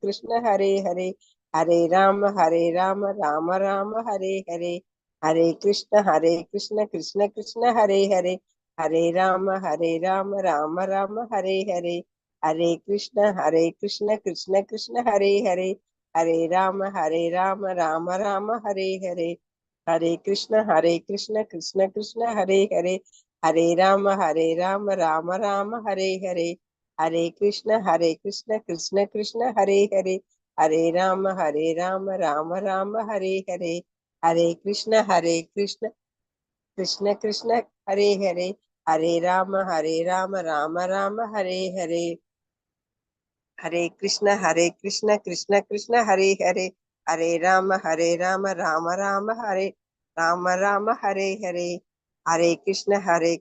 Krishna Hare Hare, Hare Rama Rama Rama Hare Hare, Hare Krishna Krishna Krishna Hare Hare, Hare Rama Rama Rama Hare Hare, Hare Krishna Krishna Krishna Hare Hare, Hare Rama Rama Rama Hare Hare, Hare Krishna Krishna Krishna Hare Hare, Hare Rama Rama Rama Hare Hare, Hare Krishna Krishna Krishna Hare Hare, Hare Rama Rama Rama Hare Hare, Hare Krishna Krishna Krishna Hare Hare, Hare Rama Rama Rama Hare Hare, Hare Krishna Krishna Krishna Hare Hare, Hare Rama Rama Rama Hare Rama Hare Hare, Hare Krishna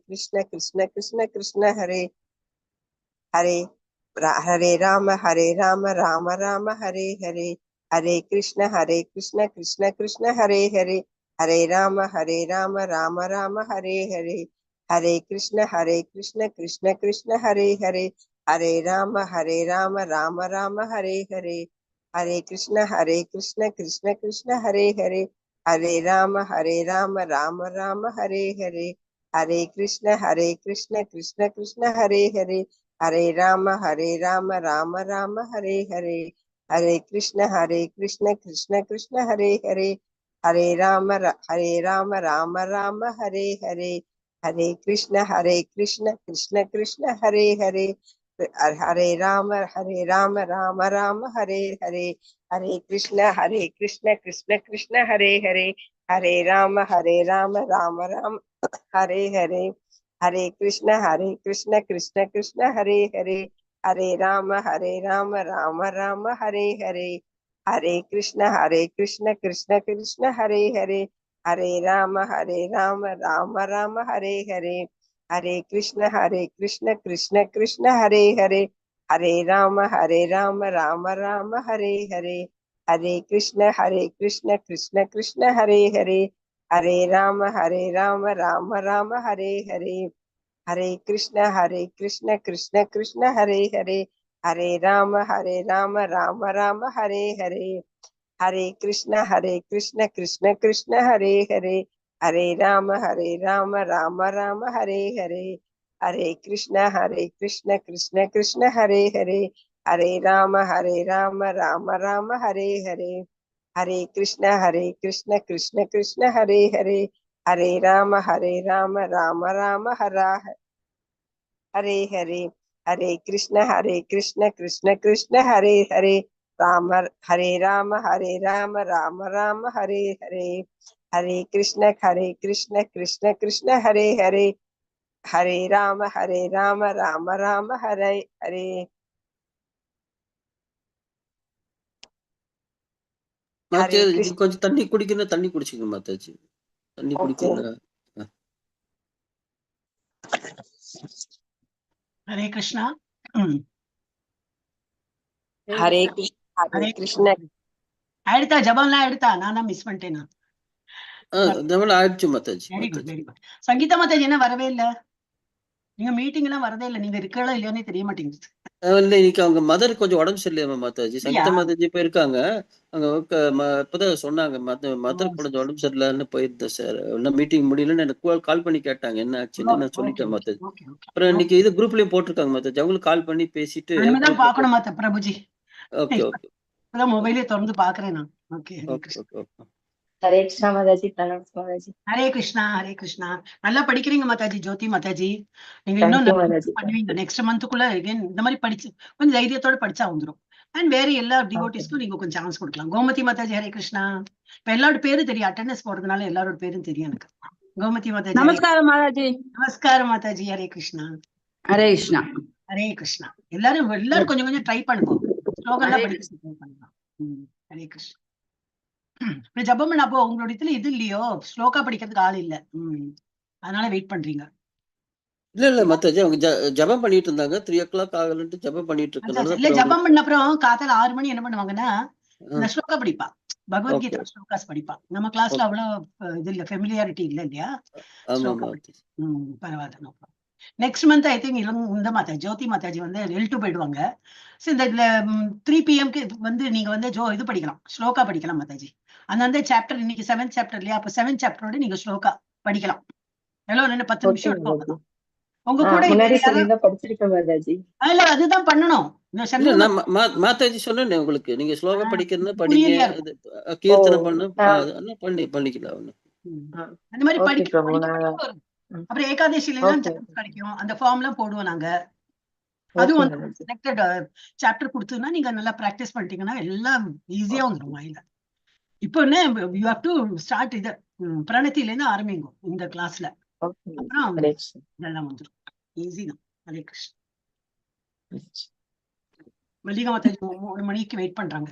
Krishna Krishna Krishna Hare Hare, Hare Rama Rama Rama Hare Hare, Hare Krishna Krishna Krishna Hare Hare, Hare Rama Rama Rama Hare Hare, Hare Krishna Krishna Krishna Hare Hare, Hare Rama Rama Rama Hare Hare, Hare Krishna Krishna Krishna Hare Hare, Hare Rama Rama Rama Hare Hare, Hare Krishna Krishna Krishna Hare Hare, Hare Rama Rama Rama Hare Hare, Hare Krishna Krishna Krishna Hare Hare, Hare Rama Rama Rama Hare Hare, Hare Krishna Krishna Krishna Hare Hare, Hare Rama Rama Rama Hare Hare, Hare Krishna Krishna Krishna Hare Hare, Hare Rama Rama Rama Hare Hare, Hare Krishna Krishna Krishna Hare Hare, Hare Rama Rama Rama Hare Hare, Hare Krishna Krishna Krishna Hare Hare, Hare Rama Rama Rama Hare Hare, Hare Krishna Krishna Krishna Hare Hare, Hare Rama Rama Rama Hare Hare, Hare Krishna Krishna Krishna Hare Hare, Hare Rama Rama Rama Hare Hare, Hare Krishna Krishna Krishna Hare Hare, Hare Rama Rama Rama Hare Hare, Hare Krishna Krishna Krishna Hare Hare, Hare Rama Rama Rama Hare Hare, Hare Krishna Krishna Krishna Hare Hare, Hare Rama Rama Rama Hare Hare, Hare Krishna Krishna Krishna Hare Hare, Hare Rama Rama Rama Hare Hare Hare, Hare Krishna Krishna Krishna Hare Hare, Hare Rama Rama Rama Hare Hare, Hare Krishna Krishna Krishna Hare Hare, Hare Rama Rama Rama Hare Hare. Mataji கொஞ்சம் தண்ணி குடிக்கணும், தண்ணி குடிச்சுங்க மாதாஜி, தண்ணி குடிக்கணும். ஹரே கிருஷ்ணா. ஹரே கிருஷ்ணா. ஆயிடுத்தா ஜபம்லாம் ஆயிடுத்தா? நானா miss பண்ணிட்டேனா? ஆயிடுச்சு Mataji. Very good very good. Sangeetha Mataji என்ன வரவே இல்ல? நீங்க மீட்டிங் எல்லாம் வரதே இல்ல, நீங்க இருக்கீங்களா இல்லையானே தெரிய மாட்டேங்குது. இன்னைக்கு அவங்க மதர் கொஞ்சம் உடம்பு சரியில்லையா மாதாஜி. சங்கீதா மாதாஜி போயிருக்காங்க அங்க. இப்பதான் சொன்னாங்க மதர் கொஞ்சம் உடம்பு சரியில்லைன்னு போயிருந்தேன் சார். இன்னும் மீட்டிங் முடியலன்னு எனக்கு கால் பண்ணி கேட்டாங்க என்ன ஆச்சுன்னு. நான் சொல்லிட்டேன் மாதாஜி. அப்புறம் இன்னைக்கு இது குரூப்லயும் போட்டிருக்காங்க மாதாஜி. அவங்களுக்கு கால் பண்ணி பேசிட்டு பாக்கணும் மாதா பிரபுஜி. Okay okay. மொபைலே திறந்து பாக்குறேன் நான். Okay okay. ஹரே கிருஷ்ணா மாதாஜி. மாதாஜி. ஹரே கிருஷ்ணா ஹரே கிருஷ்ணா. நல்லா படிக்கிறீங்க மாதாஜி. ஜோதி மாதாஜி நீங்க இன்னும் பண்ணுவீங்க. நெக்ஸ்ட் மந்த்துக்குள்ள இந்த மாதிரி படிச்சு கொஞ்சம் தைரியத்தோட படிச்சா வந்துடும். அண்ட் வேற எல்லா டிவோட்டிஸ்க்கும் நீங்க கொஞ்சம் சான்ஸ் கொடுக்கலாம். கோமதி மாதாஜி ஹரே கிருஷ்ணா. இப்ப எல்லாரோட பேரும் தெரியும், அட்டெண்டன்ஸ் போடுறதுனால எல்லாரோட பேரும் தெரியும் எனக்கு. கோமதி மாதாஜி. நமஸ்காரம் மாதாஜி. நமஸ்காரம் மாதாஜி. ஹரே கிருஷ்ணா. ஹரே கிருஷ்ணா. ஹரே கிருஷ்ணா. எல்லாரும் கொஞ்சம் கொஞ்சம் ட்ரை பண்ணுவோம். ஸ்லோகம்லாம் படிக்க பண்ணலாம். ஹரே கிருஷ்ணா. ஜபம் பண்ணப்போ உங்களோட இதுல இது இல்லையோ, ஸ்லோகா படிக்கிறதுக்கு ஆள் இல்ல, அதனால வெயிட் பண்றீங்க. இல்ல மாதாஜி அவங்க ஜபம் பண்ணிட்டு இருந்தாங்க. 3 o'clock ஆகலன்ட்டு ஜபம் பண்ணிட்டு இருக்காங்க. இல்ல ஜபம் பண்ண அப்புறம் காத்தால 6 மணி என்ன பண்ணுவாங்கன்னா இந்த ஸ்லோகா படிப்பா, பகவத்கீதா ஸ்லோகாஸ் படிப்பா. நம்ம கிளாஸ்ல அவ்வளவு இது இல்ல, ஃபெமிலியாரிட்டி இல்ல இல்லையா? பரவாயில்ல. நெக்ஸ்ட் மந்த் ஐ திங்க் இந்த மாதாஜி ஜோதி மாதாஜி வந்து L2 போயிடுவாங்க. ஸோ இந்த 3 PM வந்து நீங்க வந்து இது படிக்கலாம், ஸ்லோகா படிக்கலாம் மாதாஜி. அந்தந்த சாப்டர் இன்னைக்கு 7th சாப்டர் இல்லையா, அப்ப 7th சாப்டரோட நீங்க ஸ்லோகா படிக்கலாம். எவ்வளவு 10 ஓகே நிமிஷம் இருக்கும். மாதாஜி. உங்க கூட முன்னாடி வேற யாராவது சொல்லியிருந்தா படிச்சிருக்கேன் மாதாஜி. இல்ல அதுதான் பண்ணணும். இந்த இல்ல சண்முக நான் மாதாஜி சொன்னேன் உங்களுக்கு, நீங்க ஸ்லோகம் படிக்கிறதுனா படிங்க, புரியலையா இருக்கும். இது கீர்த்தனை பண்ண ஆ, அதெல்லாம் பண்ணிக்கலாம் ஒண்ணு. அந்த மாதிரி ஓகே படிக்க பிரபு. படிக்க நான் படிக்க வரும். அப்புறம் ஏகாதசில எல்லாம் ஓகே சான்ஸ் கிடைக்கும். அந்த ஃபார்ம் எல்லாம் போடுவோம் நாங்க. ஓகே அதுவும் வந்து மாதாஜி. செலக்டட் சாப்டர் கொடுத்ததுன்னா நீங்க நல்லா பிராக்டிஸ் பண்ணிட்டீங்கன்னா எல்லாம் ஈஸியா வந்துடும் வாயில. இப்போ என்ன யூ ஹேவ் டு ஸ்டார்ட் இது பிரணத்தில இருந்து ஆரம்பிங்க இந்த கிளாஸ்ல. ஓகே மாதாஜி. அப்புறம் ஹரே கிருஷ்ணா. இதெல்லாம் வந்துடும். ஈஸி தான். ஹரே கிருஷ்ணா. ஹரே கிருஷ்ணா. மல்லிகா மாதாஜி 3 மணிக்கு வெயிட் பண்றாங்க.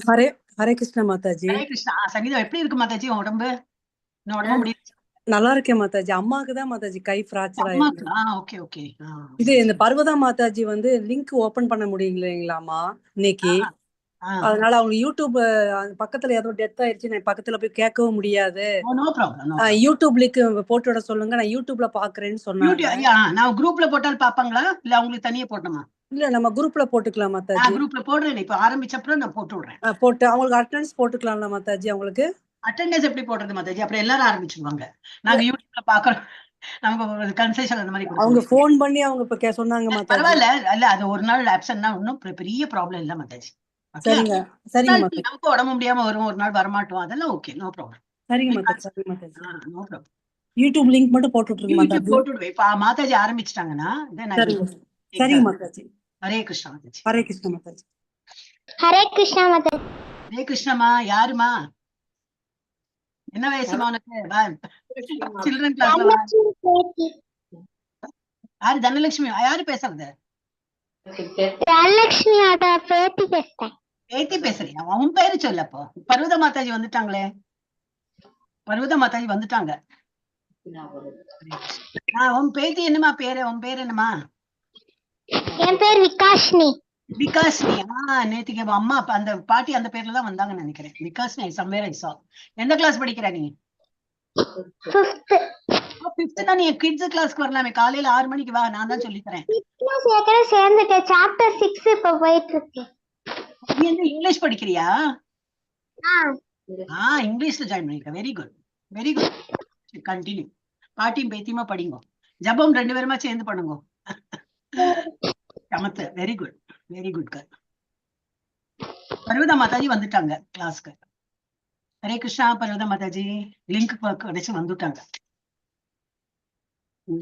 ஹரே ஹரே கிருஷ்ணா மாதாஜி. ஹரே கிருஷ்ணா. சங்கீதம் எப்படி இருக்கு மாதாஜி உன் உடம்பு? இந்த உடம்பு முடியும். நல்லா இருக்கேன் மாதாஜி. அம்மாக்கு தான் மாதாஜி கை ஃப்ராக்சர் அம்மாக்கு ஆயிருக்கு. Okay okay. இது இந்த பர்வதா மாதாஜி வந்து லிங்க் ஓபன் பண்ண முடியலைங்களாமா இன்னைக்கு. அதனால அவங்க யூடியூப் பக்கத்துல ஏதோ டெத் ஆயிடுச்சு, நான் பக்கத்துல போய் கேட்கவும் முடியாது. No problem. யூடியூப் லிங்க் போட்டு விட சொல்லுங்க, நான் யூடியூப்ல பாக்குறேன்னு சொன்னாங்க. நான் குரூப்ல போட்டால் பாப்பாங்களா இல்ல அவங்களுக்கு தனியா போட்டோமா? இல்ல நம்ம குரூப்ல போட்டுக்கலாம் மாதாஜி. குரூப்ல போடுறேன். இப்ப ஆரம்பிச்சப்பறம் நான் போட்டு விடுறேன். போட்டு அவங்களுக்கு அட்டெண்டன்ஸ் போட்டுக்கலாம்ல மாதாஜி அவங்களுக்கு? அட்டெண்டன்ஸ் எப்படி போடுறது மாதாஜி? அப்புறம் எல்லாரும் ஆரம்பிச்சிருவாங்க. நாங்க யூடியூப்ல பாக்குறோம். நமக்கு ஒரு கன்செஷன் அந்த மாதிரி அவங்க போன் பண்ணி அவங்க இப்ப சொன்னாங்க மாதாஜி. பரவாயில்ல. இல்ல அது ஒரு நாள் ஆப்சென்ட்னா ஒன்னும் பெரிய ப்ராப்ளம் இல்ல மாதாஜி. சரிங்க சரிங்க மாதாஜி. நமக்கு உடம்பு முடியாம வரும், ஒரு நாள் வரமாட்டோம், அதெல்லாம் ஓகே. No problem. சரிங்க மாதாஜி. சரிங்க Mataji. No problem. YouTube link மட்டும் போட்டு விட்டுருங்க மாதாஜி. போட்டு விடுவேன். இப்ப மாதாஜி ஆரம்பிச்சிட்டாங்கன்னா சரிங்க மாதாஜி. ஹரே கிருஷ்ணா மாதாஜி. ஹரே கிருஷ்ணா மாதாஜி. ஹரே கிருஷ்ணா மாதாஜி. ஹரே கிருஷ்ணமா. யாருமா? என்ன வயசுமா உனக்கு? சில்ட்ரன் கிளாஸ்ல யாரு? தனலட்சுமி. யாரு பேசுறது? தனலட்சுமி பேத்தி பேசுறேன். பேத்தி பேசுறியா? உன் பேரு சொல்லப்போ. பர்வத மாதாஜி வந்துட்டாங்களே. பர்வத மாதாஜி வந்துட்டாங்க. உன் பேத்தி என்னமா பேரு? உன் பேரு என்னமா? என் பேர் விகாஷ்னி. விகாஷ்னி. நேத்திக்கு அம்மா அந்த பாட்டி அந்த பேர்ல தான் வந்தாங்கன்னு நினைக்கிறேன். விகாஷ்னி சம்வேர் ஐ சா. எந்த கிளாஸ் படிக்கிற நீ? 5th தான். நீ கிட்ஸ் கிளாஸ்க்கு வரலாமே. காலையில 6 மணிக்கு வா, நான் தான் சொல்லி தரேன். சேர்ந்துட்டேன். சாப்டர் 6 இப்ப போயிட்டு இருக்கு. நீ என்ன இங்கிலீஷ் படிக்கிறியா? இங்கிலீஷ்ல ஜாயின் பண்ணிருக்க. Very good very good. Continue. பாட்டியும் பேத்தியுமா படிங்க. ஜபம் 2 பேருமா சேர்ந்து பண்ணுங்க. சமத்து. Very good very good. Parvatha Mataji வந்துட்டாங்க கிளாஸ்க்கு. ஹரே கிருஷ்ணா. பர்வதா மாதாஜி லிங்க் கிடைச்சு வந்துட்டாங்க.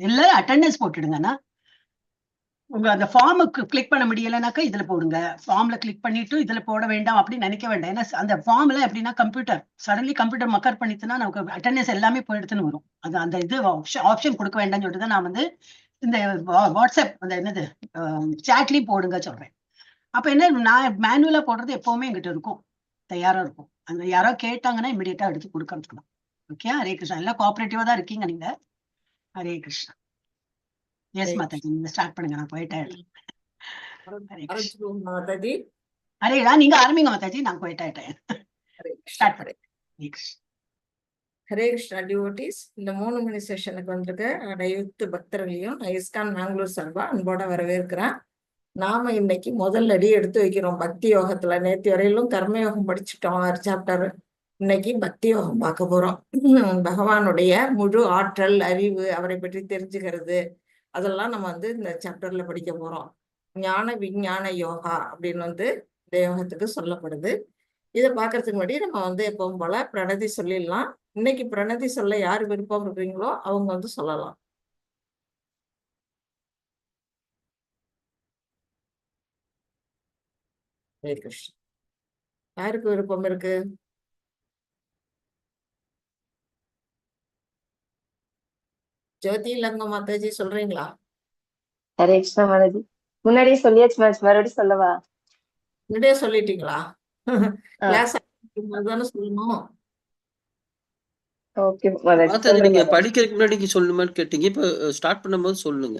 எல்லாரும் அட்டெண்டன்ஸ் போட்டுடுங்கண்ணா. உங்க அந்த ஃபார்முக்கு கிளிக் பண்ண முடியலனாக்கா இதுல போடுங்க. ஃபார்ம்ல கிளிக் பண்ணிட்டு இதுல போட வேண்டாம் அப்படின்னு நினைக்க வேண்டாம். ஏன்னா அந்த ஃபார்ம்ல எப்படின்னா கம்ப்யூட்டர் சடன்லி கம்ப்யூட்டர் மக்கர் பண்ணிட்டுனா நமக்கு அட்டெண்டன்ஸ் எல்லாமே போயிடுத்துன்னு வரும். அது அந்த இது ஆப்ஷன் கொடுக்க வேண்டாம்னு சொல்லிட்டு தான் நான் வந்து இந்த வாட்ஸ்அப் அந்த என்னது சாட்லயும் போடுங்க சொல்றேன். அப்ப என்ன, நான் மேனுவலா போடுறது எப்பவுமே எங்கிட்ட இருக்கும், தயாரா இருக்கும். அந்த யாரோ கேட்டாங்கன்னா இமிடியேட்டா எடுத்து கொடுக்கலாம். ஓகே. ஹரே கிருஷ்ணா. எல்லாம் கோஆபரேட்டிவா தான் இருக்கீங்க நீங்க. ஹரே கிருஷ்ணா. எஸ் மாதாஜி நீங்க ஸ்டார்ட் பண்ணுங்க. நான் போயிட்டேன். அரே நீங்க ஆரம்பிங்க மாதாஜி. நான் போயிட்டேன். ஸ்டார்ட் பண்ணுங்க. ஹரே கிருஷ்ணா டிவோட்டிஸ். இந்த 3 மணி செஷனுக்கு வந்திருக்க அனைத்து பக்தர்களையும் இஸ்கான் பெங்களூர் சார்பா அன்போட வரவேற்கிறேன். நாம இன்னைக்கு முதல் அடி எடுத்து வைக்கிறோம் பக்தி யோகத்துல. நேற்று வரையிலும் கர்மயோகம் படிச்சுட்டோம் 6 சாப்டர். இன்னைக்கு பக்தி யோகம் பார்க்க போறோம். பகவானுடைய முழு ஆற்றல், அறிவு, அவரை பற்றி தெரிஞ்சுக்கிறது, அதெல்லாம் நம்ம வந்து இந்த சாப்டர்ல படிக்க போறோம். ஞான விஞ்ஞான யோகா அப்படின்னு இந்த யோகத்துக்கு சொல்லப்படுது. இதை பார்க்கறதுக்கு முன்னாடி நம்ம எப்பவும் போல பிரணதி சொல்லிடலாம். இன்னைக்கு பிரணதி சொல்ல யாரு விருப்பம் இருக்கிறீங்களோ அவங்க சொல்லலாம். ஹரே கிருஷ்ணா. யாருக்கு விருப்பம் இருக்கு? ஜோதி லங்க மாதாஜி சொல்றீங்களா? ஹரே கிருஷ்ணா மாதாஜி. முன்னாடியே சொல்லியாச்சு மாதாஜி, மறுபடியும் சொல்லவா? முன்னாடியே சொல்லிட்டீங்களா? கிளாஸ் தானே சொல்லணும். ஓகே மாதாஜி. நீங்க படிக்கிறதுக்கு முன்னாடி நீங்க சொல்லணுமான்னு கேட்டீங்க. இப்ப ஸ்டார்ட் பண்ணும்போது சொல்லுங்க.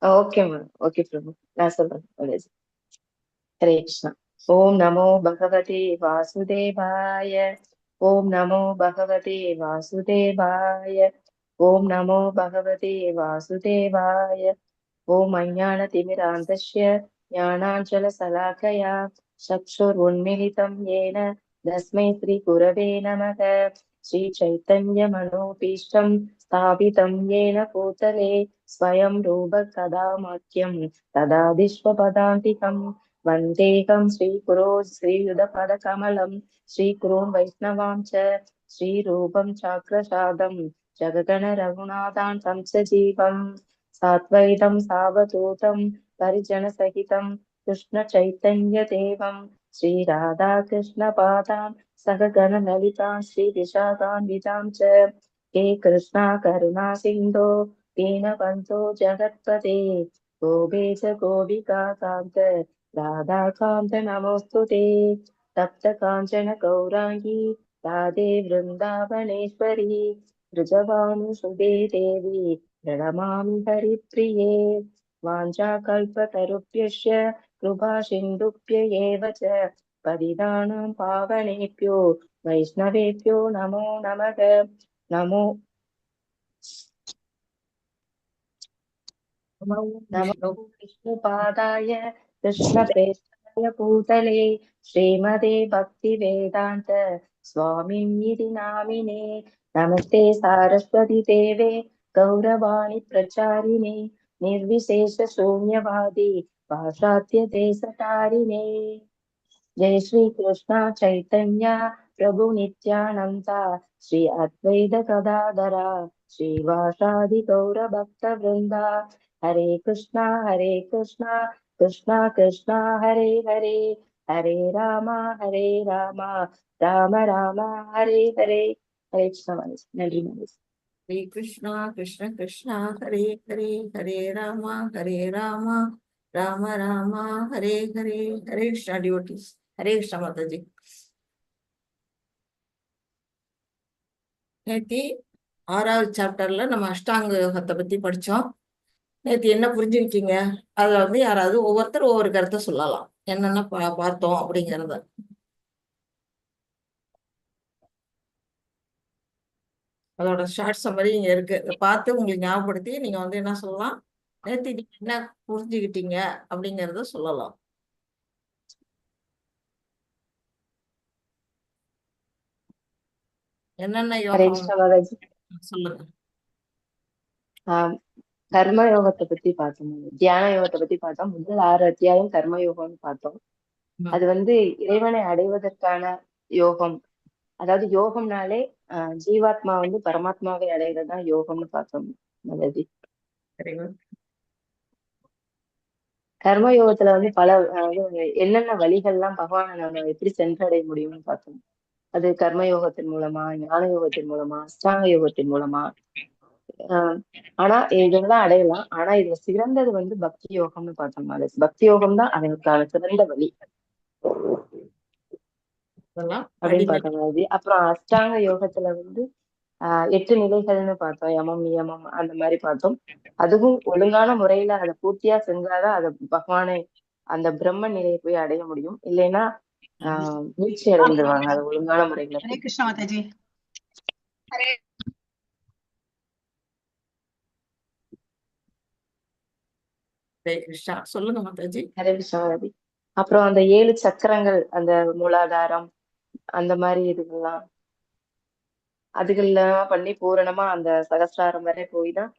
Okay ma'am. ஓகே பிரபு, நான் சொல்றேன் மாதாஜி. ஹரே கிருஷ்ணா. ஓம் நமோ பகவதே வாசுதேவாய. ஓம் நமோ பகவதே வாசுதேவாய. ஓம் நமோ பகவதே வாசுதேவாய. ஓம் அஞ்ஞானதிமிராந்தஸ்ய ஞானாஞ்சலசலாக்கயா சக்ஷுருன்மிலிதம் येन தஸ்மை ஸ்ரீகுரவே நமः. श्रीचैतन्यमनोभीष्टं स्थापितं येन भूतले स्वयं रूप कदा मह्यं तदादिष्वपदान्तिकं वन्देकं श्रीगुरो श्रीयुधपदकमलं श्रीगुरून् वैष्णवां च श्रीरूपं चाक्रशादं जगगण रघुनाथान्तं सजीवम् सात्वैतं सावधूतं परिजनसहितं कृष्णचैतन्यदेवं श्रीराधाकृष्णपादान् सगगण ललितान् श्रीविशाखान्वितां च हे कृष्णा करुणा सिन्धो दीनबन्धो जगत्पते गोपेश गोपिका कान्त राधाकान्त नमोऽस्तु ते। तप्त काञ्चन गौराङ्गी राधे वृन्दावनेश्वरी ब्रजभानुसुते देवी प्रणमामि हरिप्रिये। वाञ्छाकल्पतरुभ्यश्च कृपा सिन्धुभ्य एव च पतितानां पावनेभ्यो वैष्णवेभ्यो नमो नमः। नमो नमो विष्णुपादाय कृष्णप्रेष्ठाय भूतले श्रीमते भक्तिवेदान्त स्वामिन्निधि नामिने। नमस्ते सारस्वती देवे गौरवाणी प्रचारिणे निर्विशेष शून्यवादी पाश्चात्य देशतारिणे। जय श्री कृष्ण चैतन्य प्रभु नित्यानंदा श्री अद्वैत गदाधरा श्रीवासादि गौर भक्त वृंदा। हरे कृष्णा कृष्णा कृष्णा हरे हरे हरे राम राम राम हरे हरे। हरे कृष्णा मालिक नंरी मालिक। श्री कृष्णा कृष्ण कृष्णा हरे हरे हरे राम राम राम हरे हरे। हरे कृष्णा डिवोटीज। हरे कृष्णा माताजी। நேத்தி 6வது சாப்டர்ல நம்ம அஷ்டாங்க யோகத்தை பத்தி படிச்சோம். நேத்தி என்ன புரிஞ்சுக்கிட்டீங்க? அதுல யாராவது ஒவ்வொருத்தர் ஒவ்வொரு கருத்தை சொல்லலாம். என்னென்ன பார்த்தோம் அப்படிங்கறத. அதோட ஷார்ட் சம்மரி இங்க இருக்கு. இதை பார்த்து உங்களுக்கு ஞாபகப்படுத்தி நீங்க என்ன சொல்லலாம், நேத்தி நீங்க என்ன புரிஞ்சுக்கிட்டீங்க அப்படிங்கறத சொல்லலாம். என்னென்ன हरे யோகம் कृष्णा माताजी। சொல்லுங்க. கர்ம யோகத்தை பத்தி பார்த்தோம், தியான யோகத்தை பத்தி பார்த்தோம். முதல் 6 அத்தியாயம் கர்ம யோகம்னு பார்த்தோம். அது இறைவனை அடைவதற்கான யோகம். அதாவது யோகம்னாலே ஜீவாத்மா பரமாத்மாவை அடைவதுதான் யோகம்னு பார்த்தோம் மாதாஜி. கர்ம யோகத்துல பல என்னென்ன வழிகள்லாம் பகவானை நம்ம எப்படி சென்றடைய முடியும்னு பார்த்தோம். அது கர்ம யோகத்தின் மூலமா, ஞான யோகத்தின் மூலமா, அஷ்டாங்க யோகத்தின் மூலமா. ஆனா இதெல்லாம் அடையலாம். ஆனா இதுல சிறந்தது பக்தி யோகம்னு பார்த்தோம் மாதாஜி. பக்தி யோகம் தான் அதற்கான சிறந்த வழி அப்படின்னு பார்த்தோம் மாதாஜி. அப்புறம் அஷ்டாங்க யோகத்துல 8 நிலைகள்னு பார்த்தோம். யமம் நியமம் அந்த மாதிரி பார்த்தோம். அதுவும் ஒழுங்கான முறையில அதை பூர்த்தியா செஞ்சாதான் அதை பகவானை அந்த பிரம்ம நிலையை போய் அடைய முடியும். இல்லைன்னா வீழ்ச்சி அடைந்துருவாங்க அது ஒழுங்கான முறையில. ஹரே கிருஷ்ணா மாதாஜி. ஹரே கிருஷ்ணா சொல்லுங்க மாதாஜி. ஹரே கிருஷ்ணா மாதாஜி. அப்புறம் அந்த 7 சக்கரங்கள், அந்த மூலாதாரம் அந்த மாதிரி இதுகள்லாம் அதுகள்லாம் பண்ணி பூரணமா அந்த சகஸ்ராரம் வரை போய் தான்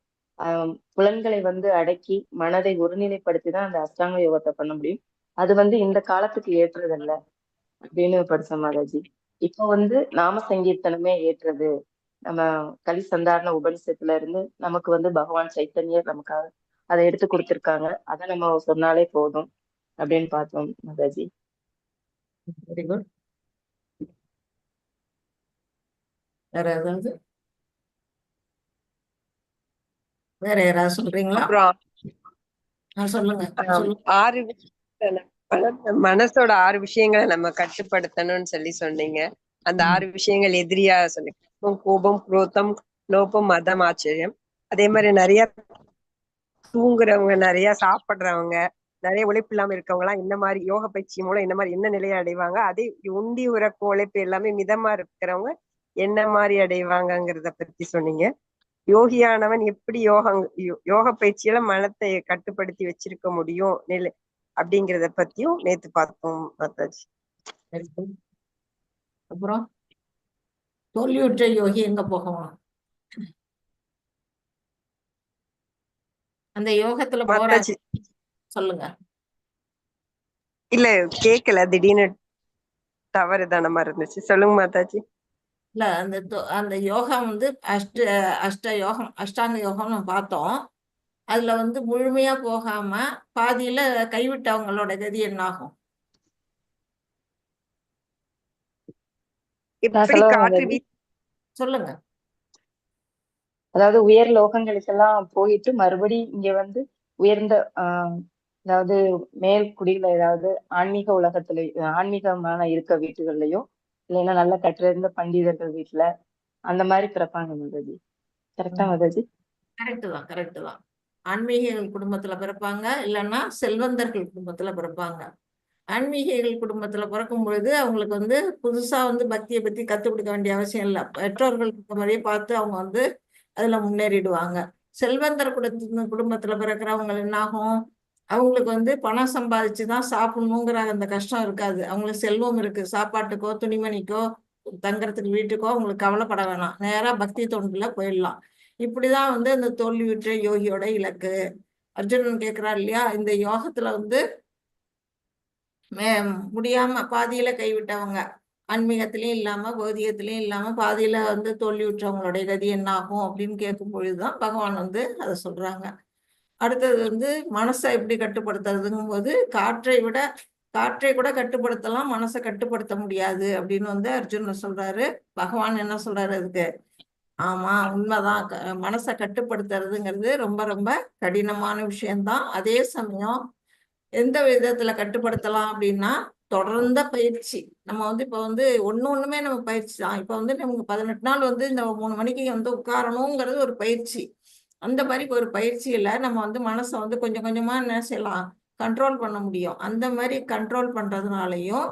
புலன்களை அடக்கி மனதை ஒருநிலைப்படுத்தி தான் அந்த அஷ்டாங்க யோகத்தை பண்ண முடியும். அது இந்த காலத்துக்கு ஏற்றதல்ல அப்படின்னு படிச்ச மாதாஜி. இப்போ நாம சங்கீர்த்தனமே ஏற்றது. நம்ம கலிசந்தாரண உபனிஷத்துல இருந்து நமக்கு பகவான் சைத்தன்யர் நமக்காக அதை எடுத்து கொடுத்திருக்காங்க. அதை நம்ம சொன்னாலே போதும் அப்படின்னு பார்த்தோம் மாதாஜி. Very good. வேற ஏதாவது சொல்றீங்களா? சொல்லுங்க. 6 மனசோட 6 விஷயங்களை நம்ம கட்டுப்படுத்தணும்னு சொன்னீங்க. அந்த 6 விஷயங்கள் எதிரியா சொன்னீங்க. கோபம், குரோதம், லோபம், மதம், ஆச்சரியம். அதே மாதிரி நிறைய தூங்குறவங்க, நிறைய சாப்பிடுறவங்க, நிறைய உழைப்பு இல்லாம இருக்கவங்க எல்லாம் இந்த மாதிரி யோக பயிற்சி மூலம் இந்த மாதிரி என்ன நிலையை அடைவாங்க, அதே உண்டி உறக்க உழைப்பு எல்லாமே மிதமா இருக்கிறவங்க என்ன மாதிரி அடைவாங்கங்கிறத பத்தி சொன்னீங்க. யோகியானவன் எப்படி யோக பயிற்சியில மனத்தை கட்டுப்படுத்தி வச்சிருக்க முடியும் அப்படிங்கறத பத்தியும் நேத்து பார்த்தோம் மாதாஜி. அப்புறம் தோல்வியுற்ற யோகி எங்க போகலாம்? அந்த யோகத்துல போராடி சொல்லுங்க. இல்ல கேக்கல, திடீர்னு தவறுதானமா இருந்துச்சு. சொல்லுங்க மாதாஜி. இல்ல அந்த யோகம் வந்து அஷ்டாங்க யோகம் நம்ம பார்த்தோம். அதுல வந்து முழுமையா போகாம பாதியில கைவிட்டவங்களோட கதி என்ன ஆகும்? எப்படி காற்று சொல்லுங்க. அதாவது உயர் லோகங்களுக்கெல்லாம் போயிட்டு மறுபடி இங்க வந்து உயர்ந்த அதாவது மேல் குடியில ஏதாவது ஆன்மீக உலகத்துல ஆன்மீகமான இருக்க வீட்டுகள்லயோ இல்லைன்னா நல்ல கற்றிருந்த பண்டிதர்கள் வீட்டுல அந்த மாதிரி பிறப்பாங்க மாதாஜி. கரெக்டா மாதாஜி? கரெக்ட் தான். ஆன்மீகர்கள் குடும்பத்துல பிறப்பாங்க, இல்லைன்னா செல்வந்தர்கள் குடும்பத்துல பிறப்பாங்க. ஆன்மீகிகள் குடும்பத்துல பிறக்கும் பொழுது அவங்களுக்கு வந்து புதுசா வந்து பக்தியை பத்தி கத்துக் கொடுக்க வேண்டிய அவசியம் இல்லை. பெற்றோர்கள் மாதிரியே பார்த்து அவங்க வந்து அதுல முன்னேறிடுவாங்க. செல்வந்தர் குடும்பத்துல பிறக்கிறவங்க என்ன ஆகும்? அவங்களுக்கு வந்து பணம் சம்பாதிச்சுதான் சாப்பிடணுங்கிற அந்த கஷ்டம் இருக்காது. அவங்களுக்கு செல்வம் இருக்கு, சாப்பாட்டுக்கோ துணிமணிக்கோ தங்கறதுக்கு வீட்டுக்கோ அவங்களுக்கு கவலைப்பட வேணாம், நேரா பக்தி தொண்டுல போயிடலாம். இப்படிதான் வந்து அந்த தோல்வியுற்ற யோகியோட இலக்கு. அர்ஜுனன் கேட்கிறார் இல்லையா, இந்த யோகத்துல வந்து முடியாம பாதியில கைவிட்டவங்க, ஆன்மீகத்திலயும் இல்லாம பௌதிகத்திலயும் இல்லாம பாதியில வந்து தோல்வியுற்றவங்களுடைய கதி என்ன ஆகும் அப்படின்னு கேட்கும் பொழுதுதான் பகவான் வந்து அதை சொல்றாங்க. அடுத்தது வந்து மனசை எப்படி கட்டுப்படுத்துறதுங்கும் போது காற்றை கூட கட்டுப்படுத்தலாம், மனசை கட்டுப்படுத்த முடியாது அப்படின்னு வந்து அர்ஜுனன் சொல்றாரு. பகவான் என்ன சொல்றாரு அதுக்கு? ஆமா, உண்மைதான். மனசை கட்டுப்படுத்துறதுங்கிறது ரொம்ப ரொம்ப கடினமான விஷயம்தான். அதே சமயம் எந்த விதத்துல கட்டுப்படுத்தலாம் அப்படின்னா தொடர்ந்த பயிற்சி. நம்ம வந்து இப்ப வந்து ஒண்ணுமே நம்ம பயிற்சி தான். இப்ப வந்து நமக்கு 18 நாள் வந்து இந்த 3 மணிக்கு வந்து உட்காரணுங்கிறது ஒரு பயிற்சி. அந்த மாதிரி ஒரு பயிற்சியில நம்ம வந்து மனசை வந்து கொஞ்சம் கொஞ்சமா என்ன செய்யலாம், கண்ட்ரோல் பண்ண முடியும். அந்த மாதிரி கண்ட்ரோல் பண்றதுனாலையும்,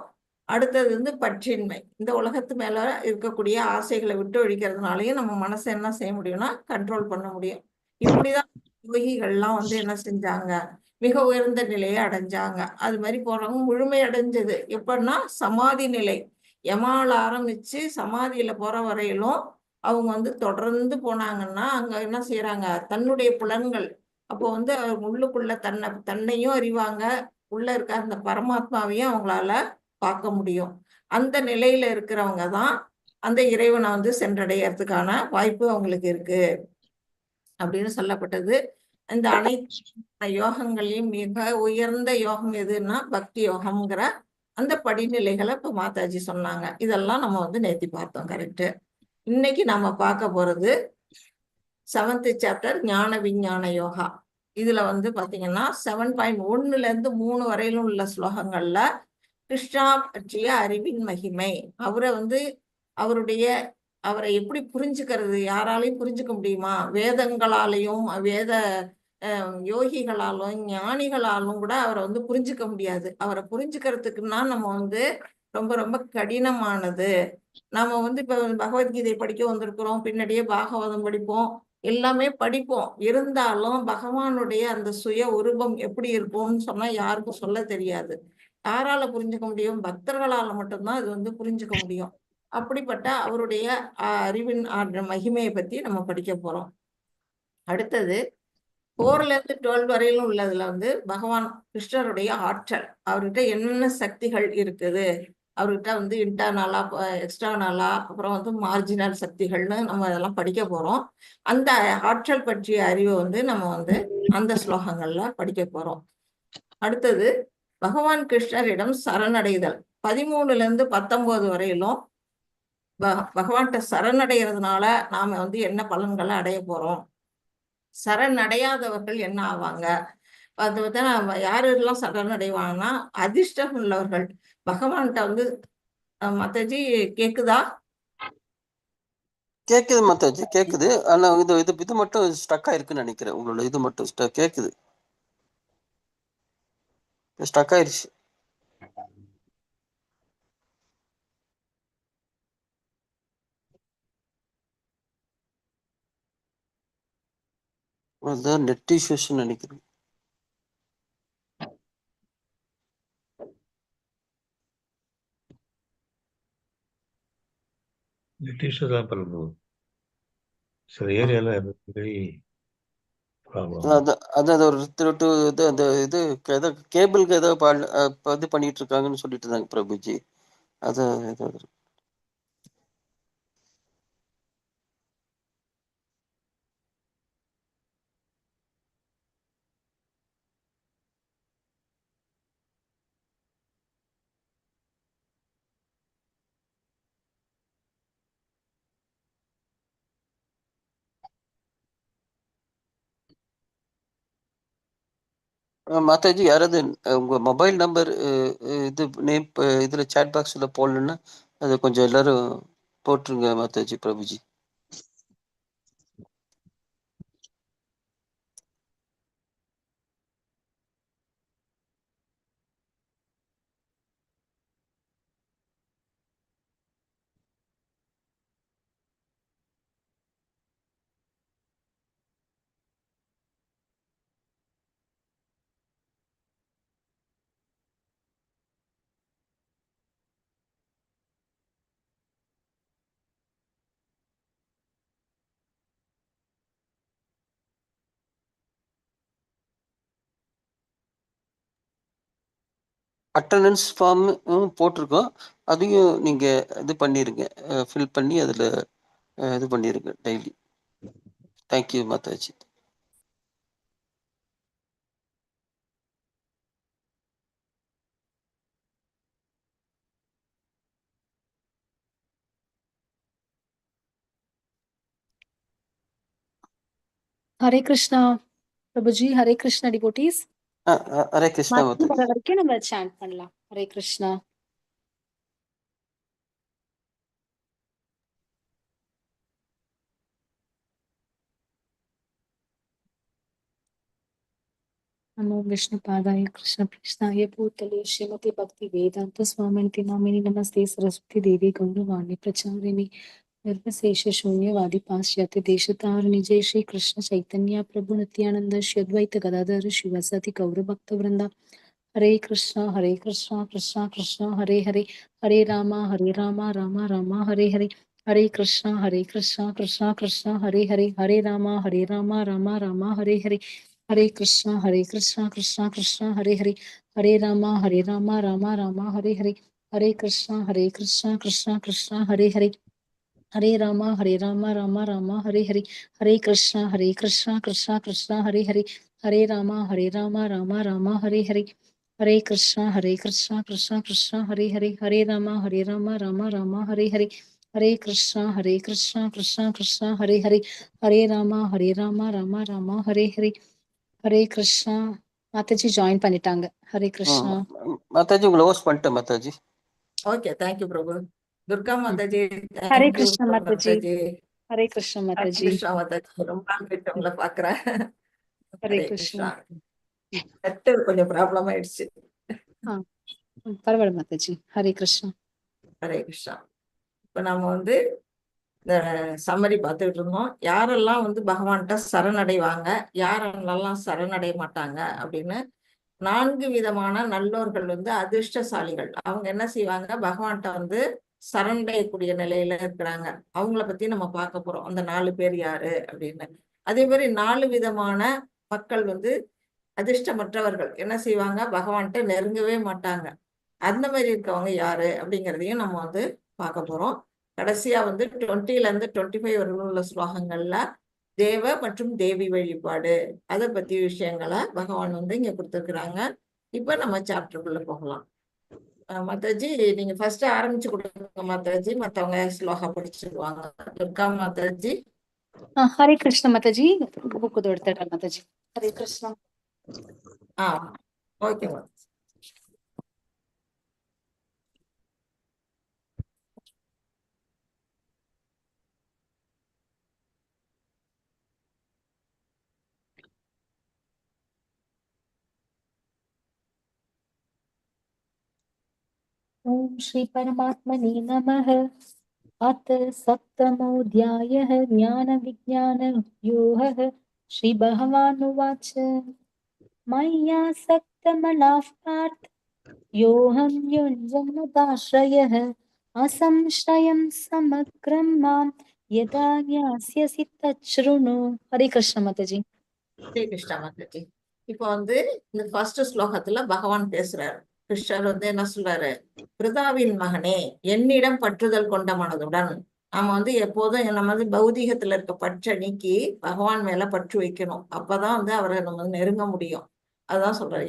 அடுத்தது வந்து பற்றின்மை, இந்த உலகத்து மேல இருக்கக்கூடிய ஆசைகளை விட்டு ஒழிக்கிறதுனாலையும் நம்ம மனசை என்ன செய்ய முடியும்னா கண்ட்ரோல் பண்ண முடியும். இப்படிதான் யோகிகள்லாம் வந்து என்ன செஞ்சாங்க, மிக உயர்ந்த நிலையை அடைஞ்சாங்க. அது மாதிரி போறவங்க முழுமை அடைஞ்சது எப்படின்னா சமாதி நிலை. யமால ஆரம்பிச்சு சமாதியில போற வரையிலும் அவங்க வந்து தொடர்ந்து போனாங்கன்னா அங்க என்ன செய்யறாங்க, தன்னுடைய புலன்கள் அப்போ வந்து உள்ளுக்குள்ள தன்னையும் அறிவாங்க, உள்ள இருக்க அந்த பரமாத்மாவையும் அவங்களால பார்க்க முடியும். அந்த நிலையில இருக்கிறவங்க தான் அந்த இறைவனை வந்து சென்றடையறதுக்கான வாய்ப்பு அவங்களுக்கு இருக்கு அப்படின்னு சொல்லப்பட்டது. இந்த அனைத்து யோகங்களையும் மிக உயர்ந்த யோகம் எதுன்னா பக்தி யோகம்ங்கிற அந்த படிநிலைகளை இப்ப மாதாஜி சொன்னாங்க. இதெல்லாம் நம்ம வந்து நேத்தி பார்த்தோம். கரெக்ட். இன்னைக்கு நாம பார்க்க போறது 7th சாப்டர் ஞான விஞ்ஞான யோகா. இதுல வந்து பாத்தீங்கன்னா 7.1 இருந்து 3 வரையிலும் உள்ள ஸ்லோகங்கள்ல கிருஷ்ணா பற்றிய அறிவின் மகிமை, அவரை வந்து அவரை எப்படி புரிஞ்சுக்கிறது, யாராலையும் புரிஞ்சுக்க முடியுமா? வேதங்களாலையும் வேத யோகிகளாலும் ஞானிகளாலும் கூட அவரை வந்து புரிஞ்சுக்க முடியாது. அவரை புரிஞ்சுக்கிறதுக்குன்னா நம்ம வந்து ரொம்ப ரொம்ப கடினமானது. நாம வந்து இப்ப பகவத்கீதை படிக்க வந்திருக்கிறோம், பின்னாடியே பாகவதம் படிப்போம், எல்லாமே படிப்போம். இருந்தாலும் பகவானுடைய அந்த சுய உருவம் எப்படி இருக்கும்னு சொன்னா யாருக்கும் சொல்ல தெரியாது. யாரால புரிஞ்சுக்க முடியும்? பக்தர்களால மட்டும்தான் இது வந்து புரிஞ்சுக்க முடியும். அப்படிப்பட்ட அவருடைய அறிவின் மகிமையை பத்தி நம்ம படிக்க போறோம். அடுத்தது 4ல இருந்து 12 வரையிலும் உள்ளதுல வந்து பகவான் கிருஷ்ணருடைய ஆற்றல், அவர்கிட்ட என்னென்ன சக்திகள் இருக்குது, அவர்கிட்ட வந்து இன்டர்னலா எக்ஸ்டர்னலா அப்புறம் வந்து மார்ஜினல் சக்திகள்னு நம்ம அதெல்லாம் படிக்க போறோம். அந்த ஆற்றல் பற்றிய அறிவை வந்து நம்ம வந்து அந்த ஸ்லோகங்கள்ல படிக்க போறோம். அடுத்தது பகவான் கிருஷ்ணரிடம் சரணடைதல் 13ல இருந்து 19 வரையிலும் பகவான்கிட்ட சரணடைகிறதுனால நாம வந்து என்ன பலன்களை அடைய போறோம், சரணடையாதவர்கள் என்ன ஆவாங்க, அது வந்து யாரெல்லாம் சரணடைவாங்கன்னா அதிர்ஷ்டம் உள்ளவர்கள். பகவான்கிட்ட வந்து மாதாஜி கேக்குதா? கேக்குது மாதாஜி, கேக்குது. ஆனா இது மட்டும் ஸ்டக் ஆயிருக்குன்னு நினைக்கிறேன். உங்களோட இது மட்டும் கேக்குது, ஸ்டக் ஆயிருச்சு. அதான் நெட் இஷ்யூஸ் நினைக்கிறேன். நெட் இஷ்யூ தான் பிரபு. சில ஏரியால வெரி ப்ராப்ளம். அதான் ஒரு அந்த இது ஏதோ கேபிளுக்கு ஏதோ இது பண்ணிட்டு இருக்காங்கன்னு சொல்லிட்டு இருந்தாங்க பிரபுஜி. அது மாதாஜி யாராவது உங்க மொபைல் நம்பர் இது நேம் இதுல சாட் பாக்ஸ்ல போடலன்னா அது கொஞ்சம் எல்லாரும் போட்டுருங்க மாதாஜி பிரபுஜி. அட்டண்டன்ஸ் ஃபார்ம் போட்டிருக்கோம், அதையும் நீங்க இது பண்ணிருங்க, ஃபில் பண்ணி அதுல இது பண்ணிருங்க daily. Thank you Mataji. Hare Krishna Prabhuji. Hare Krishna devotees. Hare Krishna Mataji. வர வரைக்கும் நம்ம சாண்ட் பண்ணலாம். ஹரே கிருஷ்ணா. नमो विष्णुपादाय कृष्णप्रेष्ठाय भूतले श्रीमते भक्ति वेदांत स्वामिनिति नामिनि नमस्ते सरस्वती देवी गौरवाणी प्रचारिणि निर्विशेष शून्यवादी पाश्चात्य देशतारिणि जय श्री कृष्ण चैतन्य प्रभु नित्यानंद श्री अद्वैत गदाधर शिवसति गौर भक्त वृंदा. हरे कृष्णा कृष्णा कृष्णा हरे हरे, हरे रामा रामा रामा हरे हरे, हरे कृष्णा कृष्णा कृष्णा हरे हरे, हरे रामा रामा रामा हरे हरे, हरे कृष्णा कृष्णा कृष्णा हरे हरे, हरे रामा रामा रामा हरे हरे, हरे कृष्णा कृष्णा कृष्णा हरे हरे, हरे रामा रामा रामा हरे हरे, हरे कृष्णा कृष्णा कृष्णा हरे हरे, हरे रामा रामा रामा हरे हरे, हरे कृष्णा कृष्णा कृष्णा हरे हरे, हरे रामा रामा रामा हरे हरे, हरे कृष्णा कृष्णा हरे हरे, हरे रामा रामा रामा हरे हरे, हरे कृष्णा. மாதாஜி ஜாயின் பண்ணிட்டாங்க. ஹரே கிருஷ்ணா. மாதாஜி உங்களை ஹோஸ்ட் பண்ணிட்டேன் மாதாஜி. ஓகே, தேங்க்யூ பிரபு. துர்கா மாதாஜி, ஹரே தேங்க்யூ கிருஷ்ணா மாதாஜி. ஹரே கிருஷ்ணா மாதாஜி. கிருஷ்ணா மாதாஜி, ரொம்ப நாள் கழிச்சு உங்களை பாக்குறேன். ஹரே கிருஷ்ணா. நெட் கொஞ்சம் ப்ராப்ளம் ஆயிடுச்சு. பரவாயில்ல மாதாஜி. ஹரே கிருஷ்ணா. ஹரே கிருஷ்ணா. இப்ப நாம வந்து இந்த சம்மரி பார்த்துட்டு இருந்தோம். யாரெல்லாம் வந்து பகவான்கிட்ட சரணடைவாங்க, யாரெல்லாம் சரணடைய மாட்டாங்க அப்படின்னு 4 விதமான நல்லோர்கள் வந்து அதிர்ஷ்டசாலிகள். அவங்க என்ன செய்வாங்க, பகவான்கிட்ட வந்து சரணடையக்கூடிய நிலையில இருக்கிறாங்க. அவங்கள பத்தி நம்ம பார்க்க போறோம். அந்த 4 பேர் யாரு அப்படின்னு. அதே மாதிரி 4 விதமான மக்கள் வந்து அதிர்ஷ்டமற்றவர்கள் என்ன செய்வாங்க, பகவான்கிட்ட நெருங்கவே மாட்டாங்க. அந்த மாதிரி இருக்கவங்க யாரு அப்படிங்கிறதையும் நம்ம வந்து பார்க்க போறோம். கடைசியா வந்து 20ல இருந்து 25 வரைக்கும் உள்ள ஸ்லோகங்கள்ல தேவ மற்றும் தேவி வழிபாடு அதை பத்தி விஷயங்களை பகவான் வந்து இங்க கொடுத்துருக்குறாங்க. இப்ப நம்ம சாப்டருக்குள்ள போகலாம். மாதாஜி, நீங்க ஃபர்ஸ்ட் ஆரம்பிச்சு கொடுங்க மாதாஜி, மத்தவங்க ஸ்லோகா படிச்சிருவாங்க. துர்கா மாதாஜி. ஹரே கிருஷ்ணா மாதாஜி. புக்கு எடுத்துட்டேன் மாதாஜி. ஹரே கிருஷ்ணா. ஓகே மாதாஜி. ओम श्री परमात्मने नमः। अथ सप्तमोऽध्यायः ज्ञान विज्ञान योगः। श्री भगवानुवाच मय्यासक्तमनः पार्थ योऽहं युञ्जन्नदाश्रयः असंशयं समग्रं मां यदा ज्ञास्यसि तच्छृणु. हरे कृष्ण माताजी. ஹரே கிருஷ்ணா மாதாஜி. இப்போ வந்து இந்த ஃபர்ஸ்ட் ஸ்லோகத்துல பகவான் பேசுறாரு. கிருஷ்ணர் வந்து என்ன சொல்றாரு? பிருதாவின் மகனே, என்னிடம் பற்றுதல் கொண்ட மனதுடன். நாம வந்து எப்போதும் நம்ம வந்து பௌதீகத்துல இருக்க பற்றை நீக்கி பகவான் மேல பற்று வைக்கணும். அப்பதான் வந்து அவரை நம்ம நெருங்க முடியும். அதான் சொல்றாரு,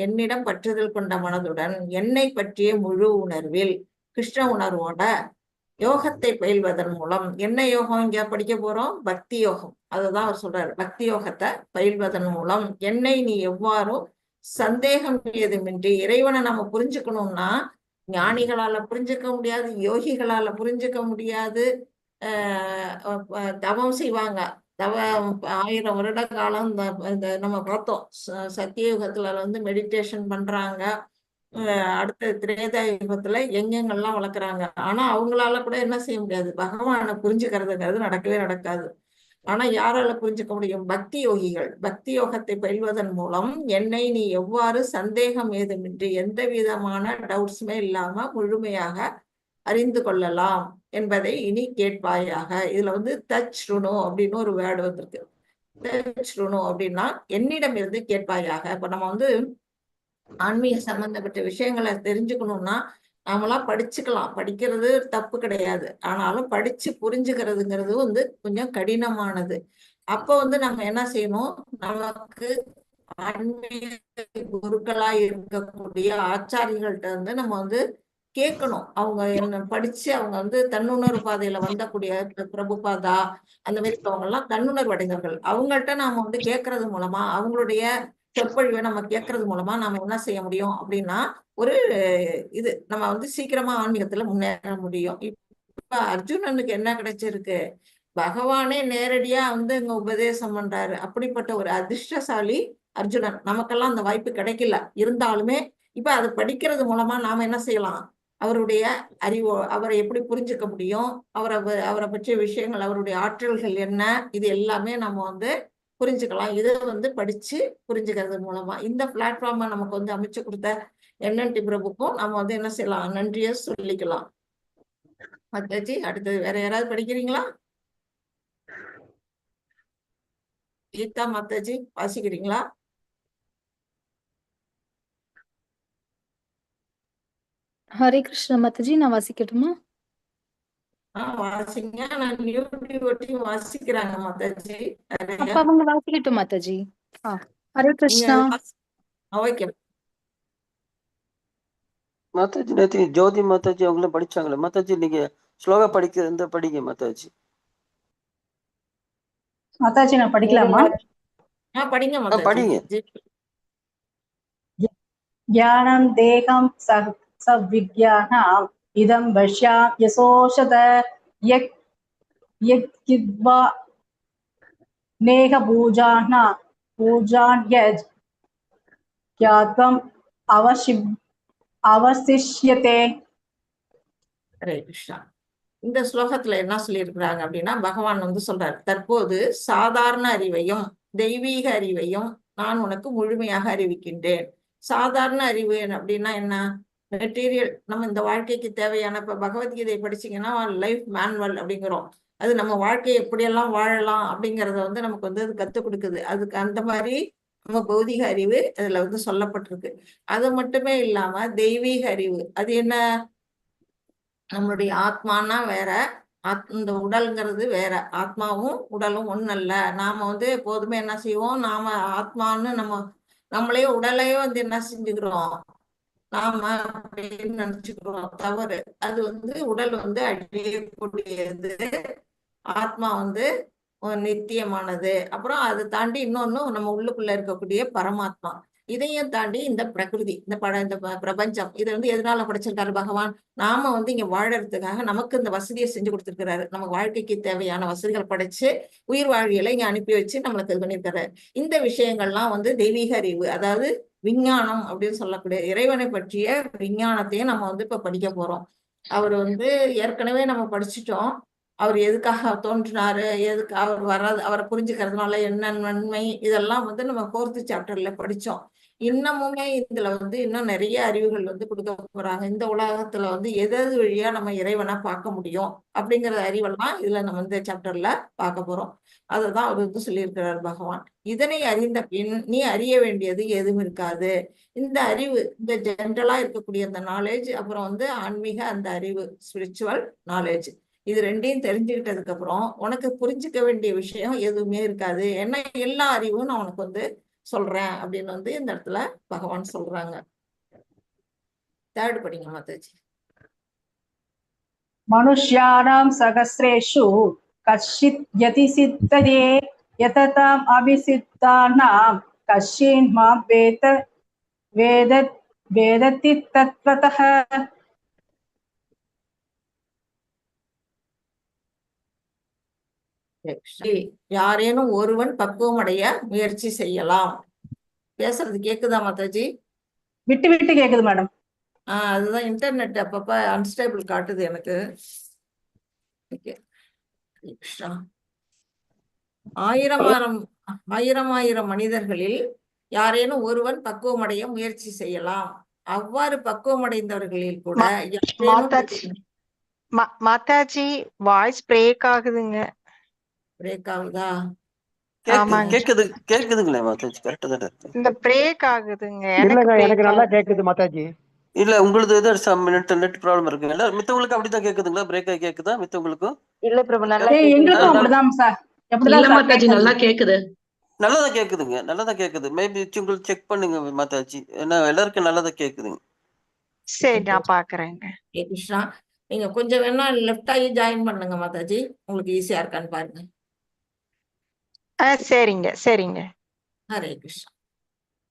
என்னிடம் பற்றுதல் கொண்ட மனதுடன் என்னை பற்றிய முழு உணர்வில் கிருஷ்ண உணர்வோட யோகத்தை பயில்வதன் மூலம். என்ன யோகம் இங்க படிக்க போறோம்? பக்தி யோகம். அதுதான் அவர் சொல்றாரு, பக்தி யோகத்தை பயில்வதன் மூலம் என்னை நீ எவ்வாறும் சந்தேகம் ஏதுமின்றி. இறைவனை நம்ம புரிஞ்சுக்கணும்னா ஞானிகளால புரிஞ்சுக்க முடியாது, யோகிகளால புரிஞ்சுக்க முடியாது. தவம் செய்வாங்க, தவம் 1000 வருட காலம் இந்த நம்ம பார்த்தோம். சத்தியயுகத்துல வந்து மெடிடேஷன் பண்றாங்க. அடுத்த திரேதா யுகத்துல யஞங்கள்லாம் வளர்க்குறாங்க. ஆனா அவங்களால கூட என்ன செய்ய முடியாது, பகவானை புரிஞ்சுக்கிறதுங்கிறது நடக்கவே நடக்காது. ஆனா யாரால புரிஞ்சுக்க முடியும்? பக்தி யோகிகள். பக்தி யோகத்தை பயில்வதன் மூலம் என்னை நீ எவ்வாறு சந்தேகம் ஏதுமின்றி எந்த விதமான டவுட்ஸுமே இல்லாம முழுமையாக அறிந்து கொள்ளலாம் என்பதை இனி கேட்பாயாக. இதுல வந்து தச்ருணு அப்படின்னு ஒரு வேர்டு வந்திருக்கு. தச்ருணு அப்படின்னா என்னிடம் இருந்து கேட்பாயாக. இப்ப நம்ம வந்து ஆன்மீக சம்பந்தப்பட்ட விஷயங்களை தெரிஞ்சுக்கணும்னா நாமளா படிச்சுக்கலாம், படிக்கிறது தப்பு கிடையாது. ஆனாலும் படிச்சு புரிஞ்சுக்கிறதுங்கிறது வந்து கொஞ்சம் கடினமானது. அப்போ வந்து நம்ம என்ன செய்யணும், நமக்கு ஆன்மீக குருக்களா இருக்கக்கூடிய ஆச்சாரிகள்கிட்ட வந்து நம்ம வந்து கேட்கணும். அவங்க என்ன படிச்சு அவங்க வந்து தன்னுணர்வு பாதையில வந்தக்கூடிய பிரபுபாதா அந்த மாதிரி இருக்கவங்க எல்லாம் தன்னுணர்வு அடைந்தவர்கள். அவங்கள்ட்ட நாம வந்து கேட்கறது மூலமா, அவங்களுடைய சொற்பொழிவை நம்ம கேட்கறது மூலமா நாம என்ன செய்ய முடியும் அப்படின்னா, ஒரு இது நம்ம வந்து சீக்கிரமா ஆன்மீகத்துல முன்னேற முடியும். இப்ப அர்ஜுனனுக்கு என்ன கிடைச்சிருக்கு? பகவானே நேரடியா வந்து இங்க உபதேசம் பண்றாரு. அப்படிப்பட்ட ஒரு அதிர்ஷ்டசாலி அர்ஜுனன். நமக்கெல்லாம் அந்த வாய்ப்பு கிடைக்கல. இருந்தாலுமே இப்ப அதை படிக்கிறது மூலமா நாம என்ன செய்யலாம்? அவருடைய அவரை எப்படி புரிஞ்சுக்க முடியும், அவரை பற்றிய விஷயங்கள், அவருடைய ஆற்றல்கள் என்ன, இது எல்லாமே நம்ம வந்து புரிஞ்சுக்கலாம். இதை வந்து படிச்சு புரிஞ்சுக்கிறது மூலமா இந்த பிளாட்ஃபார்மை நமக்கு வந்து அமைச்சு கொடுத்த என்என்டி பிரபுக்கும் நம்ம வந்து என்ன செய்யலாம், நன்றியை சொல்லிக்கலாம். மாதாஜி, அடுத்தது வேற யாராவது படிக்கிறீங்களா? கீதா மாதாஜி வாசிக்கிறீங்களா? ஹரே கிருஷ்ண மாதாஜி, நான் வாசிக்கட்டுமா? வாசிங்க. நான் யூடியூப் வாசிக்கிறாங்க மாதாஜி. அப்ப அவங்க வாசிக்கட்டும் மாதாஜி. ஹரே கிருஷ்ணா. ஓகே மாதாஜி. நேற்று ஜோதி மாதாஜி அவங்களும் படிச்சாங்களே மாதாஜி, நீங்க ஸ்லோகா படிக்கிற படிங்க மாதாஜி. மாதாஜி நான் படிக்கலாமா? படிங்க மாதாஜி. படிங்க. ஞானம் தேகம் சவிக்யானாம் இதம் வஷ்யா யசோஷத யக்யித்வா நேக பூஜான் யஜ் க்யாத்வம் அவசிஷ்யதே. ஹரே கிருஷ்ணா. இந்த ஸ்லோகத்துல என்ன சொல்லியிருக்கிறாங்க அப்படின்னா, பகவான் வந்து சொல்றாரு, தற்போது சாதாரண அறிவையும் தெய்வீக அறிவையும் நான் உனக்கு முழுமையாக அறிவிக்கின்றேன். சாதாரண அறிவு அப்படின்னா என்ன? மெட்டீரியல், நம்ம இந்த வாழ்க்கைக்கு தேவையான, இப்ப பகவத்கீதை படிச்சீங்கன்னா லைஃப் மேனுவல் அப்படிங்கிறோம். அது நம்ம வாழ்க்கையை எப்படியெல்லாம் வாழலாம் அப்படிங்கிறத வந்து நமக்கு வந்து அது கத்துக் கொடுக்குது. அதுக்கு அந்த மாதிரி நம்ம பௌதிக அறிவு அதுல வந்து சொல்லப்பட்டிருக்கு. அது மட்டுமே இல்லாம தெய்வீக அறிவு, அது என்ன? நம்மளுடைய ஆத்மானா வேற, இந்த உடல்ங்கிறது வேற. ஆத்மாவும் உடலும் ஒண்ணல்ல. நாம வந்து எப்போதுமே என்ன செய்வோம், நாம ஆத்மான்னு நம்மளே உடலையே வந்து என்ன செஞ்சுக்கிறோம், நாம அப்படின்னு நினைச்சுக்கிறோம். தவறு. அது வந்து உடல் வந்து அழியக்கூடியது, ஆத்மா வந்து நித்தியமானது. அப்புறம் அதை தாண்டி இன்னொன்னு நம்ம உள்ளுக்குள்ள இருக்கக்கூடிய பரமாத்மா. இதையும் தாண்டி இந்த பிரகிருதி, இந்த பிரபஞ்சம், இதை வந்து எதனால படைச்சிருக்காரு பகவான்? நாம வந்து இங்க வாழறதுக்காக நமக்கு இந்த வசதியை செஞ்சு கொடுத்துருக்கிறாரு. நம்ம வாழ்க்கைக்கு தேவையான வசதிகள் படைச்சு உயிர் வாழ்வியலை இங்க அனுப்பி வச்சு நம்மளுக்கு இது பண்ணியிருக்காரு. இந்த விஷயங்கள்லாம் வந்து தெய்வீக அறிவு, அதாவது விஞ்ஞானம் அப்படின்னு சொல்லக்கூடிய இறைவனை பற்றிய விஞ்ஞானத்தையும் நம்ம வந்து இப்ப படிக்க போறோம். அவர் வந்து ஏற்கனவே நம்ம படிச்சுட்டோம். அவர் எதுக்காக தோன்றினாரு, எதுக்கு அவர் வர்றது, அவரை புரிஞ்சுக்கிறதுனால என்ன நன்மை, இதெல்லாம் வந்து நம்ம 4th சாப்டர்ல படிச்சோம். இன்னமுமே இதுல வந்து இன்னும் நிறைய அறிவுகள் வந்து கொடுக்க போறாங்க. இந்த உலகத்துல வந்து எது வழியா நம்ம இறைவனை பார்க்க முடியும் அப்படிங்கிற அறிவெல்லாம் இதுல நம்ம இந்த சாப்டர்ல பார்க்க போறோம். அததான் அவர் வந்து சொல்லியிருக்கிறார் பகவான். இதனை அறிந்த பின் நீ அறிய வேண்டியது எதுவும் இருக்காது. இந்த அறிவு, இந்த ஜென்ரலா இருக்கக்கூடிய அந்த நாலேஜ், அப்புறம் வந்து ஆன்மீக அந்த அறிவு, ஸ்பிரிச்சுவல் நாலேஜ், இது ரெண்டையும் தெரிஞ்சுக்கிட்டதுக்கு அப்புறம் உனக்கு புரிஞ்சுக்க வேண்டிய விஷயம் எதுவுமே இருக்காது. ஏன்னா எல்லா அறிவும் நான் உனக்கு வந்து சொல்றேன் அப்படின்னு வந்து இந்த இடத்துல பகவான் சொல்றாங்க. தேர்ட் படிங்க மாதாஜி. மனுஷ்யானாம் சகஸ்ரேஷு கஷ்டித் யதி சித்ததே யததாம் அபிசித்தானாம் கஷ்டின் மாம் வேதத்தி தத்வதஹ. யாரேனும் ஒருவன் பக்குவம் அடைய முயற்சி செய்யலாம். பேசுறது கேக்குதா மாதாஜி? விட்டு விட்டு கேக்குது மேடம். அதுதான் இன்டர்நெட் அப்பப்ப அன்ஸ்டேபிள் காட்டுது எனக்கு. ஆயிரம் மனிதர்களில் யாரேனும் ஒருவன் பக்குவம் அடைய முயற்சி செய்யலாம். அவ்வாறு பக்குவம் அடைந்தவர்களில் கூட மாதாஜி வாய்ஸ் பிரேக் ஆகுதுங்க. பிரேக் ஆகுதா? கேக்குதுங்களே மாதாஜி, கரெக்டா தான் இருக்கு. இந்த பிரேக் ஆகுதுங்க. எனக்கு நல்லா கேக்குது மாதாஜி. இல்ல உங்களுக்கு ஏதோ நெட் ப்ராப்ளம் இருக்குங்க. இல்ல மித்தவங்களுக்கு அப்படிதான் கேக்குதுங்களா? பிரேக் ஆகி கேக்குதா மித்தவங்களுக்கும்? இல்ல பிரபு நல்லா எங்களுக்கும் அப்படிதான் சார். இல்ல மாதாஜி நல்லா கேக்குது. நல்லதா கேக்குதுங்க, நல்லதா கேக்குது. மேபி உங்களுக்கு செக் பண்ணுங்க மாதாஜி, ஏன்னா எல்லாருக்கும் நல்லதா கேக்குதுங்க. சரி நான் பாக்குறேங்க. கிருஷ்ணா, நீங்க கொஞ்சம் வேணா லெஃப்ட் ஆகி ஜாயின் பண்ணுங்க மாதாஜி, உங்களுக்கு ஈஸியா இருக்கான்னு பாருங்க. சரிங்க சரிங்க. ஹரே கிருஷ்ணா.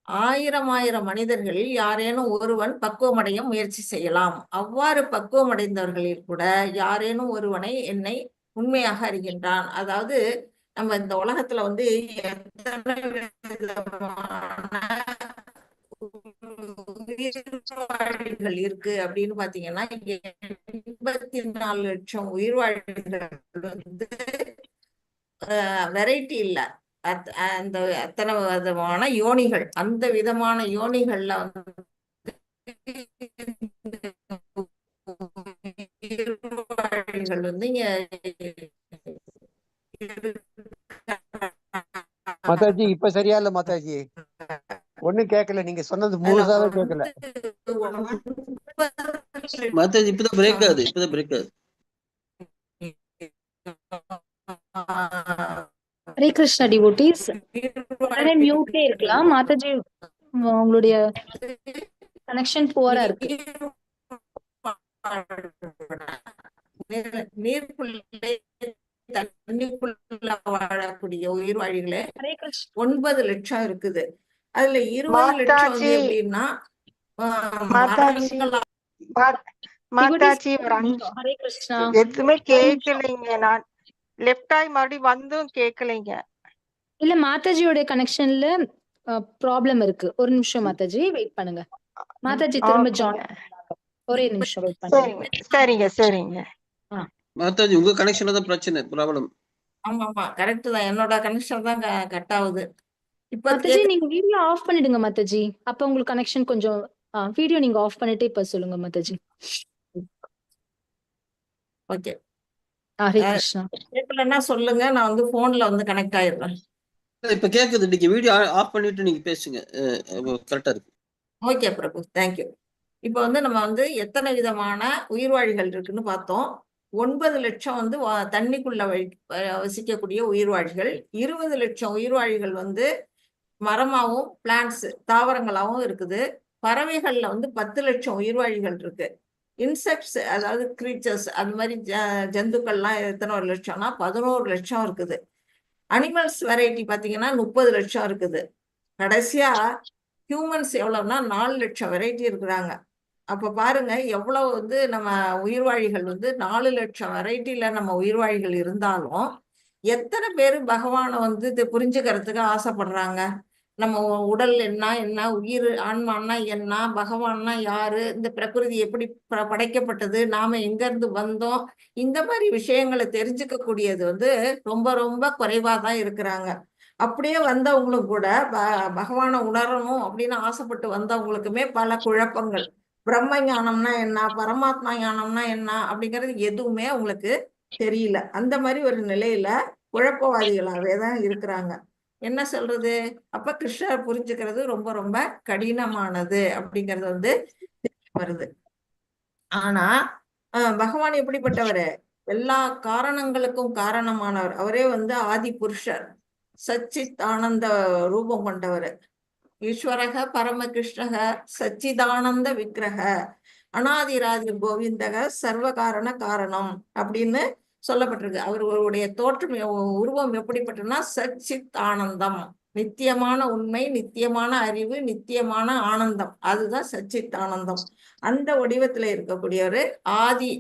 ஆயிரம் மனிதர்களில் யாரேனும் ஒருவன் பக்குவமடைய முயற்சி செய்யலாம். அவ்வாறு பக்குவம் அடைந்தவர்களில் கூட யாரேனும் ஒருவனை என்னை உண்மையாக அறிகின்றான். அதாவது நம்ம இந்த உலகத்துல வந்து எத்தனை விதமான உயிர்வாழிகள் இருக்கு அப்படின்னு பாத்தீங்கன்னா 84 லட்சம் உயிர்வாழிகள் வந்து வெரைட்டி இல்ல, அந்த அத்தனை விதமான யோனிகள், அந்த விதமான யோனிகள்ல வந்து இங்க மாதாஜி இப்ப சரியா இல்ல மாதாஜி, ஒண்ணும் கேட்கல. நீங்க சொன்னது முழுசாவே கேட்கல மாதாஜி. இப்பதான் பிரேக் ஆகுது. ஹரே கிருஷ்ணா டிவோட்டீஸ், உடனே மியூட்லயே இருக்கலாம் மாதாஜி. உங்களுடைய கனெக்ஷன் புவரா இருக்கு. நீருக்குள்ளே தண்ணிக்குள்ள வாழக்கூடிய உயிர்வாழிகளே 9 லட்சம் இருக்குது. அதுல 20 லட்சம் வந்து எப்படின்னா எதுவுமே கேட்கலைங்க. நான் லெஃப்ட் ஆகி மறுபடியும் வந்தும் கேட்கலைங்க. இல்ல மாதாஜியோட கனெக்ஷன்ல ப்ராப்ளம் இருக்கு. ஒரு நிமிஷம் மாதாஜி வெயிட் பண்ணுங்க. மாதாஜி திரும்ப ஜாயின், ஒரே நிமிஷம் வெயிட் பண்ணுங்க. சரிங்க. மாதாஜி உங்க கனெக்ஷன்ல தான் பிரச்சனை, ப்ராப்ளம். ஆமா கரெக்ட் தான், என்னோட கனெக்ஷன் தான் கட் ஆகுது. இப்ப மாதாஜி நீங்க வீடியோ ஆஃப் பண்ணிடுங்க மாதாஜி, அப்ப உங்களுக்கு கனெக்ஷன் கொஞ்சம். வீடியோ நீங்க ஆஃப் பண்ணிட்டு இப்ப சொல்லுங்க மாதாஜி. ஓகே. ஹரே கிருஷ்ணா. கேட்கலன்னா சொல்லுங்க, நான் வந்து போன்ல வந்து கனெக்ட் ஆயிடுறேன். இப்ப கேக்குது. நீங்க வீடியோ ஆஃப் பண்ணிட்டு நீங்க பேசுங்க, கரெக்டா இருக்கு. ஓகே பிரபு, தேங்க்யூ. இப்ப வந்து நம்ம வந்து எத்தனை விதமான உயிர்வாழிகள் இருக்குன்னு பார்த்தோம். 9 லட்சம் வந்து தண்ணிக்குள்ள வசிக்கக்கூடிய உயிர்வாழிகள், 20 லட்சம் உயிர்வாழிகள் வந்து மரமாவும் பிளான்ட்ஸ் தாவரங்களாவும் இருக்குது. பறவைகள்ல வந்து 10 லட்சம் உயிர்வாழிகள் இருக்கு. இன்செக்ட்ஸ் அதாவது கிரீச்சர்ஸ் அந்த மாதிரி ஜந்துக்கள்லாம் எத்தனை லட்சம்னா 11 லட்சம் இருக்குது. அனிமல்ஸ் வெரைட்டி பாத்தீங்கன்னா 30 லட்சம் இருக்குது. கடைசியா ஹியூமன்ஸ் எவ்வளவுனா 4 லட்சம் வெரைட்டி இருக்கிறாங்க. அப்ப பாருங்க எவ்வளவு வந்து நம்ம உயிர்வாழிகள் வந்து 4 லட்சம் வெரைட்டில நம்ம உயிர்வாழிகள் இருந்தாலும் எத்தனை பேரு பகவானை வந்து இது புரிஞ்சுக்கிறதுக்கு ஆசைப்படுறாங்க. நம்ம உடல் என்ன என்ன, உயிர் ஆன்மான்னா என்ன, பகவான்னா யாரு, இந்த பிரகிருதி எப்படி படைக்கப்பட்டது, நாம எங்க இருந்து வந்தோம், இந்த மாதிரி விஷயங்களை தெரிஞ்சுக்க கூடியது வந்து ரொம்ப ரொம்ப குறைவா தான் இருக்கிறாங்க. அப்படியே வந்தவங்களும் கூட பகவானை உணரணும் அப்படின்னு ஆசைப்பட்டு வந்தவங்களுக்குமே பல குழப்பங்கள். பிரம்ம ஞானம்னா என்ன, பரமாத்மா ஞானம்னா என்ன அப்படிங்கிறது எதுவுமே அவங்களுக்கு தெரியல. அந்த மாதிரி ஒரு நிலையில குழப்பவாதிகளாவே தான் இருக்கிறாங்க. என்ன சொல்றது? அப்ப கிருஷ்ணர் புரிஞ்சுக்கிறது ரொம்ப ரொம்ப கடினமானது அப்படிங்கிறது வந்து வருது. ஆனா பகவான் எப்படிப்பட்டவர்? எல்லா காரணங்களுக்கும் காரணமானவர். அவரே வந்து ஆதி புருஷர், சச்சித் ஆனந்த ரூபம் கொண்டவர். ஈஸ்வரக பரமகிருஷ்ணக சச்சிதானந்த விக்கிரக அனாதிராதி கோவிந்தக சர்வ காரண காரணம் அப்படின்னு சொல்லப்பட்டிருக்கு. அவருடைய தோற்றம் உருவம் எப்படிப்பட்டதுன்னா சச்சித் ஆனந்தம், நித்தியமான உண்மை, நித்தியமான அறிவு, நித்தியமான ஆனந்தம், அதுதான் சச்சித் ஆனந்தம். அந்த வடிவத்துல இருக்கக்கூடியவர் ஆதி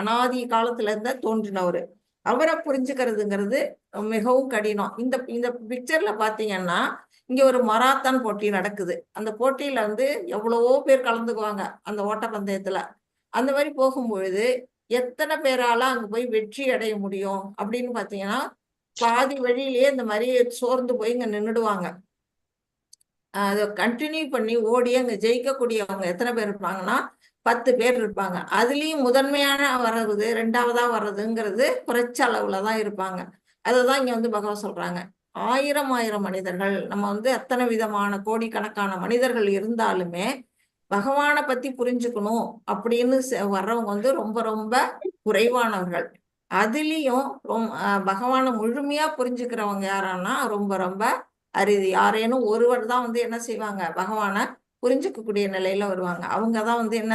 அனாதி காலத்துல இருந்த தோன்றினவர். அவரை புரிஞ்சுக்கிறதுங்கிறது மிகவும் கடினம். இந்த பிக்சர்ல பாத்தீங்கன்னா இங்க ஒரு மராத்தான் போட்டி நடக்குது. அந்த போட்டியில வந்து எவ்வளவோ பேர் கலந்துக்குவாங்க அந்த ஓட்டப்பந்தயத்துல. அந்த மாதிரி போகும்பொழுது எத்தனை பேரால அங்க போய் வெற்றி அடைய முடியும் அப்படின்னு பாத்தீங்கன்னா பாதி வழியிலேயே இந்த மாதிரி சோர்ந்து போய் இங்க நின்றுடுவாங்க. அதை கண்டினியூ பண்ணி ஓடி அங்க ஜெயிக்கக்கூடியவங்க எத்தனை பேர் இருப்பாங்கன்னா 10 பேர் இருப்பாங்க. அதுலயும் முதன்மையான வர்றது, 2ஆவதா வர்றதுங்கிறது குறைச்ச அளவுலதான் இருப்பாங்க. அததான் இங்க வந்து பகவான் சொல்றாங்க. ஆயிரம் மனிதர்கள், நம்ம வந்து அத்தனை விதமான கோடிக்கணக்கான மனிதர்கள் இருந்தாலுமே பகவானை பத்தி புரிஞ்சுக்கணும் அப்படின்னு வர்றவங்க வந்து ரொம்ப ரொம்ப குறைவானவர்கள். அதுலயும் பகவானை முழுமையா புரிஞ்சுக்கிறவங்க யாரான்னா ரொம்ப ரொம்ப அரிது. யாரேனும் ஒருவர் தான் வந்து என்ன செய்வாங்க, பகவானை புரிஞ்சுக்கக்கூடிய நிலையில வருவாங்க. அவங்கதான் வந்து என்ன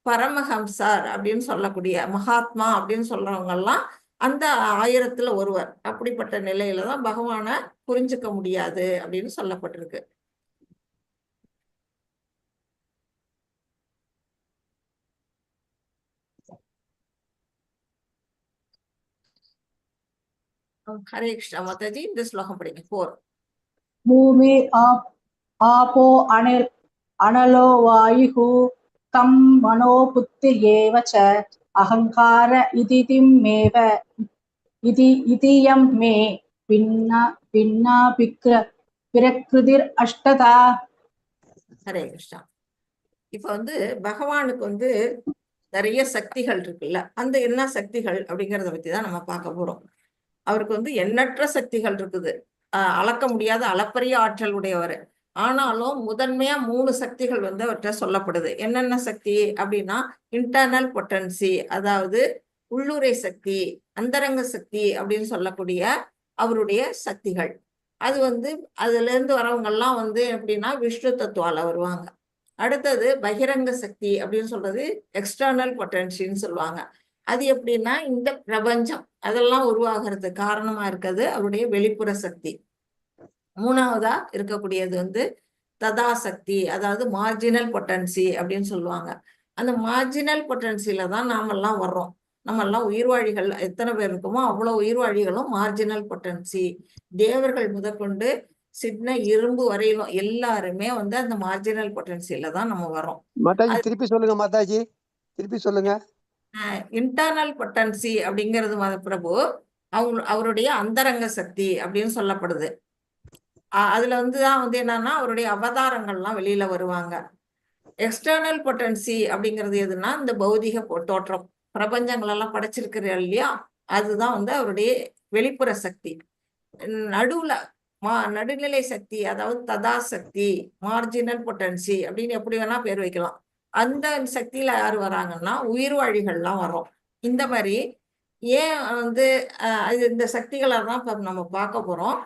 பரமஹம்சார் அப்படின்னு சொல்லக்கூடிய மகாத்மா அப்படின்னு சொல்றவங்க எல்லாம் அந்த 1000த்துல ஒருவர். அப்படிப்பட்ட நிலையில தான் பகவானை புரிஞ்சுக்க முடியாது அப்படின்னு சொல்லப்பட்டிருக்கு. ஹரே கிருஷ்ணா. மாதாஜி இந்த ஸ்லோகம் படிங்க. 4. பூமி ஆபோ அனலோ வாயு கம் மனோ புத்தி ஏவச்ச அகங்கார இதிதிமேவ இதியம் மே பின்னா பிரகிருதிர் அஷ்டதா. ஹரே கிருஷ்ணா. இப்ப வந்து பகவானுக்கு வந்து நிறைய சக்திகள் இருக்குல்ல, அந்த என்ன சக்திகள் அப்படிங்கறத பத்தி தான் நம்ம பார்க்க போறோம். அவருக்கு வந்து எண்ணற்ற சக்திகள் இருக்குது. அளக்க முடியாத அளப்பரிய ஆற்றல் உடையவர். ஆனாலும் முதன்மையா 3 சக்திகள் வந்து அவர்கிட்ட சொல்லப்படுது. என்னென்ன சக்தி அப்படின்னா இன்டர்னல் பொட்டன்சி, அதாவது உள்ளுரை சக்தி, அந்தரங்க சக்தி அப்படின்னு சொல்லக்கூடிய அவருடைய சக்திகள். அது வந்து அதுல இருந்து வரவங்க எல்லாம் வந்து எப்படின்னா விஷ்ணு தத்துவால வருவாங்க. அடுத்தது பகிரங்க சக்தி அப்படின்னு சொல்றது எக்ஸ்டர்னல் பொட்டன்சின்னு சொல்லுவாங்க. அது எப்படின்னா இந்த பிரபஞ்சம் அதெல்லாம் உருவாகிறதுக்கு காரணமா இருக்கிறது அவருடைய வெளிப்புற சக்தி. 3ஆவதா இருக்கக்கூடியது வந்து ததா சக்தி, அதாவது மார்ஜினல் பொட்டன்சி அப்படின்னு சொல்லுவாங்க. அந்த மார்ஜினல் பொட்டன்சில தான் நாமெல்லாம் வர்றோம். நம்ம எல்லாம் உயிர்வாழிகள் எத்தனை பேர் இருக்கோமோ அவ்வளவு உயிர்வாழிகளும் மார்ஜினல் பொட்டன்சி. தேவர்கள் முதற்கொண்டு சின்ன இரும்பு வரையிலும் எல்லாருமே வந்து அந்த மார்ஜினல் பொட்டன்சில தான் நம்ம வரோம். மாதாஜி திருப்பி சொல்லுங்க. மாதாஜி திருப்பி சொல்லுங்க. இன்டர்னல் பொட்டன்சி அப்படிங்கிறது பிரபு அவருடைய அந்தரங்க சக்தி அப்படின்னு சொல்லப்படுது. அதுல வந்துதான் வந்து என்னன்னா அவருடைய அவதாரங்கள்லாம் வெளியில வருவாங்க. எக்ஸ்டர்னல் பொட்டன்சி அப்படிங்கிறது எதுன்னா இந்த பௌதிக தோற்றம், பிரபஞ்சங்கள் எல்லாம் படைச்சிருக்கிற இல்லையா, அதுதான் வந்து அவருடைய வெளிப்புற சக்தி. நடுவுல நடுநிலை சக்தி, அதாவது ததா சக்தி, மார்ஜினல் பொட்டன்சி அப்படின்னு எப்படி வேணா பேர் வைக்கலாம். அந்த சக்தியில யாரு வராங்கன்னா உயிர்வாழிகள்லாம் வரும். இந்த மாதிரி ஏன் வந்து இந்த சக்திகளை தான் இப்ப நம்ம பார்க்க போறோம்.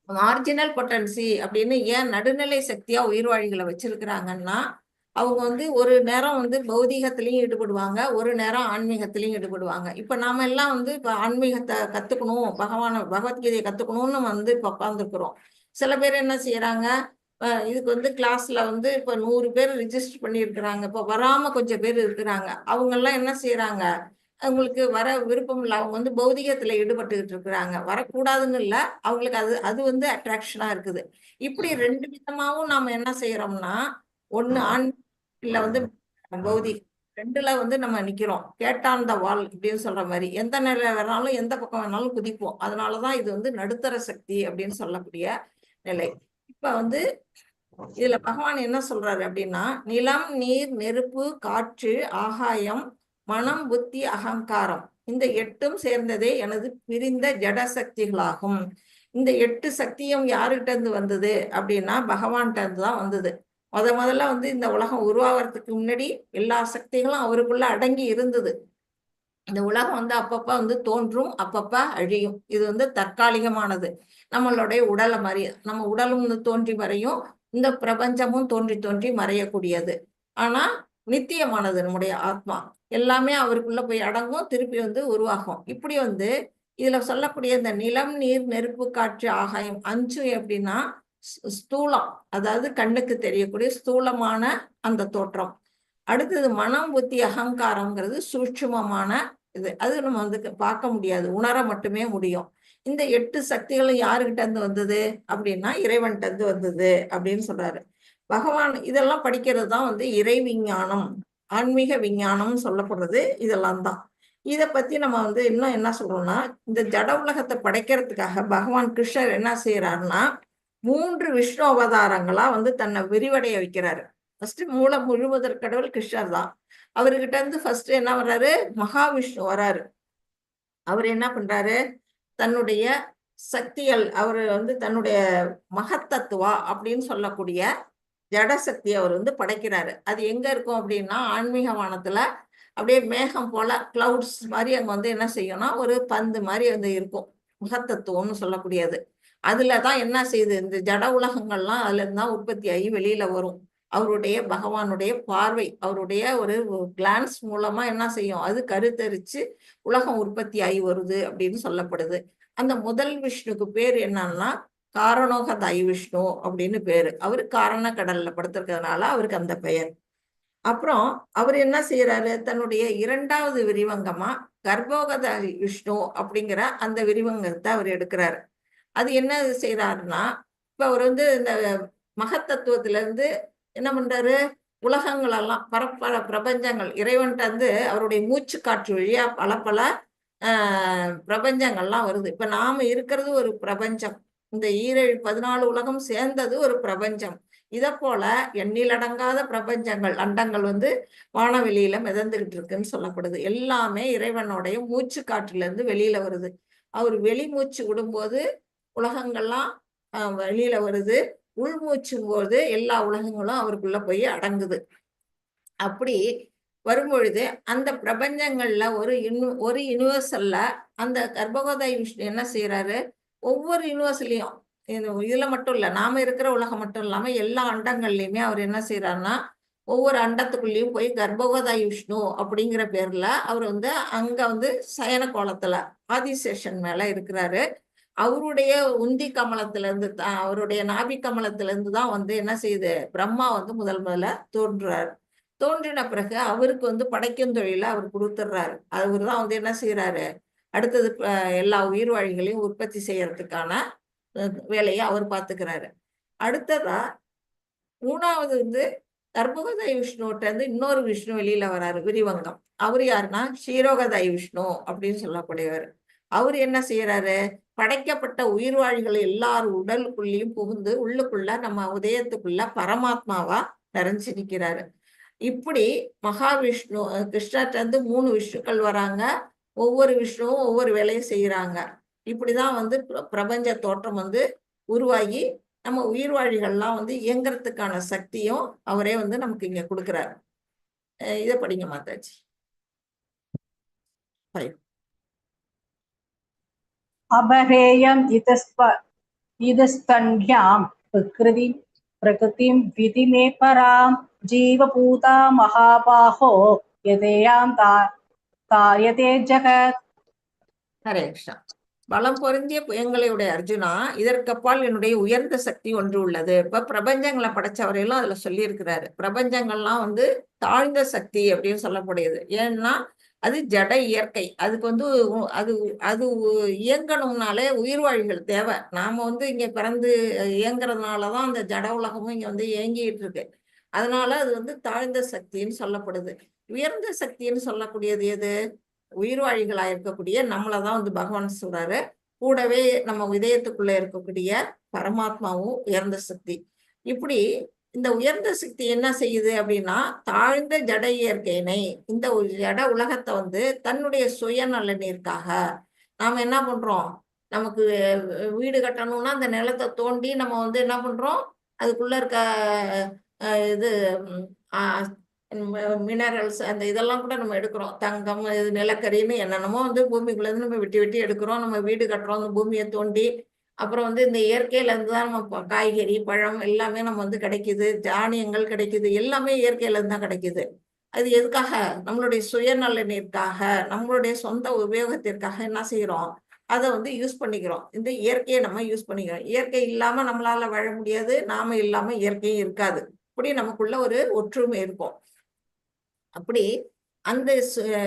மார்ஜினல் பொட்டன்சி அப்படின்னு ஏன் நடுநிலை சக்தியா உயிர்வாழிகளை வச்சிருக்கிறாங்கன்னா அவங்க வந்து ஒரு நேரம் வந்து பௌதீகத்திலையும் ஈடுபடுவாங்க, ஒரு நேரம் ஆன்மீகத்திலையும் ஈடுபடுவாங்க. இப்ப நாம எல்லாம் வந்து இப்ப ஆன்மீகத்தை கத்துக்கணும், பகவத்கீதையை கத்துக்கணும்னு வந்து இப்ப உட்காந்துருக்கிறோம். சில பேர் என்ன செய்யறாங்க, இதுக்கு வந்து கிளாஸ்ல வந்து இப்ப 100 பேர் ரிஜிஸ்டர் பண்ணியிருக்கிறாங்க. இப்ப வராம கொஞ்சம் பேர் இருக்கிறாங்க. அவங்க எல்லாம் என்ன செய்யறாங்க, அவங்களுக்கு வர விருப்பம் இல்லை, அவங்க வந்து பௌதிகத்துல ஈடுபட்டுக்கிட்டு இருக்கிறாங்க. வரக்கூடாதுன்னு இல்லை, அவங்களுக்கு அது வந்து அட்ராக்ஷனா இருக்குது. இப்படி 2 விதமாவும் நாம என்ன செய்யறோம்னா, ஒண்ணு ஆண் இல்ல வந்து பௌதிக, 2ல வந்து நம்ம நிக்கிறோம். கேட்டான் த வால் அப்படின்னு சொல்ற மாதிரி எந்த நிலை வேணாலும் எந்த பக்கம் வேணாலும் குதிப்போம். அதனாலதான் இது வந்து நடுத்தர சக்தி அப்படின்னு சொல்லக்கூடிய நிலை. இப்ப வந்து இதுல பகவான் என்ன சொல்றாரு அப்படின்னா, நிலம், நீர், நெருப்பு, காற்று, ஆகாயம், மனம், புத்தி, அகங்காரம், இந்த 8ம் சேர்ந்ததே எனது பிரிந்த ஜட சக்திகளாகும். இந்த 8 சக்தியும் யாருகிட்ட இருந்து வந்தது அப்படின்னா பகவான்கிட்ட இருந்து தான் வந்தது. முதல்ல வந்து இந்த உலகம் உருவாகிறதுக்கு முன்னாடி எல்லா சக்திகளும் அவருக்குள்ள அடங்கி இருந்தது. இந்த உலகம் வந்து அப்பப்ப வந்து தோன்றும், அப்பப்ப அழியும். இது வந்து தற்காலிகமானது. நம்மளுடைய உடலை மாதிரி நம்ம உடலும் தோன்றி மறையும், இந்த பிரபஞ்சமும் தோன்றி தோன்றி மறையக்கூடியது. ஆனா நித்தியமானது நம்முடைய ஆத்மா. எல்லாமே அவருக்குள்ள போய் அடங்கும், திருப்பி வந்து உருவாகும். இப்படி வந்து இதுல சொல்லக்கூடிய இந்த நிலம், நீர், நெருப்பு, காற்று, ஆகாயம் 5 எப்படின்னா ஸ்தூலம், அதாவது கண்ணுக்கு தெரியக்கூடிய ஸ்தூலமான அந்த தோற்றம். அடுத்தது மனம், புத்தி, அகங்காரம்ங்கிறது சூட்சுமமான இது. அது நம்ம வந்து பார்க்க முடியாது, உணர மட்டுமே முடியும். இந்த 8 சக்திகளும் யாருகிட்ட இருந்து வந்தது அப்படின்னா இறைவன்கிட்ட இருந்து வந்தது அப்படின்னு சொல்றாரு பகவான். இதெல்லாம் படிக்கிறது தான் வந்து இறை விஞ்ஞானம், ஆன்மீக விஞ்ஞானம் சொல்லப்படுறது இதெல்லாம் தான். இதை பத்தி நம்ம வந்து இன்னும் என்ன சொல்றோம்னா, இந்த ஜட உலகத்தை படைக்கிறதுக்காக பகவான் கிருஷ்ணர் என்ன செய்யறாருன்னா 3 விஷ்ணு அவதாரங்களா வந்து தன்னை விரிவடைய வைக்கிறாரு. ஃபர்ஸ்ட் முழுமுதற் கடவுள் கிருஷ்ணர் தான். அவர்கிட்ட இருந்து ஃபர்ஸ்ட் என்ன வர்றாரு, மகாவிஷ்ணு வராரு. அவர் என்ன பண்றாரு, தன்னுடைய சக்திகள், அவர் வந்து தன்னுடைய மகத்தத்துவா அப்படின்னு சொல்லக்கூடிய ஜட சக்தி அவர் வந்து படைக்கிறாரு. அது எங்க இருக்கும் அப்படின்னா ஆன்மீக வானத்துல அப்படியே மேகம் போல கிளவுட்ஸ் மாதிரி அங்க வந்து என்ன செய்யும்னா ஒரு பந்து மாதிரி வந்து இருக்கும், மகத்தத்துவம்னு சொல்லக்கூடியது. அதுலதான் என்ன செய்யுது, இந்த ஜட உலகங்கள்லாம் அதுல இருந்தான் உற்பத்தி ஆகி வெளியில வரும். அவருடைய பகவானுடைய பார்வை, அவருடைய ஒரு கிளான்ஸ் மூலமா என்ன செய்யும், அது கருத்தரிச்சு உலகம் உற்பத்தி ஆகி வருது அப்படின்னு சொல்லப்படுது. அந்த முதல் விஷ்ணுக்கு பேர் என்னன்னா காரணோகதாய் விஷ்ணு அப்படின்னு பேரு. அவரு காரண கடல்ல படுத்திருக்கிறதுனால அவருக்கு அந்த பெயர். அப்புறம் அவர் என்ன செய்யறாரு, தன்னுடைய 2வது விரிவங்கமா கர்ப்போகதாய் விஷ்ணு அப்படிங்கிற அந்த விரிவங்கத்தை அவர் எடுக்கிறாரு. அது என்ன செய்யறாருன்னா, இப்ப அவர் வந்து இந்த மகத்தத்துவத்துல இருந்து என்ன பண்றாரு, உலகங்கள் எல்லாம் பரப்பர பிரபஞ்சங்கள் இறைவன்கிட்ட வந்து அவருடைய மூச்சு காற்று வழியா பல பல பிரபஞ்சங்கள்லாம் வருது. இப்ப நாம இருக்கிறது ஒரு பிரபஞ்சம், இந்த 14 உலகம் சேர்ந்தது ஒரு பிரபஞ்சம். இதை போல எண்ணிலடங்காத பிரபஞ்சங்கள், அண்டங்கள் வந்து வானவெளியில மிதந்துகிட்டு இருக்குன்னு சொல்லப்படுது. எல்லாமே இறைவனுடைய மூச்சு காற்றுல இருந்து வெளியில வருது. அவர் வெளி மூச்சு விடும்போது உலகங்கள்லாம் வெளியில வருது, உள்மூச்சும் போது எல்லா உலகங்களும் அவருக்குள்ள போய் அடங்குது. அப்படி வரும்பொழுது அந்த பிரபஞ்சங்கள்ல ஒரு யூனிவர்சல்ல அந்த கர்ப்பகோதாய் விஷ்ணு என்ன செய்யறாரு, ஒவ்வொரு யூனிவர்ஸ்லயும் இதுல மட்டும் இல்ல, நாம இருக்கிற உலகம் மட்டும் இல்லாம எல்லா அண்டங்கள்லயுமே அவர் என்ன செய்யறாருன்னா ஒவ்வொரு அண்டத்துக்குள்ளேயும் போய் கர்ப்பகோதாய் விஷ்ணு அப்படிங்கிற பேர்ல அவர் வந்து அங்க வந்து சயன கோலத்துல ஆதிசேஷன் மேல இருக்கிறாரு. அவருடைய உந்தி கமலத்துல இருந்து அவருடைய நாபி கமலத்துல இருந்து தான் வந்து என்ன செய்யுது, பிரம்மா வந்து முதல்ல தோன்றுறாரு. தோன்றின பிறகு அவருக்கு வந்து படைக்கும் தொழில அவர் கொடுத்துடுறாரு. அவர் தான் வந்து என்ன செய்யறாரு, அடுத்தது எல்லா உயிர்வாழிகளையும் உற்பத்தி செய்யறதுக்கான வேலையை அவர் பார்த்துக்கிறாரு. அடுத்ததா 3வது வந்து கர்ப்பகோதாய் விஷ்ணுகிட்ட இருந்து இன்னொரு விஷ்ணு வெளியில வராரு, விரிவங்கம். அவர் யாருன்னா க்ஷீரோகதாய் விஷ்ணு அப்படின்னு சொல்லக்கூடியவர். அவர் என்ன செய்யறாரு, படைக்கப்பட்ட உயிர்வாழிகள் எல்லாரும் உடலுக்குள்ளேயும் புகுந்து உள்ளுக்குள்ள நம்ம உதயத்துக்குள்ள பரமாத்மாவா நிறைஞ்சு நிற்கிறாரு. இப்படி மகாவிஷ்ணு கிருஷ்ணர்ட்ட இருந்து 3 விஷ்ணுக்கள் வராங்க. ஒவ்வொரு விஷ்ணுவும் ஒவ்வொரு வேலையை செய்யறாங்க. இப்படிதான் வந்து பிரபஞ்ச தோற்றம் வந்து உருவாகி நம்ம உயிர்வாழிகள்லாம் வந்து இயங்குறதுக்கான சக்தியும் அவரே வந்து நமக்கு இங்க கொடுக்குறாரு. இதை படிங்க மாதாஜி. அபரேயம் இதஸ்தன்யாம் பிரகிருதிம் விதிமே பராம் ஜீவபூதா மகாபாஹோ யதேயாம் தாயதே ஜகத். ஹரே கிருஷ்ணா. பலம் பொருந்திய எங்களுடைய அர்ஜுனா, இதற்கப்பால் என்னுடைய உயர்ந்த சக்தி ஒன்று உள்ளது. இப்ப பிரபஞ்சங்களை படைச்சவரையெல்லாம் அதுல சொல்லியிருக்கிறாரு. பிரபஞ்சங்கள்லாம் வந்து தாழ்ந்த சக்தி அப்படின்னு சொல்லக்கூடியது. ஏன்னா அது ஜட இயற்கை. அதுக்கு வந்து அது அது இயங்கணும்னாலே உயிர்வாழிகள் தேவை. நாம வந்து இங்க பிறந்து இயங்குறதுனாலதான் அந்த ஜட உலகமும் இங்க வந்து இயங்கிட்டு இருக்கு. அதனால அது வந்து தாழ்ந்த சக்தின்னு சொல்லப்படுது. உயர்ந்த சக்தின்னு சொல்லக்கூடியது எது? உயிர்வாழிகளா இருக்கக்கூடிய நம்மளதான் வந்து பகவான் சொல்றாரு. கூடவே நம்ம இதயத்துக்குள்ள இருக்கக்கூடிய பரமாத்மாவும் உயர்ந்த சக்தி. இப்படி இந்த உயர்ந்த சக்தி என்ன செய்யுது அப்படின்னா, தாழ்ந்த ஜட இயற்கையினை, இந்த ஜட உலகத்தை வந்து தன்னுடைய சுயநலனிற்காக நாம என்ன பண்றோம்? நமக்கு வீடு கட்டணும்னா அந்த நிலத்தை தோண்டி நம்ம வந்து என்ன பண்றோம்? அதுக்குள்ள இருக்க இது மினரல்ஸ் அந்த இதெல்லாம் கூட நம்ம எடுக்கிறோம். தங்கம், இது நிலக்கரின்னு என்னென்னமோ வந்து பூமிக்குள்ள இருந்து நம்ம வெட்டி வெட்டி எடுக்கிறோம். நம்ம வீடு கட்டுறோம் அந்த பூமியை தோண்டி. அப்புறம் வந்து இந்த இயற்கையில இருந்து தான் நம்ம காய்கறி, பழம் எல்லாமே நம்ம வந்து கிடைக்குது. தானியங்கள் கிடைக்குது. எல்லாமே இயற்கையில இருந்து தான் கிடைக்குது. அது எதுக்காக? நம்மளுடைய சுயநலனிற்காக, நம்மளுடைய சொந்த உபயோகத்திற்காக என்ன செய்யறோம்? அதை வந்து யூஸ் பண்ணிக்கிறோம். இந்த இயற்கையை நம்ம யூஸ் பண்ணிக்கிறோம். இயற்கை இல்லாம நம்மளால வாழ முடியாது. நாம இல்லாம இயற்கையும் இருக்காது. இப்படி நமக்குள்ள ஒரு ஒற்றுமை இருக்கும். அப்படி அந்த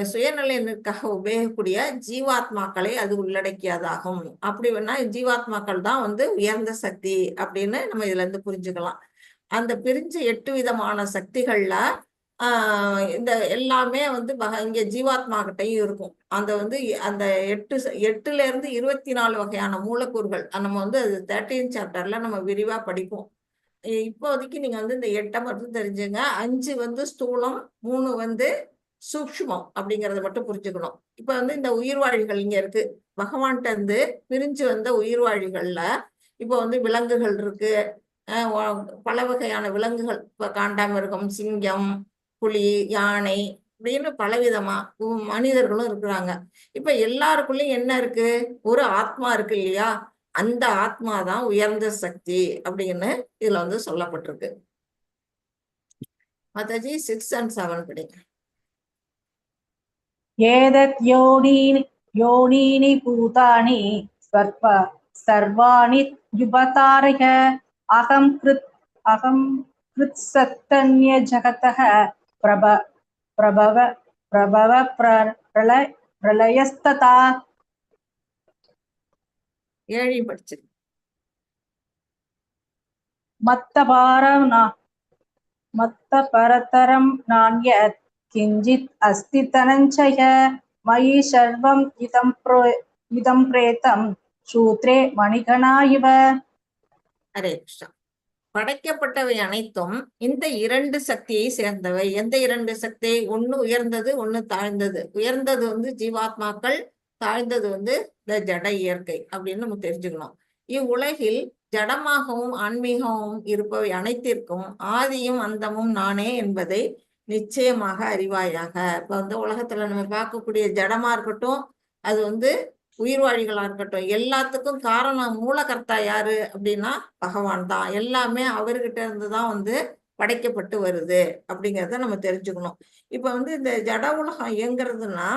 சுயநலனுக்காக உபயோகக்கூடிய ஜீவாத்மாக்களை அது உள்ளடக்கியதாகும். அப்படி வேணா ஜீவாத்மாக்கள் தான் வந்து உயர்ந்த சக்தி அப்படின்னு நம்ம இதுல இருந்து புரிஞ்சுக்கலாம். அந்த பிரிஞ்ச 8 விதமான சக்திகள்ல இந்த எல்லாமே வந்து இங்க ஜீவாத்மா கிட்டையும் இருக்கும். அந்த வந்து அந்த 8ல இருந்து 24 வகையான மூலக்கூறுகள் நம்ம வந்து அது 13 சாப்டர்ல நம்ம விரிவா படிப்போம். இப்போதைக்கு நீங்க வந்து இந்த 8 மட்டும் தெரிஞ்சுங்க. 5 வந்து ஸ்தூலம், 3 வந்து சூக்ஷ்மம் அப்படிங்கறத மட்டும் புரிஞ்சுக்கணும். இப்ப வந்து இந்த உயிர்வாழிகள் இங்க இருக்கு. பகவான்கிட்ட இருந்து பிரிஞ்சு வந்த உயிர்வாழிகள்ல இப்ப வந்து விலங்குகள் இருக்கு. பல வகையான விலங்குகள், இப்ப காண்டாமிருகம், சிங்கம், புலி, யானை அப்படின்னு பலவிதமா மனிதர்களும் இருக்கிறாங்க. இப்ப எல்லாருக்குள்ளயும் என்ன இருக்கு? ஒரு ஆத்மா இருக்கு இல்லையா? அந்த ஆத்மா தான் உயர்ந்த சக்தி அப்படின்னு இதுல வந்து சொல்லப்பட்டிருக்கு. மாதாஜி 6 and 7 படிங்க. ஏதத் யோனீனி பூதானி சர்வாணி யுபதாரக அகம் கிருத் சத்தன்ய ஜகதः பிரபவ பிரளயஸ்ததா. 7 படிச்சு. மத்த பரதரம் நான்யத் கிஞ்சித் அஸ்தி தனஞ்சய மயி சர்வம் இதம் பிரேதம் சூத்ரே மணிகணா இவ. ஹரே கிருஷ்ணா. படைக்கப்பட்டவை அனைத்தும் இந்த 2 சக்தியை சேர்ந்தவை. எந்த 2 சக்தி? ஒண்ணு உயர்ந்தது, ஒண்ணு தாழ்ந்தது. உயர்ந்தது வந்து ஜீவாத்மாக்கள், தாழ்ந்தது வந்து இந்த ஜட இயற்கை அப்படின்னு நம்ம தெரிஞ்சுக்கணும். இவ்வுலகில் ஜடமாகவும் ஆன்மீகமும் இருப்பவை அனைத்திற்கும் ஆதியும் அந்தமும் நானே என்பதை நிச்சயமாக அறிவாயாக. இப்ப வந்து உலகத்துல நம்ம பார்க்கக்கூடிய ஜடமா இருக்கட்டும், அது வந்து உயிர்வாழிகளா இருக்கட்டும், எல்லாத்துக்கும் காரணம் மூலகர்த்தா யாரு அப்படின்னா பகவான் தான். எல்லாமே அவர்கிட்ட இருந்துதான் வந்து படைக்கப்பட்டு வருது அப்படிங்கிறத நம்ம தெரிஞ்சுக்கணும். இப்ப வந்து இந்த ஜட உலகம் இயங்குறதுன்னா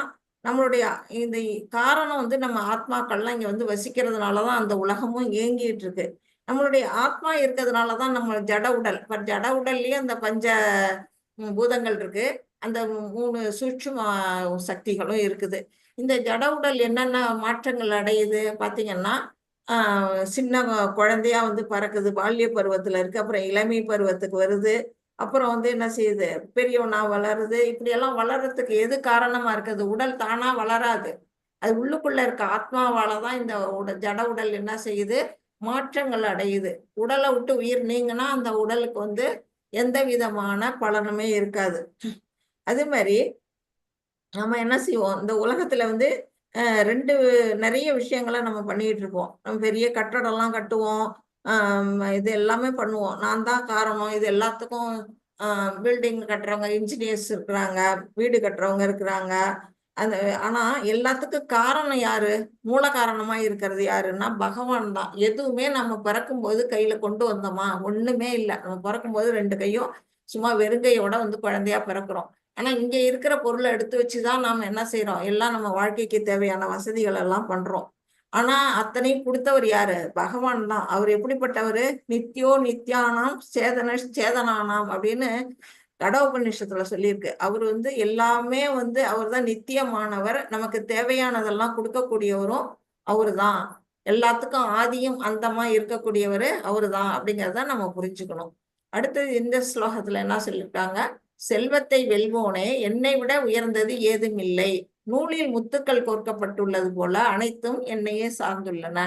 நம்மளுடைய இந்த காரணம் வந்து நம்ம ஆத்மாக்கள்லாம் இங்க வந்து வசிக்கிறதுனாலதான் அந்த உலகமும் இயங்கிட்டு இருக்கு. நம்மளுடைய ஆத்மா இருக்கிறதுனாலதான் நம்ம ஜட உடல், ஜட உடல்லயே அந்த பஞ்ச பூதங்கள் இருக்கு. அந்த 3 சூட்சும சக்திகளும் இருக்குது. இந்த ஜட உடல் என்னென்ன மாற்றங்கள் அடையுது பாத்தீங்கன்னா, சின்ன குழந்தையா வந்து பறக்குது, பால்ய பருவத்துல இருக்கு. அப்புறம் இளமை பருவத்துக்கு வருது. அப்புறம் வந்து என்ன செய்யுது? பெரியவனா வளருது. இப்படி எல்லாம் வளர்றதுக்கு எது காரணமா இருக்குது? உடல் தானா வளராது. அது உள்ளுக்குள்ள இருக்க ஆத்மாவாலதான் இந்த ஜட உடல் என்ன செய்யுது? மாற்றங்கள் அடையுது. உடலை விட்டு உயிர் நீங்கினா அந்த உடலுக்கு வந்து எந்த விதமான பலனுமே இருக்காது. அதே மாதிரி நம்ம என்ன செய்வோம்? இந்த உலகத்துல வந்து நிறைய விஷயங்களை நம்ம பண்ணிட்டு இருப்போம். நம்ம பெரிய கட்டடம்லாம் கட்டுவோம். இது எல்லாமே பண்ணுவோம். நான் தான் காரணம். இது எல்லாத்துக்கும் பில்டிங் கட்டுறவங்க இன்ஜினியர்ஸ் இருக்கிறாங்க, வீடு கட்டுறவங்க இருக்கிறாங்க. ஆனா எல்லாத்துக்கும் காரணம் யாரு? மூல காரணமா இருக்கிறது யாருன்னா பகவான் தான். எதுவுமே நம்ம பிறக்கும்போது கையில கொண்டு வந்தோமா? ஒண்ணுமே இல்லை. நம்ம பிறக்கும்போது 2 கையும் சும்மா வெறுங்கையோட வந்து குழந்தையா பிறக்கிறோம். ஆனா இங்க இருக்கிற பொருளை எடுத்து வச்சுதான் நாம என்ன செய்யறோம்? எல்லாம் நம்ம வாழ்க்கைக்கு தேவையான வசதிகள் எல்லாம் பண்றோம். ஆனா அத்தனையும் கொடுத்தவர் யாரு? பகவான் தான். அவர் எப்படிப்பட்டவர்? நித்யோ நித்யானாம் சேதன சேதனானாம் அப்படின்னு கடவுபநிஷத்துல சொல்லியிருக்கு. அவர் வந்து எல்லாமே வந்து அவர் தான் நித்தியமானவர். நமக்கு தேவையானதெல்லாம் கொடுக்கக்கூடியவரும் அவரு தான். எல்லாத்துக்கும் ஆதியும் அந்தமா இருக்கக்கூடியவர் அவரு தான் அப்படிங்கிறத நம்ம புரிஞ்சுக்கணும். அடுத்தது இந்த ஸ்லோகத்துல என்ன சொல்லிட்டாங்க? செல்வத்தை வெல்வோனே, என்னை விட உயர்ந்தது ஏதும் இல்லை. நூலில் முத்துக்கள் கோர்க்கப்பட்டுள்ளது போல அனைத்தும் என்னையே சார்ந்துள்ளன.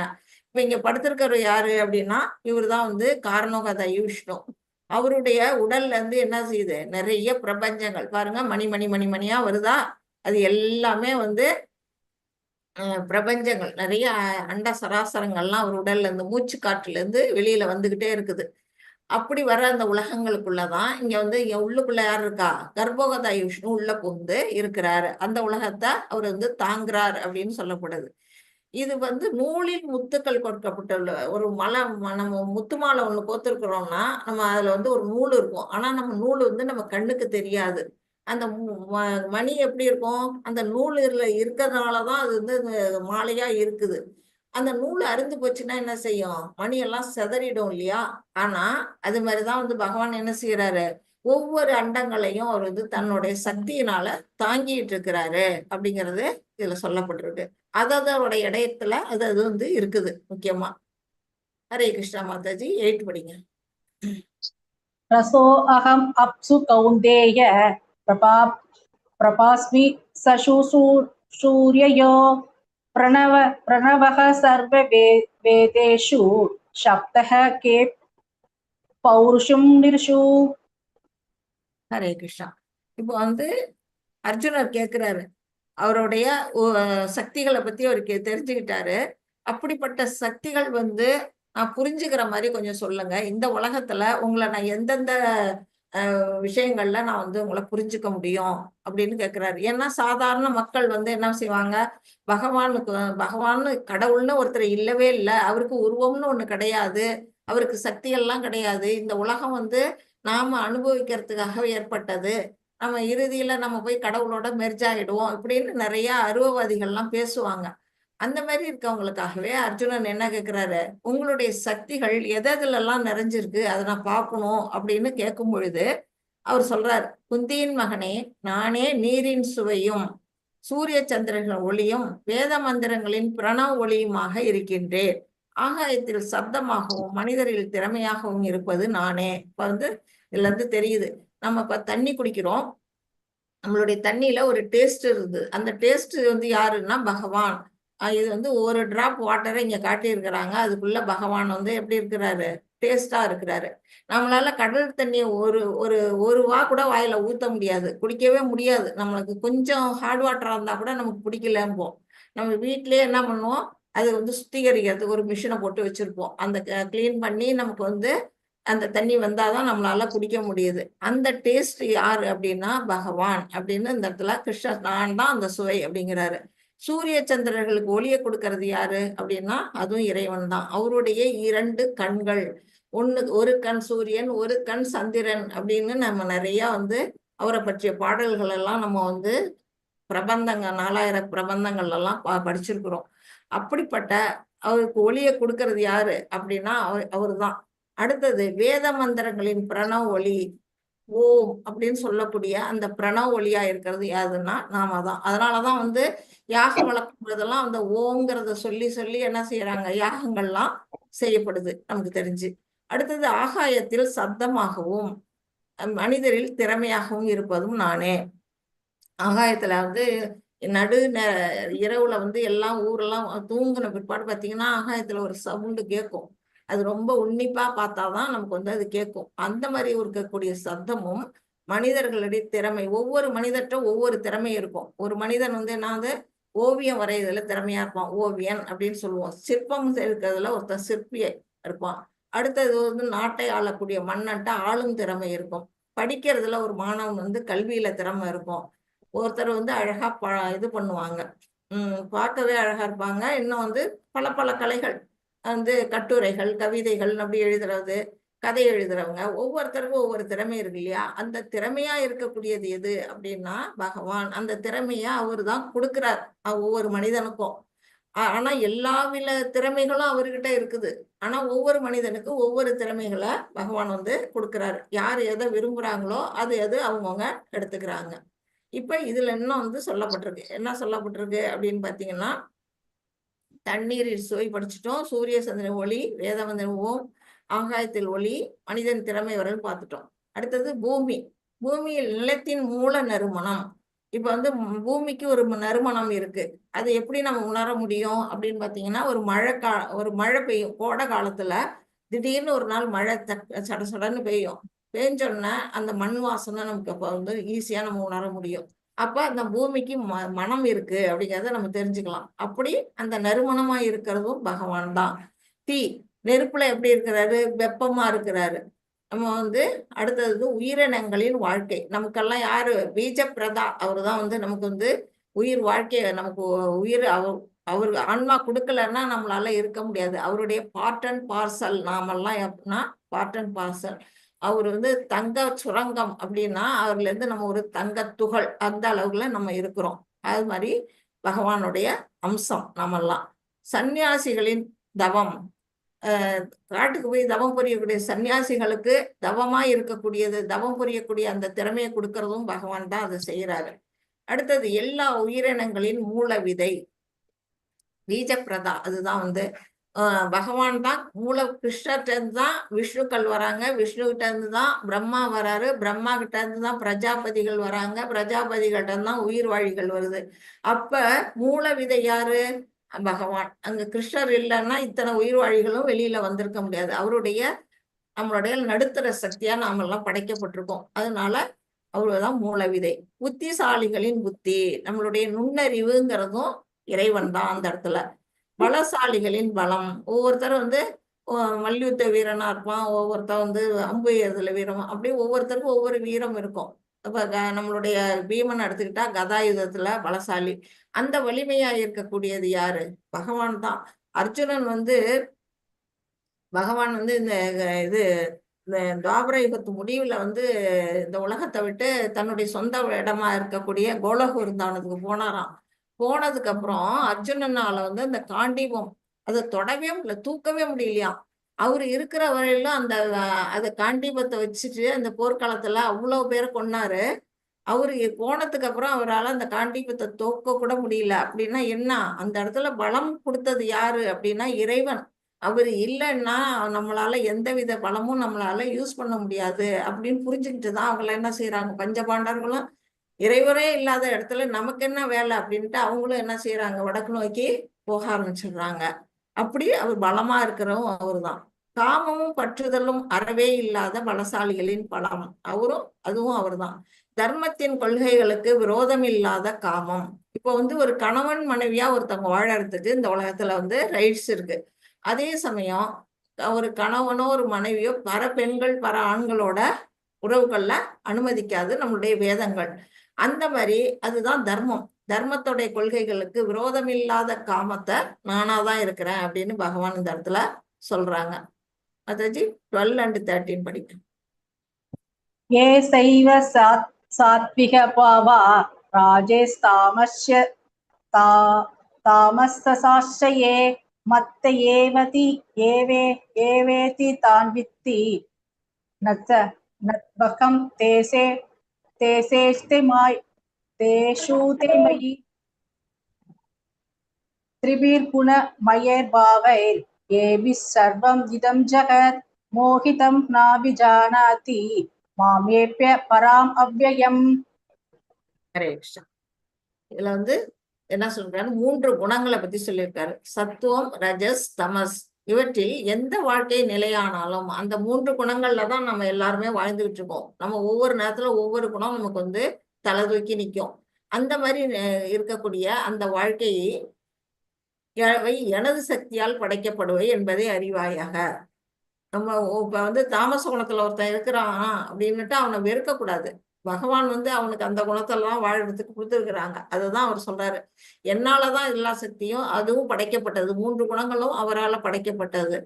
இப்ப இங்க படுத்திருக்கிற யாரு அப்படின்னா, இவருதான் வந்து காரணோகத விஷ்ணு. அவருடைய உடல்ல இருந்து என்ன செய்யுது? நிறைய பிரபஞ்சங்கள் பாருங்க, மணி மணி மணி மணியா வருதா? அது எல்லாமே வந்து பிரபஞ்சங்கள், நிறைய அண்ட சராசரங்கள்லாம் அவர் உடல்ல இருந்து, மூச்சு காற்றுல இருந்து வெளியில வந்துகிட்டே இருக்குது. அப்படி வர அந்த உலகங்களுக்குள்ளதான் இங்க வந்து இங்க உள்ளுக்குள்ள யார் இருக்கா? கர்ப்போகதாய் விஷ்ணு உள்ள புகுந்து இருக்கிறாரு. அந்த உலகத்தை அவர் வந்து தாங்குறார் அப்படின்னு சொல்லப்படுது. இது வந்து நூலில் முத்துக்கள் கொடுக்கப்பட்டுள்ள ஒரு மலை. நம்ம முத்து மாலை ஒண்ணு கோத்திருக்கிறோம்னா நம்ம அதுல வந்து ஒரு நூல் இருக்கும். ஆனா நம்ம நூல் வந்து நம்ம கண்ணுக்கு தெரியாது. அந்த மணி எப்படி இருக்கும்? அந்த நூலுல இருக்கிறதுனாலதான் அது வந்து மாலையா இருக்குது. அந்த நூல் அருந்து போச்சுன்னா என்ன செய்யும்? மணி எல்லாம் சிதறிடும் இல்லையா? ஆனா அது மாதிரிதான் வந்து பகவான் என்ன செய்யறாரு? ஒவ்வொரு அண்டங்களையும் அவர் வந்து தன்னுடைய சக்தியினால தாங்கிட்டு இருக்கிறாரு அப்படிங்கிறது இதுல சொல்லப்பட்டிருக்கு. அதோட இடத்துல அது வந்து இருக்குது முக்கியமா. ஹரே கிருஷ்ணா மாதாஜி. 8 படிங்க. ரசோ அகம் அப்சு கௌந்தேய பிரபாஸ்மி சூரியயோ பிரணவः சர்வ வேதேஷு சப்தः கே பௌருஷம் நிர்ஷு. ஹரே கிருஷ்ணா. இப்போ வந்து அர்ஜுனர் கேட்கிறாரு, அவருடைய சக்திகளை பத்தி அவருக்கு தெரிஞ்சுக்கிட்டாரு. அப்படிப்பட்ட சக்திகள் வந்து நான் புரிஞ்சுக்கிற மாதிரி கொஞ்சம் சொல்லுங்க. இந்த உலகத்துல உங்களை நான் எந்தெந்த விஷயங்கள்ல நான் வந்து உங்களை புரிஞ்சுக்க முடியும் அப்படின்னு கேட்கிறாரு. ஏன்னா சாதாரண மக்கள் வந்து என்ன செய்வாங்க? பகவான் கடவுள்னு ஒருத்தர் இல்லவே இல்லை, அவருக்கு உருவம்னு ஒண்ணு கிடையாது, அவருக்கு சக்திகள்லாம் கிடையாது, இந்த உலகம் வந்து நாம அனுபவிக்கிறதுக்காக ஏற்பட்டது, நம்ம இறுதியில நம்ம போய் கடவுளோட மெர்ஜ் ஆயிடுவோம் இப்படின்னு நிறைய அருவவாதிகள்லாம் பேசுவாங்க. அந்த மாதிரி இருக்கவங்களுக்காகவே அர்ஜுனன் என்ன கேட்கிறாரு? உங்களுடைய சக்திகள் எதெல்லாம் நிறைஞ்சிருக்கு, அதை நான் பார்க்கணும் அப்படின்னு கேட்கும் பொழுது அவர் சொல்றார், குந்தியின் மகனே, நானே நீரின் சுவையும் சூரிய சந்திரர்கள் ஒளியும் வேத மந்திரங்களின் பிரணவ ஒளியுமாக இருக்கின்றேன். ஆகாயத்தில் சப்தமாகவும் மனிதரில் திறமையாகவும் இருப்பது நானே. இப்ப வந்து இதுல இருந்து தெரியுது, நம்ம இப்ப தண்ணி குடிக்கிறோம், நம்மளுடைய தண்ணியில ஒரு டேஸ்ட் இருக்குது. அந்த டேஸ்ட் வந்து யாருன்னா பகவான். இது வந்து ஒரு டிராப் வாட்டரை இங்க காட்டியிருக்கிறாங்க, அதுக்குள்ள பகவான் வந்து எப்படி இருக்கிறாரு? டேஸ்டா இருக்கிறாரு. நம்மளால கடல் தண்ணியை ஒரு வா கூட வாயில ஊத்த முடியாது, குடிக்கவே முடியாது. நம்மளுக்கு கொஞ்சம் ஹார்ட் வாட்டரா இருந்தா கூட நமக்கு பிடிக்கலம்போம். நம்ம வீட்லயே என்ன பண்ணுவோம்? அது வந்து சுத்திகரிக்கிறதுக்கு ஒரு மிஷினை போட்டு வச்சிருப்போம். அந்த கிளீன் பண்ணி நமக்கு வந்து அந்த தண்ணி வந்தாதான் நம்மளால குடிக்க முடியுது. அந்த டேஸ்ட் யாரு அப்படின்னா பகவான் அப்படின்னு இந்த இடத்துல கிருஷ்ணர் நான் தான் அந்த சுவை அப்படிங்கிறாரு. சூரிய சந்திரர்களுக்கு ஒளியை கொடுக்கறது யாரு அப்படின்னா அதுவும் இறைவன் தான். அவருடைய 2 கண்கள், ஒரு கண் சூரியன், ஒரு கண் சந்திரன் அப்படின்னு நம்ம நிறைய வந்து அவரை பற்றிய பாடல்கள் எல்லாம் நம்ம வந்து பிரபந்தங்கள் 4000 பிரபந்தங்கள் எல்லாம் படிச்சிருக்கிறோம். அப்படிப்பட்ட அவருக்கு ஒளியை கொடுக்கறது யாரு அப்படின்னா அவரு தான். அடுத்தது வேத மந்திரங்களின் பிரணவ ஒளி, ஓம் அப்படின்னு சொல்லக்கூடிய அந்த பிரணவ ஒளியா இருக்கிறது யாருன்னா நாம தான். அதனாலதான் வந்து யாகம் வளர்க்குறதெல்லாம் அந்த ஓங்கிறத சொல்லி சொல்லி என்ன செய்யறாங்க? யாகங்கள்லாம் செய்யப்படுது நமக்கு தெரிஞ்சு. அடுத்தது ஆகாயத்தில் சப்தமாகவும் மனிதரில் திறமையாகவும் இருப்பதும் நானே. ஆகாயத்துல வந்து இரவுல வந்து எல்லாம் ஊரெல்லாம் தூங்குன பிற்பாடு பாத்தீங்கன்னா ஆகாயத்துல ஒரு சவுண்டு கேட்கும். அது ரொம்ப உன்னிப்பா பார்த்தாதான் நமக்கு வந்து அது கேட்கும். அந்த மாதிரி இருக்கக்கூடிய சப்தமும் மனிதர்களுடைய திறமை, ஒவ்வொரு மனிதர்கிட்ட ஒவ்வொரு திறமை இருக்கும். ஒரு மனிதன் வந்து என்ன வந்து ஓவியம் வரைகிறதுல திறமையா இருப்பான், ஓவியன் அப்படின்னு சொல்லுவோம். சிற்பம் இருக்கிறதுல ஒருத்தன் சிற்பியை இருப்பான். அடுத்தது வந்து நாட்டை ஆளக்கூடிய மன்னன்ட்ட ஆளும் திறமை இருக்கும். படிக்கிறதுல ஒரு மாணவன் வந்து கல்வியில திறமை இருக்கும். ஒருத்தர் வந்து அழகா இது பண்ணுவாங்க, பார்க்கவே அழகா இருப்பாங்க. இன்னும் வந்து பல பல கலைகள் வந்து கட்டுரைகள், கவிதைகள் அப்படி எழுதுறது, கதை எழுதுறவங்க, ஒவ்வொருத்தருக்கும் ஒவ்வொரு திறமை இருக்கு இல்லையா? அந்த திறமையா இருக்கக்கூடியது எது அப்படின்னா பகவான். அந்த திறமையா அவர் தான் கொடுக்கிறார் ஒவ்வொரு மனிதனுக்கும். ஆனா எல்லா வித திறமைகளும் அவர்கிட்ட இருக்குது. ஆனா ஒவ்வொரு மனிதனுக்கும் ஒவ்வொரு திறமைகளை பகவான் வந்து கொடுக்கிறாரு. யார் எதை விரும்புறாங்களோ அது எது அவங்கவுங்க எடுத்துக்கிறாங்க. இப்ப இதுல இன்னும் வந்து சொல்லப்பட்டிருக்கு. என்ன சொல்லப்பட்டிருக்கு அப்படின்னு பாத்தீங்கன்னா, தண்ணீரில் சுவை படிச்சுட்டோம், சூரிய சந்திரன் ஒளி, வேதவந்தன் ஓம், ஆகாயத்தில் ஒளி, மனிதன் திறமை வரையும் பார்த்துட்டோம். அடுத்தது பூமி. பூமியில் நிலத்தின் மூல நறுமணம். இப்ப வந்து பூமிக்கு ஒரு நறுமணம் இருக்கு. அது எப்படி நம்ம உணர முடியும் அப்படின்னு பாத்தீங்கன்னா, ஒரு மழை பெய்யும் கோடை காலத்துல. திடீர்னு ஒரு நாள் மழை சட சடன்னு பெய்யும். பெஞ்சோன்னா அந்த மண் வாசனை நமக்கு அப்ப வந்து ஈஸியா நம்ம உணர முடியும். அப்ப அந்த பூமிக்கு மனம் இருக்கு அப்படிங்கிறத நம்ம தெரிஞ்சுக்கலாம். அப்படி அந்த நறுமணமா இருக்கிறதும் பகவான் தான். தீ, நெருப்புல எப்படி இருக்கிறாரு? வெப்பமா இருக்கிறாரு. நம்ம வந்து அடுத்தது உயிரினங்களின் வாழ்க்கை. நமக்கெல்லாம் யாரு? பீஜ பிரதா. அவருதான் வந்து நமக்கு வந்து உயிர் வாழ்க்கைய நமக்கு உயிர் அவர் ஆன்மா கொடுக்கலன்னா நம்மளால இருக்க முடியாது. அவருடைய பார்ட் அண்ட் பார்சல் நாமெல்லாம் எப்படின்னா பார்ட் அண்ட் பார்சல். அவர் வந்து தங்க சுரங்கம் அப்படின்னா அவர்ல இருந்து நம்ம ஒரு தங்க துகள் அந்த அளவுல நம்ம இருக்கிறோம். அது மாதிரி பகவானுடைய அம்சம் நாமெல்லாம். சன்னியாசிகளின் தவம். காட்டுக்கு போய் தவம் புரியக்கூடிய சன்னியாசிகளுக்கு தவமா இருக்கக்கூடியது, தவம் புரியக்கூடிய அந்த திறமையை கொடுக்கறதும் பகவான் தான் அதை செய்யறாரு. அடுத்தது எல்லா உயிரினங்களின் மூல விதை பீஜ பிரதா. அதுதான் வந்து பகவான் தான் மூல. கிருஷ்ணர்கிட்ட இருந்து தான் விஷ்ணுக்கள் வராங்க, விஷ்ணு கிட்ட இருந்து தான் பிரம்மா வராரு, பிரம்மா கிட்ட இருந்து தான் பிரஜாபதிகள் வராங்க, பிரஜாபதிகிட்ட இருந்து தான் உயிர் வாழிகள் வருது. அப்ப மூல விதை யாரு? பகவான். அங்க கிருஷ்ணர் இல்லைன்னா இத்தனை உயிர் வாழிகளும் வெளியில வந்திருக்க முடியாது. நம்மளுடைய நடுத்தர சக்தியா நாம எல்லாம் படைக்கப்பட்டிருக்கோம். அதனால அவருதான் மூல விதை. புத்திசாலிகளின் புத்தி, நம்மளுடைய நுண்ணறிவுங்கிறதும் இறைவன் தான் அந்த இடத்துல. பலசாலிகளின் பலம். ஒவ்வொருத்தரும் வந்து மல்யுத்த வீரனா இருப்பான், ஒவ்வொருத்தர் வந்து அம்பு எறிதல வீரம், அப்படியே ஒவ்வொருத்தருக்கும் ஒவ்வொரு வீரம் இருக்கும். இப்ப நம்மளுடைய பீமன் எடுத்துக்கிட்டா கதாயுதத்துல பலசாலி. அந்த வலிமையா இருக்கக்கூடியது யாரு? பகவான் தான். அர்ஜுனன் வந்து பகவான் வந்து இந்த துவாபர யுகத்து முடிவுல வந்து இந்த உலகத்தை விட்டு தன்னுடைய சொந்த இடமா இருக்கக்கூடிய கோலோக விருந்தாவனத்துக்கு போனாராம். போனதுக்கு அப்புறம் அர்ஜுனனால வந்து அந்த காண்டீபம் அதை தொடவே முடியல, தூக்கவே முடியலையாம். அவரு இருக்கிற வரையிலும் அந்த காண்டீபத்தை வச்சுட்டு அந்த போர்க்காலத்துல அவ்வளவு பேரை கொன்னாரு. அவரு போனதுக்கு அப்புறம் அவரால் அந்த காண்டீபத்தை தூக்க கூட முடியல. அப்படின்னா என்ன? அந்த இடத்துல பலம் கொடுத்தது யாரு அப்படின்னா இறைவன். அவரு இல்லைன்னா நம்மளால எந்தவித பலமும் நம்மளால யூஸ் பண்ண முடியாது அப்படின்னு புரிஞ்சுக்கிட்டு தான் அவங்கள என்ன செய்யறாங்க, பஞ்சபாண்டவர்களும் இறைவரே இல்லாத இடத்துல நமக்கு என்ன வேலை அப்படின்ட்டு அவங்களும் என்ன செய்யறாங்க, வடக்கு நோக்கி போக ஆரம்பிச்சிடுறாங்க. அப்படி அவர் பலமா இருக்கிறவங்க அவரு தான். காமமும் பற்றுதலும் அறவே இல்லாத பலசாலிகளின் பலம். அதுவும் அவர் தான். தர்மத்தின் கொள்கைகளுக்கு விரோதம் இல்லாத காமம். இப்போ வந்து ஒரு கணவன் மனைவியா ஒருத்தவங்க வாழறதுக்கு இந்த உலகத்துல வந்து ரைட்ஸ் இருக்கு. அதே சமயம் ஒரு கணவனோ ஒரு மனைவியோ பர பெண்கள் பர ஆண்களோட உறவுகள்ல அனுமதிக்காது நம்மளுடைய வேதங்கள். அந்த மாதிரி அதுதான் தர்மம். தர்மத்தோடைய கொள்கைகளுக்கு விரோதம் இல்லாத காமத்தை நானாதான் இருக்கிறேன் அப்படின்னு பகவான் இந்த இடத்துல சொல்றாங்க. மாதாஜி 12 and 13 படிக்கும். ये सैव सात्विक भावा राजेस्तामस्य तामससाश्रये मत्त एवेति तान् वित्ति नत्बकं तेषेष्टे तेषु ते मयि त्रिभिर्गुणमयैर्भावैर् येभिः सर्वम् इदं जगत् मोहितं नाभिजानाति மாமேப்ய பராம் அவ்யயம். ஹரே கிருஷ்ணா. இதுல வந்து என்ன சொல்றாரு? 3 குணங்களை பத்தி சொல்லியிருக்காரு. சத்துவம், ரஜஸ், தமஸ். இவற்றில் எந்த வாழ்க்கை நிலையானாலும் அந்த 3 குணங்கள்ல தான் நம்ம எல்லாருமே வாழ்ந்துகிட்டு இருக்கோம். நம்ம ஒவ்வொரு நேரத்துல ஒவ்வொரு குணம் நமக்கு வந்து தலை தூக்கி நிற்கும். அந்த மாதிரி இருக்கக்கூடிய அந்த வாழ்க்கையை எனது சக்தியால் படைக்கப்படுவை என்பதை அறிவாயாக. நம்ம இப்ப வந்து தாமச குணத்துல ஒருத்தன் இருக்கிறான் அப்படின்னுட்டு அவனை வெறுக்க கூடாது. பகவான் வந்து அவனுக்கு அந்த குணத்தெல்லாம் வாழறதுக்கு கொடுத்துருக்குறாங்க. அதுதான் அவர் சொல்றாரு. என்னாலதான் எல்லா சக்தியும் அதுவும் படைக்கப்பட்டது. 3 குணங்களும் அவரால் படைக்கப்பட்டது.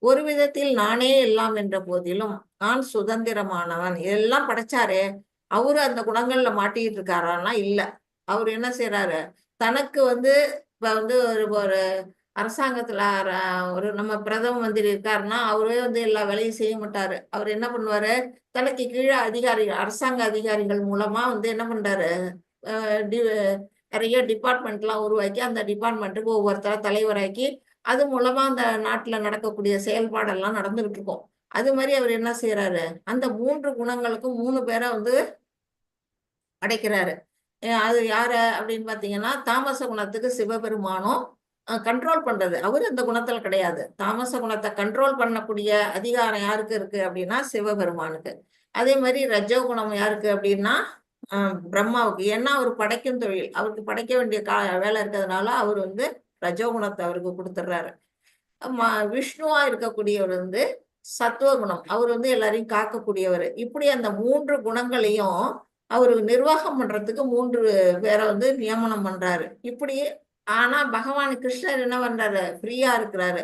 ஒரு விதத்தில் நானே எல்லாம் என்ற போதிலும் நான் சுதந்திரமானவன். எல்லாம் படைச்சாரே, அவரு அந்த குணங்கள்ல மாட்டிக்கிட்டு இருக்காரான்னா இல்ல. அவர் என்ன செய்யறாரு? தனக்கு வந்து இப்ப வந்து ஒரு அரசாங்கத்துல ஒரு நம்ம பிரதம மந்திரி இருக்காருன்னா அவரே வந்து எல்லா வேலையும் செய்ய மாட்டாரு. அவர் என்ன பண்ணுவாரு, தனக்கு கீழே அதிகாரிகள், அரசாங்க அதிகாரிகள் மூலமா வந்து என்ன பண்றாரு, நிறைய டிபார்ட்மெண்ட்லாம் உருவாக்கி அந்த டிபார்ட்மெண்ட்டுக்கு ஒவ்வொருத்தர தலைவராக்கி அது மூலமா அந்த நாட்டுல நடக்கக்கூடிய செயல்பாடெல்லாம் நடந்துகிட்டு இருக்கும். அது மாதிரி அவர் என்ன செய்யறாரு, அந்த 3 குணங்களுக்கும் 3 பேரை வந்து அடைக்கிறாரு. அது யார அப்படின்னு பாத்தீங்கன்னா, தாமச குணத்துக்கு சிவபெருமானும் கண்ட்ரோல் பண்றது அவரு அந்த குணத்துல கிடையாது. தாமச குணத்தை கண்ட்ரோல் பண்ணக்கூடிய அதிகாரம் யாருக்கு இருக்கு அப்படின்னா சிவபெருமானுக்கு. அதே மாதிரி ரஜோ குணம் யாருக்கு அப்படின்னா பிரம்மாவுக்கு. ஏன்னா அவர் படைக்கும் தொழில், அவருக்கு படைக்க வேண்டிய வேலை இருக்கிறதுனால அவர் வந்து ரஜோகுணத்தை அவருக்கு கொடுத்துட்றாரு. விஷ்ணுவா இருக்கக்கூடியவர் வந்து சத்துவகுணம், அவர் வந்து எல்லாரையும் காக்கக்கூடியவர். இப்படி அந்த 3 குணங்களையும் அவரு நிர்வாகம் பண்றதுக்கு 3 பேரை வந்து நியமனம் பண்றாரு. இப்படி ஆனா பகவான் கிருஷ்ணர் என்ன பண்றாரு, ஃப்ரீயா இருக்கிறாரு.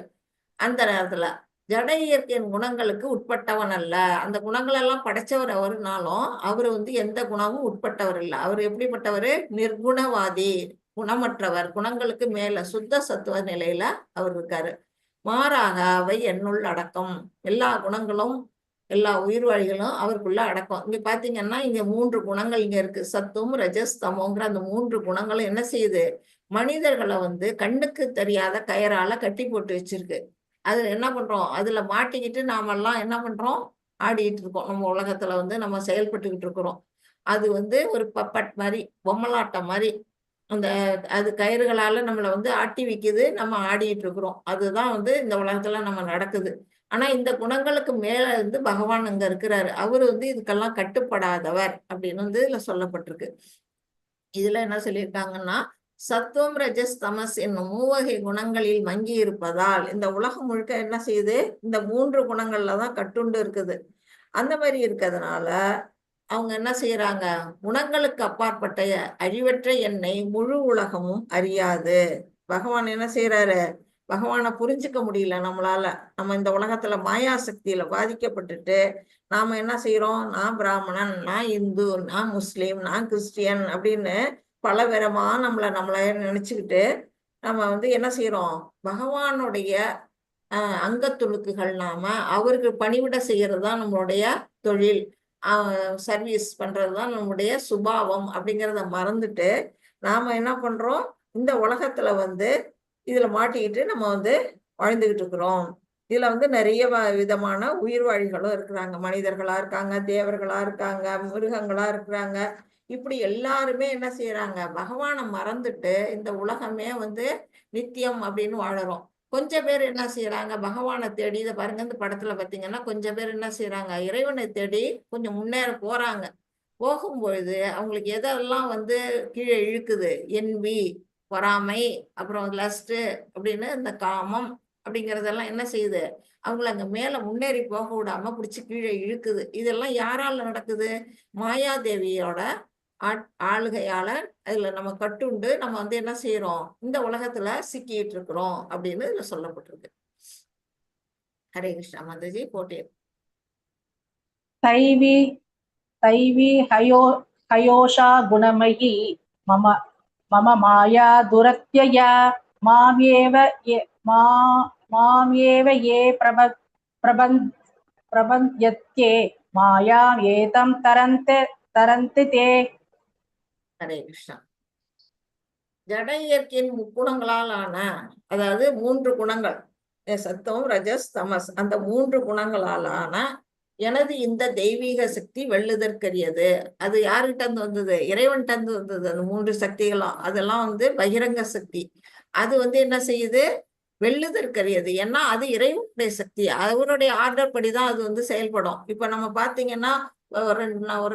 அந்த நேரத்துல ஜட இயற்கையின் குணங்களுக்கு உட்பட்டவன் அல்ல. அந்த குணங்கள் எல்லாம் படைச்சவர் அவருனாலும் அவரு வந்து எந்த குணமும் உட்பட்டவர் இல்லை. அவர் எப்படிப்பட்டவர், நிர்குணவாதி, குணமற்றவர், குணங்களுக்கு மேல சுத்த சத்துவ நிலையில அவர் இருக்காரு. மாறாக அவை என்னுள் அடக்கம். எல்லா குணங்களும் எல்லா உயிர்வாழிகளும் அவருக்குள்ள அடக்கம். இங்க பாத்தீங்கன்னா இங்க 3 குணங்கள் இங்க இருக்கு. சத்துவம், ரஜஸ், தமோங்கிற அந்த 3 குணங்களும் என்ன செய்யுது, மனிதர்களை வந்து கண்ணுக்கு தெரியாத கயரால கட்டி போட்டு வச்சிருக்கு. அது என்ன பண்றோம், அதுல மாட்டிக்கிட்டு நாமெல்லாம் என்ன பண்றோம், ஆடிட்டு இருக்கோம். நம்ம உலகத்துல வந்து நம்ம செயல்பட்டுக்கிட்டு இருக்கிறோம். அது வந்து ஒரு பப்பட் மாதிரி, பொம்மலாட்டம் மாதிரி அந்த அது கயிறுகளால நம்மளை வந்து ஆட்டி வைக்குது, நம்ம ஆடிட்டு இருக்கிறோம். அதுதான் வந்து இந்த உலகத்துல நம்ம நடக்குது. ஆனா இந்த குணங்களுக்கு மேல இருந்து பகவான் அங்க இருக்கிறாரு. அவரு வந்து இதுக்கெல்லாம் கட்டுப்படாதவர் அப்படின்னு வந்து இதுல சொல்லப்பட்டிருக்கு. இதுல என்ன சொல்லியிருக்காங்கன்னா, சத்துவம், ரஜஸ், தமஸ் என்னும் 3 வகை குணங்களில் மங்கி இருப்பதால் இந்த உலகம் முழுக்க என்ன செய்யுது, இந்த 3 குணங்கள்ல தான் கட்டுண்டு இருக்குது. அந்த மாதிரி இருக்கிறதுனால அவங்க என்ன செய்யறாங்க, குணங்களுக்கு அப்பாற்பட்ட அழிவற்ற என்னை முழு உலகமும் அறியாது. பகவான் என்ன செய்யறாரு, பகவானை புரிஞ்சுக்க முடியல நம்மளால. நம்ம இந்த உலகத்துல மாயா சக்தியில பாதிக்கப்பட்டுட்டு நாம என்ன செய்யறோம், நான் பிராமணன், நான் இந்து, நான் முஸ்லீம், நான் கிறிஸ்டியன் அப்படின்னு பல விதமா நம்மள நினைச்சுக்கிட்டு நம்ம வந்து என்ன செய்யறோம், பகவானுடைய அங்கத்துணுக்குகள் நாம அவருக்கு பணிவிட செய்யறதுதான் நம்மளுடைய தொழில், சர்வீஸ் பண்றதுதான் நம்முடைய சுபாவம் அப்படிங்கிறத மறந்துட்டு நாம என்ன பண்றோம், இந்த உலகத்துல வந்து இதுல மாட்டிக்கிட்டு நம்ம வந்து வாழ்ந்துகிட்டு இருக்கிறோம். இதுல வந்து நிறைய விதமான உயிர்வாழிகளும் இருக்கிறாங்க. மனிதர்களா இருக்காங்க, தேவர்களா இருக்காங்க, மிருகங்களா இருக்கிறாங்க. இப்படி எல்லாருமே என்ன செய்யறாங்க, பகவானை மறந்துட்டு இந்த உலகமே வந்து நித்தியம் அப்படின்னு வாழறோம். கொஞ்சம் பேர் என்ன செய்யறாங்க, பகவானை தேடி, இதை பாருங்க இந்த படத்துல பாத்தீங்கன்னா கொஞ்சம் பேர் என்ன செய்யறாங்க, இறைவனை தேடி கொஞ்சம் முன்னேற போறாங்க. போகும்பொழுது அவங்களுக்கு எதெல்லாம் வந்து கீழே இழுக்குது, என்வி, பொறாமை, அப்புறம் லஸ்ட் அப்படின்னு இந்த காமம் அப்படிங்கறதெல்லாம் என்ன செய்யுது, அவங்கள அங்க மேல முன்னேறி போக விடாம பிடிச்சி கீழே இழுக்குது. இதெல்லாம் யாரால நடக்குது, மாயாதேவியோட ஆளுகையால அதுல நம்ம கட்டுண்டு நம்ம வந்து என்ன செய்யறோம், இந்த உலகத்துல சிக்கிட்டு இருக்கிறோம் அப்படின்னு இதுல சொல்லப்பட்டிருக்கு. ஹரே கிருஷ்ணா. மாதாஜி போட்டேன். தைவி தைவி ஹயோஷா குணமயி மம மம மாயா துரத்யயா மாமேவ ஏ பிரபந்த்யத்யே மாயாம் ஏதம் தரந்தி தே. ஹரே கிருஷ்ணா. ஜட இயற்கையின் முக்குணங்களால் ஆன, அதாவது 3 குணங்கள், சத்தம், ரஜஸ், தமஸ், அந்த 3 குணங்களால் ஆன எனது இந்த தெய்வீக சக்தி வெல்லுதற்கரியது. அது யாருகிட்ட இருந்து வந்தது, இறைவன்கிட்ட இருந்து வந்தது. அந்த 3 சக்திகளும் அதெல்லாம் வந்து பகிரங்க சக்தி. அது வந்து என்ன செய்யுது, வெல்லுதற்கரியது. ஏன்னா அது இறைவனுடைய சக்தி, அவருடைய ஆர்டர் படிதான் அது வந்து செயல்படும். இப்ப நம்ம பாத்தீங்கன்னா ஒரு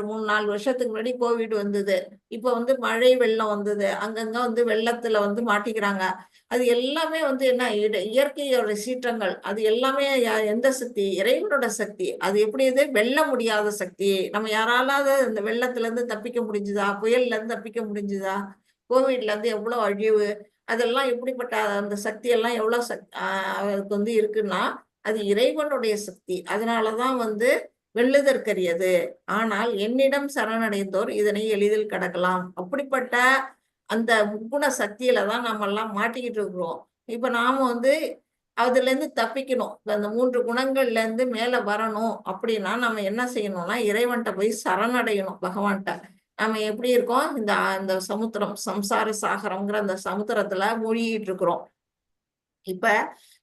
3-4 வருஷத்துக்கு முன்னாடி கோவிட் வந்தது. இப்ப வந்து மழை வெள்ளம் வந்தது, அங்கங்க வந்து வெள்ளத்துல வந்து மாட்டிக்கிறாங்க. அது எல்லாமே வந்து என்ன, இயற்கையோட சீற்றங்கள். அது எல்லாமே எந்த சக்தி, இறைவனோட சக்தி. அது எப்படி, இது வெல்ல முடியாத சக்தி. நம்ம யாராலாவது இந்த வெள்ளத்துல இருந்து தப்பிக்க முடிஞ்சுதா, புயல்ல இருந்து தப்பிக்க முடிஞ்சுதா, கோவிட்ல இருந்து எவ்வளவு அழிவு, அதெல்லாம் எப்படிப்பட்ட அந்த சக்தி எல்லாம் எவ்வளவு அதுக்கு வந்து இருக்குன்னா அது இறைவனுடைய சக்தி. அதனாலதான் வந்து வெல்லுதற்கரியது. ஆனால் என்னிடம் சரணடைந்தோர் இதனை எளிதில் கடக்கலாம். அப்படிப்பட்ட அந்த முக்குண சக்தியில தான் நம்ம எல்லாம் மாட்டிக்கிட்டு இருக்கிறோம். இப்ப நாம வந்து அதுல இருந்து தப்பிக்கணும். அந்த 3 குணங்கள்ல இருந்து மேல வரணும் அப்படின்னா நம்ம என்ன செய்யணும்னா இறைவன்கிட்ட போய் சரணடையணும். பகவான்கிட்ட நம்ம எப்படி இருக்கோம், இந்த சமுத்திரம் சம்சார சாகரம்ங்கிற அந்த சமுத்திரத்துல மூழ்கிட்டு இருக்கிறோம். இப்ப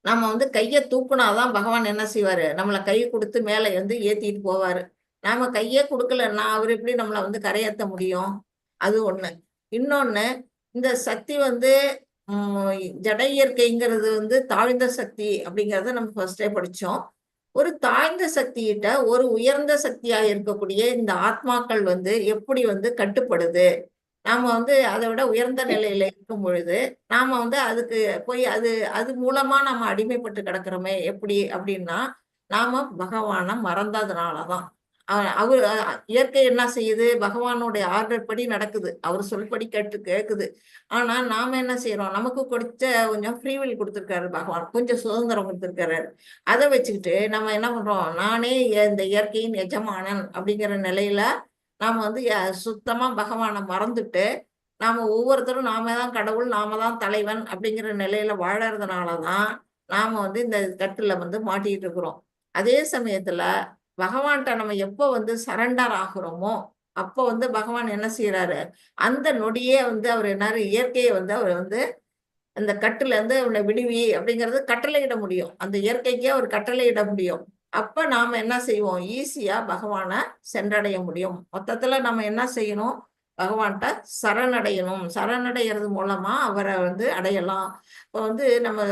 நம்ம வந்து கையை தூக்குனாதான் பகவான் என்ன செய்வாரு, நம்மளை கை கொடுத்து மேல வந்து ஏத்திட்டு போவாரு. நாம கையே கொடுக்கலன்னா அவர் எப்படி நம்மளை வந்து கரையேற்ற முடியும்? அது ஒண்ணு. இன்னொன்னு, இந்த சக்தி வந்து ஜட இயற்கைங்கிறது வந்து தாழ்ந்த சக்தி அப்படிங்கறத நம்ம ஃபர்ஸ்டே படிச்சோம். ஒரு தாழ்ந்த சக்திகிட்ட ஒரு உயர்ந்த சக்தியா இருக்கக்கூடிய இந்த ஆத்மாக்கள் வந்து எப்படி வந்து கட்டுப்படுது? நாம வந்து அதை விட உயர்ந்த நிலையில இருக்கும் பொழுது நாம வந்து அதுக்கு போய் அது மூலமா நம்ம அடிமைப்பட்டு கிடக்குறோமே எப்படி அப்படின்னா, நாம பகவானை மறந்ததுனாலதான். அவர் இயற்கை என்ன செய்யுது, பகவானுடைய ஆர்டர் படி நடக்குது, அவர் சொல்படி கேக்குது. ஆனா நாம என்ன செய்யறோம், நமக்கு கொடுத்த கொஞ்சம் ஃப்ரீவில் கொடுத்துருக்காரு பகவான், கொஞ்சம் சுதந்திரம் கொடுத்துருக்காரு. அதை வச்சுக்கிட்டு நம்ம என்ன பண்றோம், நானே இந்த இயற்கையின் எஜமானன் அப்படிங்கிற நிலையில நாம வந்து சுத்தமா பகவானை மறந்துட்டு நாம ஒவ்வொருத்தரும் நாம தான் கடவுள், நாம தான் தலைவன் அப்படிங்கிற நிலையில வாழறதுனாலதான் நாம வந்து இந்த கட்டுல வந்து மாட்டிட்டு இருக்கிறோம். அதே சமயத்துல பகவான்கிட்ட நம்ம எப்போ வந்து சரண்டர் ஆகுறோமோ அப்போ வந்து பகவான் என்ன செய்யறாரு, அந்த நொடியே வந்து அவர் என்ன இயற்கையை வந்து அவர் வந்து அந்த கட்டுல இருந்து அவனை விடுவி அப்படிங்கறது கட்டளையிட முடியும். அந்த இயற்கைக்கே அவர் கட்டளையிட முடியும். அப்ப நாம என்ன செய்வோம், ஈஸியா பகவானை சென்றடைய முடியும். மொத்தத்துல நம்ம என்ன செய்யணும், பகவான்கிட்ட சரணடையணும். சரணடைகிறது மூலமா அவரை வந்து அடையலாம். இப்போ வந்து நம்ம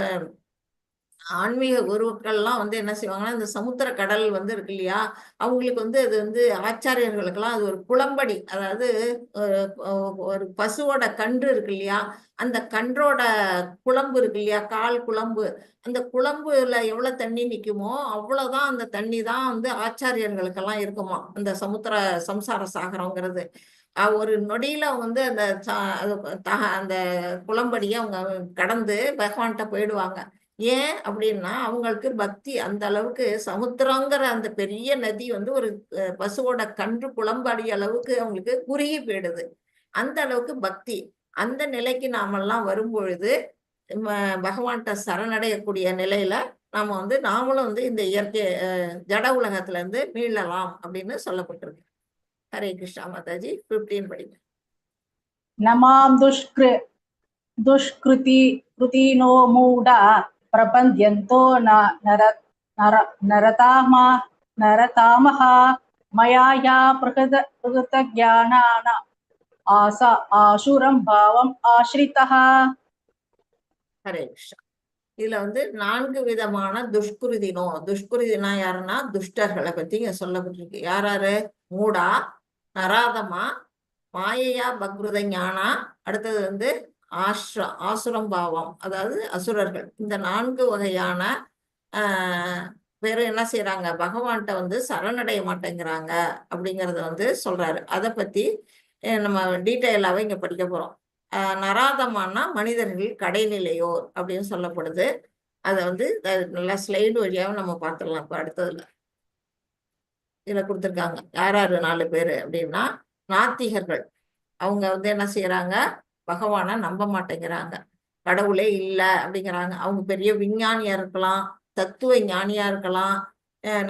ஆன்மீக குருக்கள்லாம் வந்து என்ன செய்வாங்கன்னா, இந்த சமுத்திர கடல் வந்து இருக்கு இல்லையா, அவங்களுக்கு வந்து அது வந்து ஆச்சாரியர்களுக்கெல்லாம் அது ஒரு குளம்படி. அதாவது ஒரு பசுவோட கன்று இருக்கு இல்லையா, அந்த கன்றோட குளம்பு இருக்கு இல்லையா, கால் குளம்பு, அந்த குளம்புல எவ்வளவு தண்ணி நிக்குமோ அவ்வளவுதான் அந்த தண்ணி தான் வந்து ஆச்சாரியர்களுக்கெல்லாம் இருக்குமா அந்த சம்சார சாகரங்கிறது. ஒரு நொடியில அவங்க வந்து அந்த குளம்படியை அவங்க கடந்து பகவான்கிட்ட போயிடுவாங்க. ஏன் அப்படின்னா அவங்களுக்கு பக்தி அந்த அளவுக்கு, சமுத்திரங்கிற அந்த பெரிய நதி வந்து ஒரு பசுவோட கன்று குளம்படி அளவுக்கு அவங்களுக்கு குறுகி போயிடுது. அந்த அளவுக்கு பக்தி. அந்த நிலைக்கு நாமெல்லாம் வரும்பொழுது பகவான்கிட்ட சரணடையக்கூடிய நிலையில நாம வந்து நாமளும் வந்து இந்த இயற்கை ஜட உலகத்துல இருந்து மீளலாம் அப்படின்னு சொல்லப்பட்டிருக்கு. ஹரே கிருஷ்ணா மாதாஜி. 15 படிங்க. நமாம் துஷ்கிருதினோ மூடா பிரபந்தியந்தோ நரதாமஹா மயாயா பிரகிருத ஞானான ஆசுரம் பாவம் ஆஸ்ரிதஹ. ஹரே கிருஷ்ணா. இதுல வந்து 4 விதமான துஷ்குருதினா யாருன்னா துஷ்டர்களை பத்தி இங்க சொல்லப்பட்டிருக்கு. யாராரு, மூடா, நராதமா, மாயையா பக்ருத ஞானா, அடுத்தது வந்து ஆசுரம் பாவம், அதாவது அசுரர்கள். இந்த 4 வகையான பேரு என்ன செய்யறாங்க, பகவான்கிட்ட வந்து சரணடைய மாட்டேங்கிறாங்க அப்படிங்கறத வந்து சொல்றாரு. அதை பத்தி நம்ம டீட்டெயிலாவே இங்க படிக்க போறோம். நராதமானா மனிதர்கள் கடைநிலையோர் அப்படின்னு சொல்லப்படுது. அதை வந்து நல்லா ஸ்லைடு வழியாவும் நம்ம பார்த்துடலாம். இப்ப அடுத்ததுல இதுல கொடுத்துருக்காங்க யாராரு 4 பேரு அப்படின்னா, நாத்திகர்கள். அவங்க வந்து என்ன செய்யறாங்க, பகவானை நம்ப மாட்டேங்கிறாங்க, கடவுளே இல்லை அப்படிங்கிறாங்க. அவங்க பெரிய விஞ்ஞானியா இருக்கலாம், தத்துவ ஞானியா இருக்கலாம்,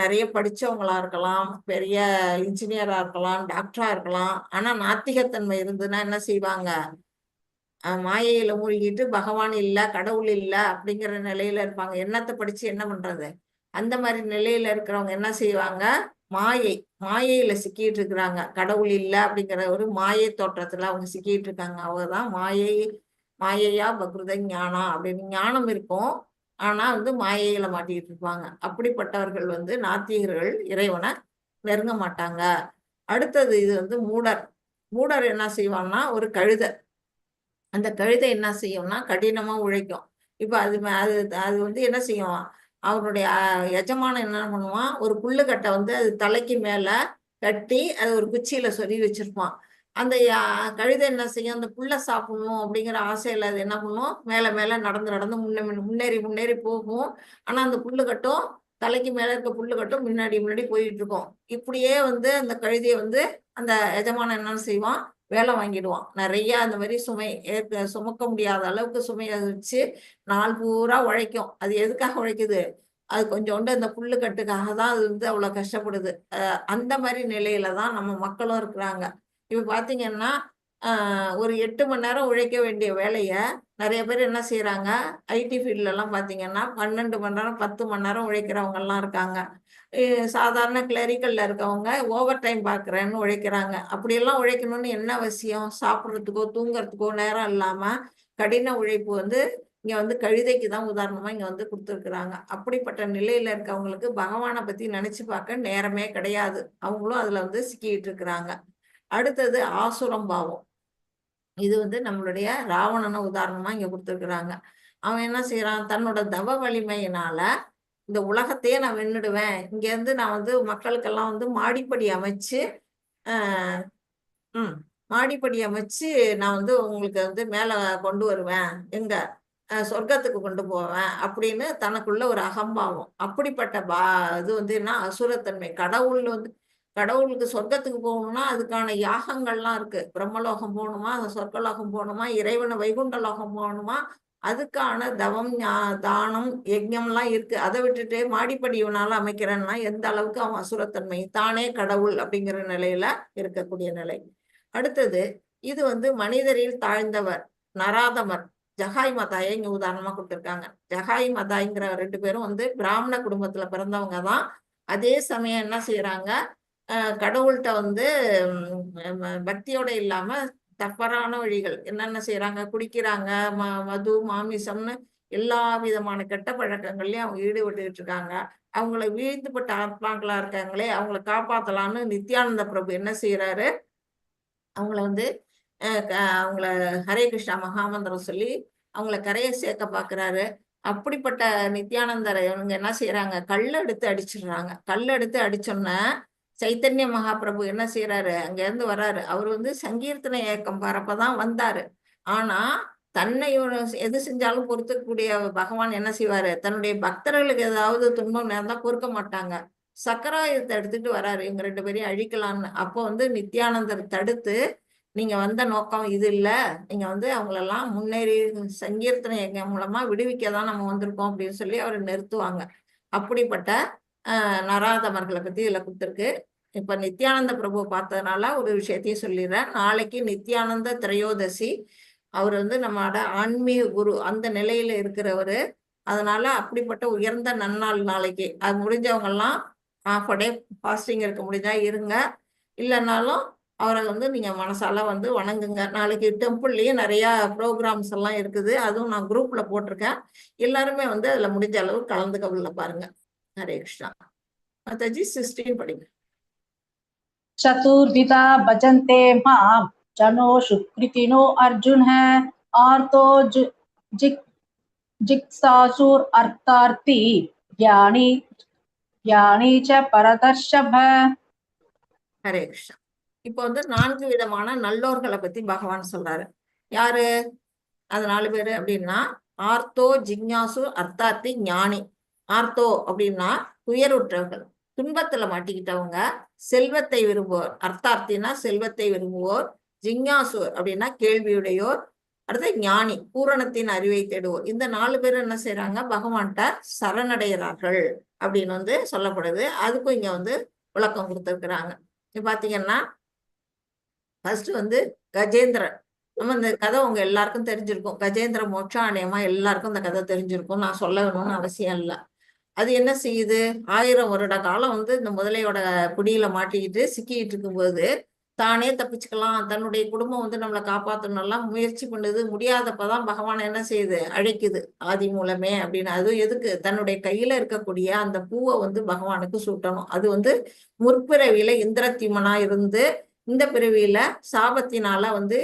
நிறைய படிச்சவங்களா இருக்கலாம், பெரிய இன்ஜினியரா இருக்கலாம், டாக்டரா இருக்கலாம். ஆனா நாத்திகத்தன்மை இருந்துன்னா என்ன செய்வாங்க, மாயையில மூழ்கிட்டு பகவான் இல்ல கடவுள் இல்ல அப்படிங்கிற நிலையில இருப்பாங்க. என்னத்தை படிச்சு என்ன பண்றது? அந்த மாதிரி நிலையில இருக்கிறவங்க என்ன செய்வாங்க, மாயையில சிக்கிட்டு இருக்கிறாங்க. கடவுள் இல்ல அப்படிங்கிற ஒரு மாயை தோற்றத்துல அவங்க சிக்கிட்டு இருக்காங்க. அவங்கதான் மாயையா பக்ருத ஞானா அப்படின்னு ஞானம் இருக்கும், ஆனா வந்து மாயையில மாட்டிக்கிட்டு இருப்பாங்க. அப்படிப்பட்டவர்கள் வந்து நாத்திகர்கள் இறைவனை நெருங்க மாட்டாங்க. அடுத்தது இது வந்து மூடர் என்ன செய்வான்னா, ஒரு கழுதை. அந்த கழுதை என்ன செய்யும்னா கடினமா உழைக்கும். இப்ப அது வந்து என்ன செய்யும், அவனுடைய எஜமானன் என்ன பண்ணுவான், ஒரு புல்லுக்கட்டை வந்து அது தலைக்கு மேல கட்டி அது ஒரு குச்சியில சொருகி வச்சிருப்பான். அந்த கழுதை என்ன செய்யும், அந்த புல்லை சாப்பிடணும் அப்படிங்கிற ஆசையில அது என்ன பண்ணும், மேல மேல நடந்து முன்னேறி போகும். ஆனா அந்த புல்லுக்கட்டும் தலைக்கு மேல இருக்க புல்லுக்கட்டும் முன்னாடி போயிட்டு இருக்கும். இப்படியே வந்து அந்த கழுதையை வந்து அந்த எஜமானன் என்ன செய்வான், வேலை வாங்கிடுவான். நிறைய அந்த மாதிரி சுமக்க முடியாத அளவுக்கு சுமையை வச்சு நாள் பூரா உழைக்கும். அது எதுக்காக உழைக்குது? அது கொஞ்சோண்டு அந்த புல்லுக்கட்டுக்காக தான் அது வந்து அவ்வளவு கஷ்டப்படுது. அந்த மாதிரி நிலையில தான் நம்ம மக்களும் இருக்கிறாங்க. இப்ப பாத்தீங்கன்னா ஒரு 8 மணி நேரம் உழைக்க வேண்டிய வேலைய நிறைய பேர் என்ன செய்யறாங்க, ஐடி ஃபீல்ட்ல எல்லாம் பாத்தீங்கன்னா 12 மணி நேரம் 10 மணி நேரம் உழைக்கிறவங்க எல்லாம் இருக்காங்க. சாதாரண கிளரிக்கல்ல இருக்கவங்க ஓவர் டைம் பாக்குறேன்னு உழைக்கிறாங்க. அப்படியெல்லாம் உழைக்கணும்னு என்ன அவசியம்? சாப்பிட்றதுக்கோ தூங்குறதுக்கோ நேரம் இல்லாம கடின உழைப்பு வந்து இங்க வந்து கழுதைக்கு தான் உதாரணமா இங்க வந்து கொடுத்துருக்குறாங்க. அப்படிப்பட்ட நிலையில இருக்கவங்களுக்கு பகவானை பத்தி நினைச்சு பார்க்க நேரமே கிடையாது. அவங்களும் அதுல வந்து சிக்கிட்டு இருக்கிறாங்க. அடுத்தது ஆசுரம் பாவம். இது வந்து நம்மளுடைய ராவணனை உதாரணமா இங்க கொடுத்துருக்குறாங்க. அவன் என்ன செய்யறான்? தன்னோட தவ வலிமையினால இந்த உலகத்தையே நான் வென்னுடுவேன், இங்க இருந்து நான் வந்து மக்களுக்கெல்லாம் வந்து மாடிப்படி அமைச்சு மாடிப்படி அமைச்சு நான் வந்து உங்களுக்கு வந்து மேல கொண்டு வருவேன், எங்க சொர்க்கத்துக்கு கொண்டு போவேன் அப்படின்னு தனக்குள்ள ஒரு அகம்பாவம். அப்படிப்பட்ட இது வந்து என்ன, அசுரத்தன்மை. கடவுளுக்கு சொர்க்கத்துக்கு போகணும்னா அதுக்கான யாகங்கள்லாம் இருக்கு. பிரம்மலோகம் போகணுமா, சொர்க்கலோகம் போகணுமா, இறைவனை வைகுண்ட லோகம் போகணுமா, அதுக்கான தவம் தானம் யஜ்ஞம்லாம் இருக்கு. அதை விட்டுட்டு மாடிப்படி இவனால அமைக்கிறேன்னா எந்த அளவுக்கு அவன் அசுரத்தன்மை, தானே கடவுள் அப்படிங்கிற நிலையில இருக்கக்கூடிய நிலை. அடுத்தது இது வந்து மனிதரில் தாழ்ந்தவர் நராதமர் ஜகாய் மதாயை இங்க உதாரணமா கொடுத்திருக்காங்க. ஜகாய் மதாய்ங்கிற 2 பேரும் வந்து பிராமண குடும்பத்துல பிறந்தவங்க தான். அதே சமயம் என்ன செய்யறாங்க, கடவுள்கிட்ட வந்து பக்தியோட இல்லாம தவறான வழிகள் என்னென்ன செய்யறாங்க, குடிக்கிறாங்க, மது மாமிசம்னு எல்லா விதமான கெட்ட பழக்கங்கள்லயும் அவங்க ஈடுபட்டுக்கிட்டு இருக்காங்க. அவங்கள வீழ்ந்துபட்ட ஆத்மாக்களா இருக்காங்களே, அவங்கள காப்பாத்தலாம்னு நித்யானந்த பிரபு என்ன செய்யறாரு, அவங்கள வந்து அவங்கள ஹரே கிருஷ்ணா மகாமந்திரம் சொல்லி அவங்கள கரையை சேர்க்க பாக்குறாரு. அப்படிப்பட்ட நித்யானந்தரை இவங்க என்ன செய்யறாங்க, கல்லெடுத்து அடிச்சிடுறாங்க. கல்லெடுத்து அடிச்சோன்னா சைத்தன்ய மகாபிரபு என்ன செய்யறாரு, அங்க இருந்து வர்றாரு. அவர் வந்து சங்கீர்த்தன இயக்கம் பரப்பதான் வந்தாரு. ஆனா தன்னை எது செஞ்சாலும் பொறுத்துக்கூடிய பகவான் என்ன செய்வாரு, தன்னுடைய பக்தர்களுக்கு ஏதாவது துன்பம் நேர்ந்தா பொறுக்க மாட்டாங்க. சக்கராயுதத்தை எடுத்துட்டு வராரு இவங்க 2 பேரையும் அழிக்கலாம்னு. அப்போ வந்து நித்யானந்தர் தடுத்து, நீங்க வந்த நோக்கம் இது இல்ல, நீங்க வந்து அவங்களெல்லாம் முன்னேறி சங்கீர்த்தன யஜ்ஞம் மூலமா விடுவிக்கதான் நம்ம வந்திருக்கோம் அப்படின்னு சொல்லி அவரை நிறுத்துவாங்க. அப்படிப்பட்ட நராதமர்களை பத்தி இதுல கொடுத்துருக்கு. இப்ப நித்யானந்த பிரபு பார்த்ததுனால ஒரு விஷயத்தையும் சொல்லிடுறேன். நாளைக்கு நித்யானந்த திரையோதசி. அவர் வந்து நம்மளோட ஆன்மீக குரு, அந்த நிலையில இருக்கிறவரு. அதனால அப்படிப்பட்ட உயர்ந்த நன்னாள் நாளைக்கு. அது முடிஞ்சவங்க எல்லாம் half a day ஃபாஸ்டிங் இருக்க முடிஞ்சா இருங்க, இல்லைன்னாலும் அவரை வந்து நீங்க மனசால வந்து வணங்குங்க. நாளைக்கு டெம்பிள்லயும் நிறைய ப்ரோக்ராம்ஸ் எல்லாம் இருக்குது, அதுவும் நான் குரூப்ல போட்டிருக்கேன். எல்லாருமே வந்து அதுல முடிஞ்ச அளவு கலந்துக்க உள்ள பாருங்க. ஹரே கிருஷ்ணா. மாதாஜி 16 படிங்க. चतुर्विधा भजन्ते मां जनो सुकृतिनो अर्जुन है आर्तो जिक्सासुर अर्थार्थी ज्ञानी ज्ञानी च परदर्शभ. ஹரே கிருஷ்ணா. இப்போ வந்து 4 விதமான நல்லோர்களை பத்தி பகவான் சொல்றாரு. யாரு அது 4 பேரு அப்படின்னா, ஆர்த்தோ ஜிக்ஞாசு அர்த்தார்த்தி ஞானி. ஆர்த்தோ அப்படின்னா துயருற்றவர்கள், துன்பத்துல மாட்டிக்கிட்டவங்க, செல்வத்தை விரும்புவோர். அர்த்தார்த்தினா செல்வத்தை விரும்புவோர். ஜிக்ஞாசு அப்படின்னா கேள்வியுடையோர். அடுத்து ஞானி, பூரணத்தின் அறிவை தேடுவோர். இந்த 4 பேரும் என்ன செய்யறாங்க, பகவான்கிட்ட சரணடைகிறார்கள் அப்படின்னு வந்து சொல்லப்படுது. அதுக்கும் இங்க வந்து விளக்கம் கொடுத்திருக்கிறாங்க. பாத்தீங்கன்னா ஃபர்ஸ்ட் வந்து கஜேந்திரன். நம்ம இந்த கதை உங்க எல்லாருக்கும் தெரிஞ்சிருக்கும். கஜேந்திர மோட்சாலயமா எல்லாருக்கும் இந்த கதை தெரிஞ்சிருக்கும், நான் சொல்ல வேணும்னு அவசியம் இல்லை. அது என்ன செய்யுது, 1000 வருட காலம் வந்து இந்த முதலையோட பிடியில மாட்டிக்கிட்டு சிக்கிட்டு இருக்கும்போது தானே தப்பிச்சுக்கலாம், தன்னுடைய குடும்பம் வந்து நம்மளை காப்பாற்றணும்லாம் முயற்சி பண்ணுது. முடியாதப்பதான் பகவான் என்ன செய்யுது, அழைக்குது ஆதி மூலமே அப்படின்னு. அதுவும் எதுக்கு, தன்னுடைய கையில இருக்கக்கூடிய அந்த பூவை வந்து பகவானுக்கு சூட்டணும். அது வந்து முற்பிறவியில இந்திரத்திமனா இருந்து இந்த பிறவியில சாபத்தினால வந்து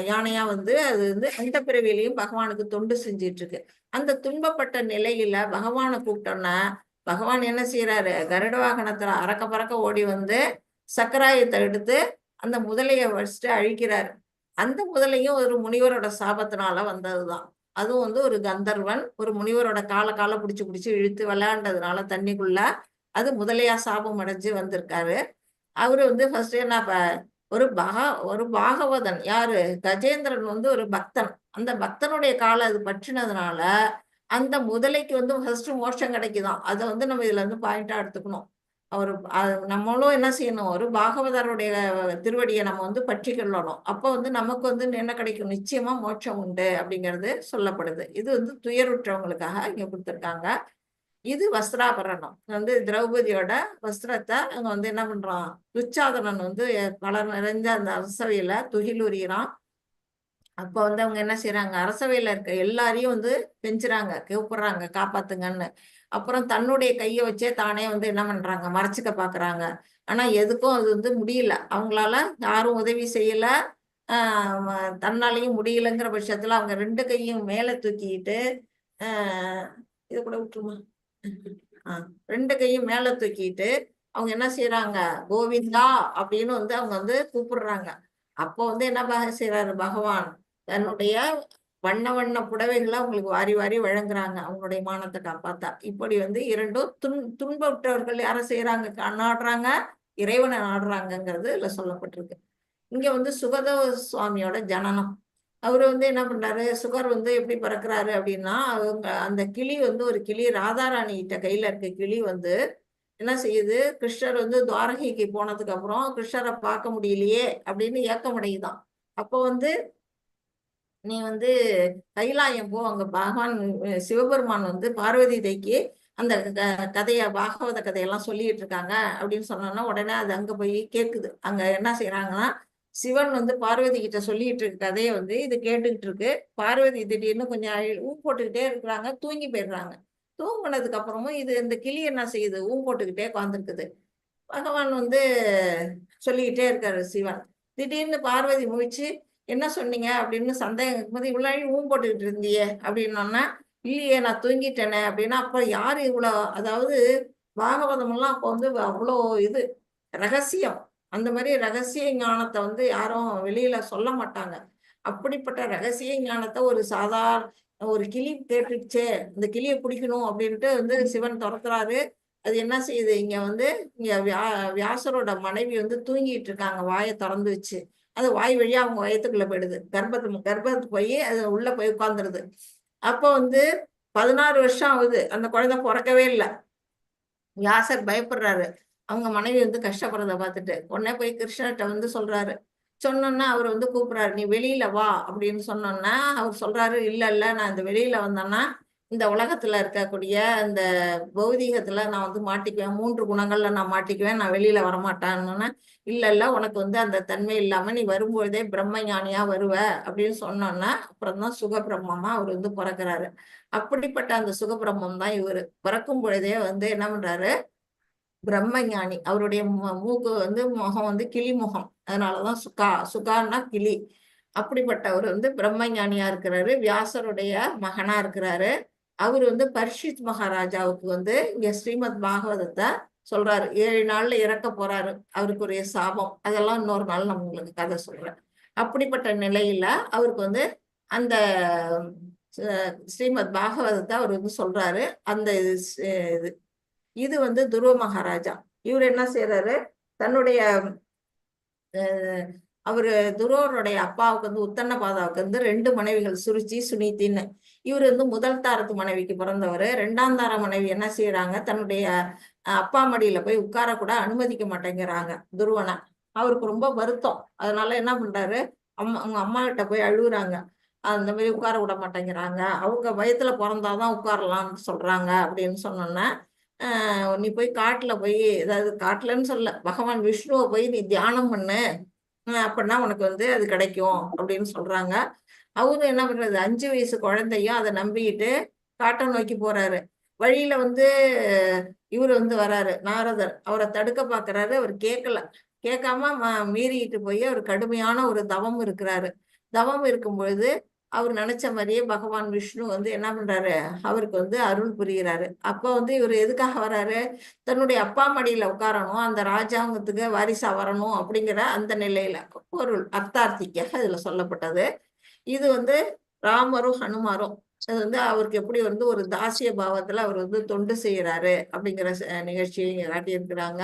யானையா வந்து அது வந்து அந்த பிறவியிலையும் பகவானுக்கு தொண்டு செஞ்சிட்டு இருக்கு. அந்த துன்பப்பட்ட நிலையில பகவானை கூப்பிட்டோம்னா பகவான் என்ன செய்யறாரு, கருட வாகனத்துல அறக்க பறக்க ஓடி வந்து சக்கராயத்தை எடுத்து அந்த முதலைய வச்சுட்டு அழிக்கிறாரு. அந்த முதலையும் ஒரு முனிவரோட சாபத்தினால வந்ததுதான். அதுவும் வந்து ஒரு கந்தர்வன் ஒரு முனிவரோட காலை பிடிச்சு இழுத்து விளையாண்டதுனால தண்ணிக்குள்ள அது முதலையா சாபம் அடைஞ்சு வந்திருக்காரு. அவரு வந்து ஃபர்ஸ்ட் என்ன ஒரு பாகவதன் யாரு, கஜேந்திரன் வந்து ஒரு பக்தன். அந்த பக்தனுடைய காலை அது பற்றினதுனால அந்த முதலைக்கு வந்து ஃபர்ஸ்ட் மோட்சம் கிடைக்குதாம். அதை வந்து நம்ம இதுல இருந்து பாயிண்டா எடுத்துக்கணும். நம்மளும் என்ன செய்யணும், ஒரு பாகவதருடைய திருவடியை நம்ம வந்து பற்றிக்கொள்ளணும். அப்போ வந்து நமக்கு வந்து என்ன கிடைக்கும், நிச்சயமா மோட்சம் உண்டு அப்படிங்கிறது சொல்லப்படுது. இது வந்து துயருற்றவங்களுக்காக இங்க கொடுத்துருக்காங்க. இது வஸ்திராபரணம் வந்து திரௌபதியோட வஸ்திரத்தை அங்க வந்து என்ன பண்றான், துச்சாதனன் வந்து கலர் நிறைஞ்ச அந்த அரசவையில துகிலுரியிறான். அப்ப வந்து அவங்க என்ன செய்யறாங்க, அரசவையில இருக்க எல்லாரையும் வந்து கெஞ்சுறாங்க, கூப்பிடுறாங்க காப்பாத்துங்கன்னு. அப்புறம் தன்னுடைய கையை வச்சே தானே வந்து என்ன பண்றாங்க, மறைச்சுக்க பாக்குறாங்க. ஆனா எதுக்கும் அது வந்து முடியல, அவங்களால யாரும் உதவி செய்யல. தன்னாலையும் முடியலங்கிற பட்சத்துல அவங்க 2 கையும் மேல தூக்கிட்டு இது கூட விட்டுருமா, 2 கையும் மேல தூக்கிட்டு அவங்க என்ன செய்யறாங்க, கோவிந்தா அப்படின்னு வந்து அவங்க வந்து கூப்பிடுறாங்க. அப்போ வந்து என்ன செய்யறாரு பகவான், தன்னுடைய வண்ண வண்ண புடவைகளை அவங்களுக்கு வாரி வாரி வழங்குறாங்க, அவங்களுடைய மானத்தை காப்பாத்தா. இப்படி வந்து இரண்டும் துன்புற்றவர்கள் யார செய்யறாங்க, நாடுறாங்க, இறைவனை நாடுறாங்கிறது இதுல சொல்லப்பட்டிருக்கு. இங்க வந்து சுகதேவ சுவாமியோட ஜனனம். அவரு வந்து என்ன பண்றாரு, சுகர் வந்து எப்படி பிறக்கிறாரு அப்படின்னா, அவங்க அந்த கிளி வந்து ஒரு கிளி ராதாராணி கிட்ட கையில இருக்க கிளி வந்து என்ன செய்யுது, கிருஷ்ணர் வந்து துவாரகைக்கு போனதுக்கு அப்புறம் கிருஷ்ணரை பார்க்க முடியலையே அப்படின்னு ஏக்கமடையுதான். அப்போ வந்து நீ வந்து கைலாயம் போ, அங்க பகவான் சிவபெருமான் வந்து பார்வதி தேய்க்கு அந்த கதைய பாகவத கதையெல்லாம் சொல்லிட்டு இருக்காங்க அப்படின்னு சொன்னோன்னா உடனே அது அங்க போய் கேட்குது. அங்க என்ன செய்யறாங்கன்னா, சிவன் வந்து பார்வதி கிட்ட சொல்லிட்டு இருக்க கதையை வந்து இது கேட்டுக்கிட்டு இருக்கு. பார்வதி திடீர்னு கொஞ்சம் போட்டுக்கிட்டே இருக்கிறாங்க, தூங்கி போயிடுறாங்க. தூங்கினதுக்கு அப்புறமும் இது இந்த கிளி என்ன செய்யுது, போட்டுக்கிட்டே உட்காந்துருக்குது. பகவான் வந்து சொல்லிக்கிட்டே இருக்காரு சிவன். திடீர்னு பார்வதி முழிச்சு என்ன சொன்னீங்க அப்படின்னு சந்தேகம் இருக்கும்போது, இவ்வளவு போட்டுக்கிட்டு இருந்தியே அப்படின்னோன்னா, இல்லையே நான் தூங்கிட்டேனே அப்படின்னா. அப்ப யாரு இவ்வளவு, அதாவது பாகவதம் எல்லாம் அப்போ வந்து அவ்வளோ இது ரகசியம். அந்த மாதிரி ரகசிய ஞானத்தை வந்து யாரும் வெளியில சொல்ல மாட்டாங்க. அப்படிப்பட்ட ரகசிய ஞானத்தை ஒரு சாதாரண ஒரு கிளி கேட்டுச்சே, இந்த கிளியை பிடிக்கணும் அப்படின்ட்டு வந்து சிவன் துரத்துறாரு. அது என்ன செய்யுது, இங்க வந்து இங்க வியாசரோட மனைவி வந்து தூங்கிட்டு இருக்காங்க, வாயை திறந்து வச்சு. அது வாய் வழியா அவங்க வயத்துக்குள்ள போயிடுது, கர்ப்பத்துக்கு போய் அது உள்ள போய் உட்கார்ந்துருது. அப்போ வந்து 16 வருஷம் ஆகுது, அந்த குழந்தை பிறக்கவே இல்லை. வியாசர் பயப்படுறாரு, அவங்க மனைவி வந்து கஷ்டப்படுறத பார்த்துட்டு. உடனே போய் கிருஷ்ணர்கிட்ட வந்து சொல்றாரு. சொன்னோன்னா அவர் வந்து கூப்பிடுறாரு, நீ வெளியில வா அப்படின்னு சொன்னோன்னா அவர் சொல்றாரு, இல்ல இல்ல நான் இந்த வெளியில வந்தேன்னா இந்த உலகத்துல இருக்கக்கூடிய இந்த பௌதீகத்துல நான் வந்து மாட்டிக்குவேன், 3 குணங்கள்ல நான் மாட்டிக்குவேன், நான் வெளியில வரமாட்டேன்னு. இல்ல இல்ல உனக்கு வந்து அந்த தன்மை இல்லாம நீ வரும்பொழுதே பிரம்ம ஞானியா வருவ அப்படின்னு சொன்னோன்னா அப்புறம் தான் சுகபிரம்மமா அவர் வந்து பிறக்கிறாரு. அப்படிப்பட்ட அந்த சுகபிரம்மம் தான் இவரு. பிறக்கும் பொழுதே வந்து என்ன பண்றாரு, பிரம்ம ஞானி. அவருடைய மூக்கு வந்து முகம் வந்து கிளி முகம், அதனாலதான் சுகான்னா கிளி. அப்படிப்பட்டவர் வந்து பிரம்ம ஞானியா இருக்கிறாரு, வியாசருடைய மகனா இருக்கிறாரு. அவர் வந்து பரீட்சித் மகாராஜாவுக்கு வந்து இங்க ஸ்ரீமத் பாகவதத்தை சொல்றாரு. 7 நாள்ல இறக்க போறாரு, அவருக்குரிய சாபம். அதெல்லாம் இன்னொரு நாள் நான் உங்களுக்கு கதை சொல்றேன். அப்படிப்பட்ட நிலையில அவருக்கு வந்து அந்த ஸ்ரீமத் பாகவதத்தை அவர் வந்து சொல்றாரு. அந்த இது வந்து துருவ மகாராஜா. இவர் என்ன செய்யறாரு, தன்னுடைய அவரு துருவருடைய அப்பாவுக்கு வந்து உத்தன்ன பாதாவுக்கு வந்து 2 மனைவிகள், சுருச்சி சுனித்தின்னு. இவர் வந்து முதல் தாரத்து மனைவிக்கு பிறந்தவர். 2ஆம் தார மனைவி என்ன செய்யறாங்க, தன்னுடைய அப்பா மடியில போய் உட்கார கூட அனுமதிக்க மாட்டேங்கிறாங்க துருவனை. அவருக்கு ரொம்ப வருத்தம். அதனால என்ன பண்றாரு, அவங்க அம்மா கிட்ட போய் அழுகுறாங்க, அந்த மாதிரி உட்கார விட மாட்டேங்கிறாங்க, அவங்க வயத்துல பிறந்தாதான் உட்காரலாம்னு சொல்றாங்க அப்படின்னு சொன்னோன்னா, நீ போய் காட்டுல போய், ஏதாவது காட்டுலன்னு சொல்ல, பகவான் விஷ்ணுவை போய் நீ தியானம் பண்ணு, அப்படின்னா உனக்கு வந்து அது கிடைக்கும் அப்படின்னு சொல்றாங்க. அவரும் என்ன பண்றது, 5 வயசு குழந்தையும் அதை நம்பிக்கிட்டு காட்டை நோக்கி போறாரு. வழியில வந்து இவர் வந்து வராரு, நாரதர். அவரை தடுக்க பாக்குறாரு, அவர் கேட்காம மீறிட்டு போய் அவர் கடுமையான ஒரு தவம் இருக்கிறாரு. தவம் இருக்கும் பொழுது அவர் நினைச்ச மாதிரியே பகவான் விஷ்ணு வந்து என்ன பண்றாரு, அவருக்கு வந்து அருள் புரிகிறாரு. அப்ப வந்து இவர் எதுக்காக வராரு, தன்னுடைய அப்பா மடியில உட்காரணும், அந்த ராஜாங்கத்துக்கு வாரிசா வரணும் அப்படிங்கிற அந்த நிலையில பொருள் அர்த்தார்த்திக்காக இதுல சொல்லப்பட்டது. இது வந்து ராமரும் ஹனுமாரும் அது வந்து அவருக்கு எப்படி வந்து ஒரு தாசிய பாவத்துல அவர் வந்து தொண்டு செய்யறாரு அப்படிங்கிற நிகழ்ச்சியை இங்க காட்டியிருக்கிறாங்க.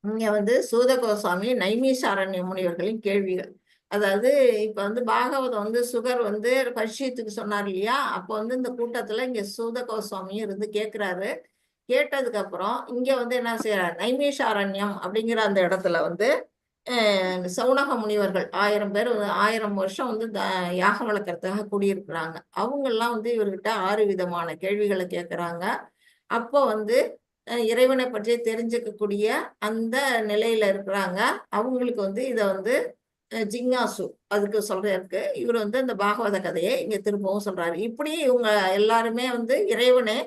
இங்க வந்து சூத கோஸ்வாமி நைமிஷாரண்ய முனிவர்களின் கேள்விகள். அதாவது இப்ப வந்து பாகவதம் வந்து சுகர் வந்து பரிட்சயத்துக்கு சொன்னார் இல்லையா, அப்போ வந்து இந்த கூட்டத்துல இங்க சூத கோஸ்வாமியும் இருந்து கேட்கிறாரு. கேட்டதுக்கு அப்புறம் இங்க வந்து என்ன செய்யறாரு, நைமிஷாரண்யம் அப்படிங்கிற அந்த இடத்துல வந்து சௌனக முனிவர்கள் 1000 பேர் 1000 வருஷம் வந்து யாகம் வளர்க்கறதுக்காக கூடியிருக்கிறாங்க. அவங்க எல்லாம் வந்து இவர்கிட்ட 6 விதமான கேள்விகளை கேட்கிறாங்க. அப்போ வந்து இறைவனை பற்றி தெரிஞ்சுக்கக்கூடிய அந்த நிலையில இருக்கிறாங்க. அவங்களுக்கு வந்து இத வந்து ஜிங்காசு அதுக்கு சொல்றதுக்கு இவர் வந்து அந்த பாகவத கதையை இங்க திரும்பவும் சொல்றாரு. இப்படி இவங்க எல்லாருமே வந்து இறைவனை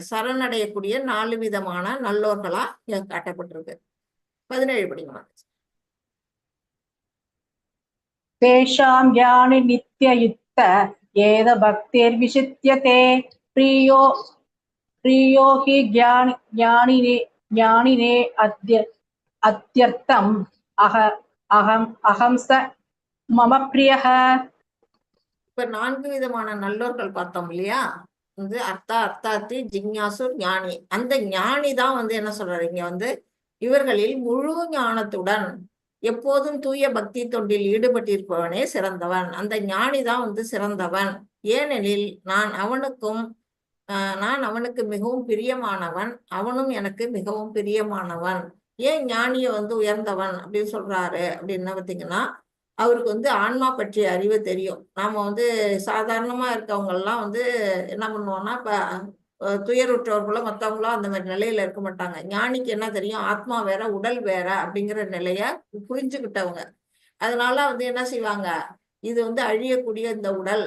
சரணடையக்கூடிய 4 விதமான நல்லோர்களா இங்க காட்டப்பட்டிருக்கு. 17 படிக்கலாம். तेषां ज्ञानि नित्ययुक्त येद भक्तिर्विशिष्यते प्रियो प्रियो हि ज्ञानिने अत्यर्थम् अहं स मम प्रियः. இப்ப 4 விதமான நல்லோர்கள் பார்த்தோம் இல்லையா, வந்து அர்த்தாத்தி ஜிக்ஞாசு ஞானி. அந்த ஞானி தான் வந்து என்ன சொல்றாரு இங்க வந்து, இவர்களில் முழு ஞானத்துடன் எப்போதும் தூய பக்தி தொண்டில் ஈடுபட்டிருப்பவனே சிறந்தவன். அந்த ஞானி தான் வந்து சிறந்தவன். ஏனெனில் நான் அவனுக்கு மிகவும் பிரியமானவன், அவனும் எனக்கு மிகவும் பிரியமானவன். ஏன் ஞானிய வந்து உயர்ந்தவன் அப்படின்னு சொல்றாரு அப்படின்னு பார்த்தீங்கன்னா, அவருக்கு வந்து ஆன்மா பற்றிய அறிவு தெரியும். நாம வந்து சாதாரணமா இருக்கவங்க எல்லாம் வந்து என்ன பண்ணுவோம்னா, இப்ப துயருற்றவர்களோ மற்றவங்களோ அந்த மாதிரி நிலையில இருக்க மாட்டாங்க. ஞானிக்கு என்ன தெரியும், ஆத்மா வேற உடல் வேற அப்படிங்கிற நிலைய புரிஞ்சுக்கிட்டவங்க. அதனால வந்து என்ன செய்வாங்க, இது வந்து அழியக்கூடிய இந்த உடல்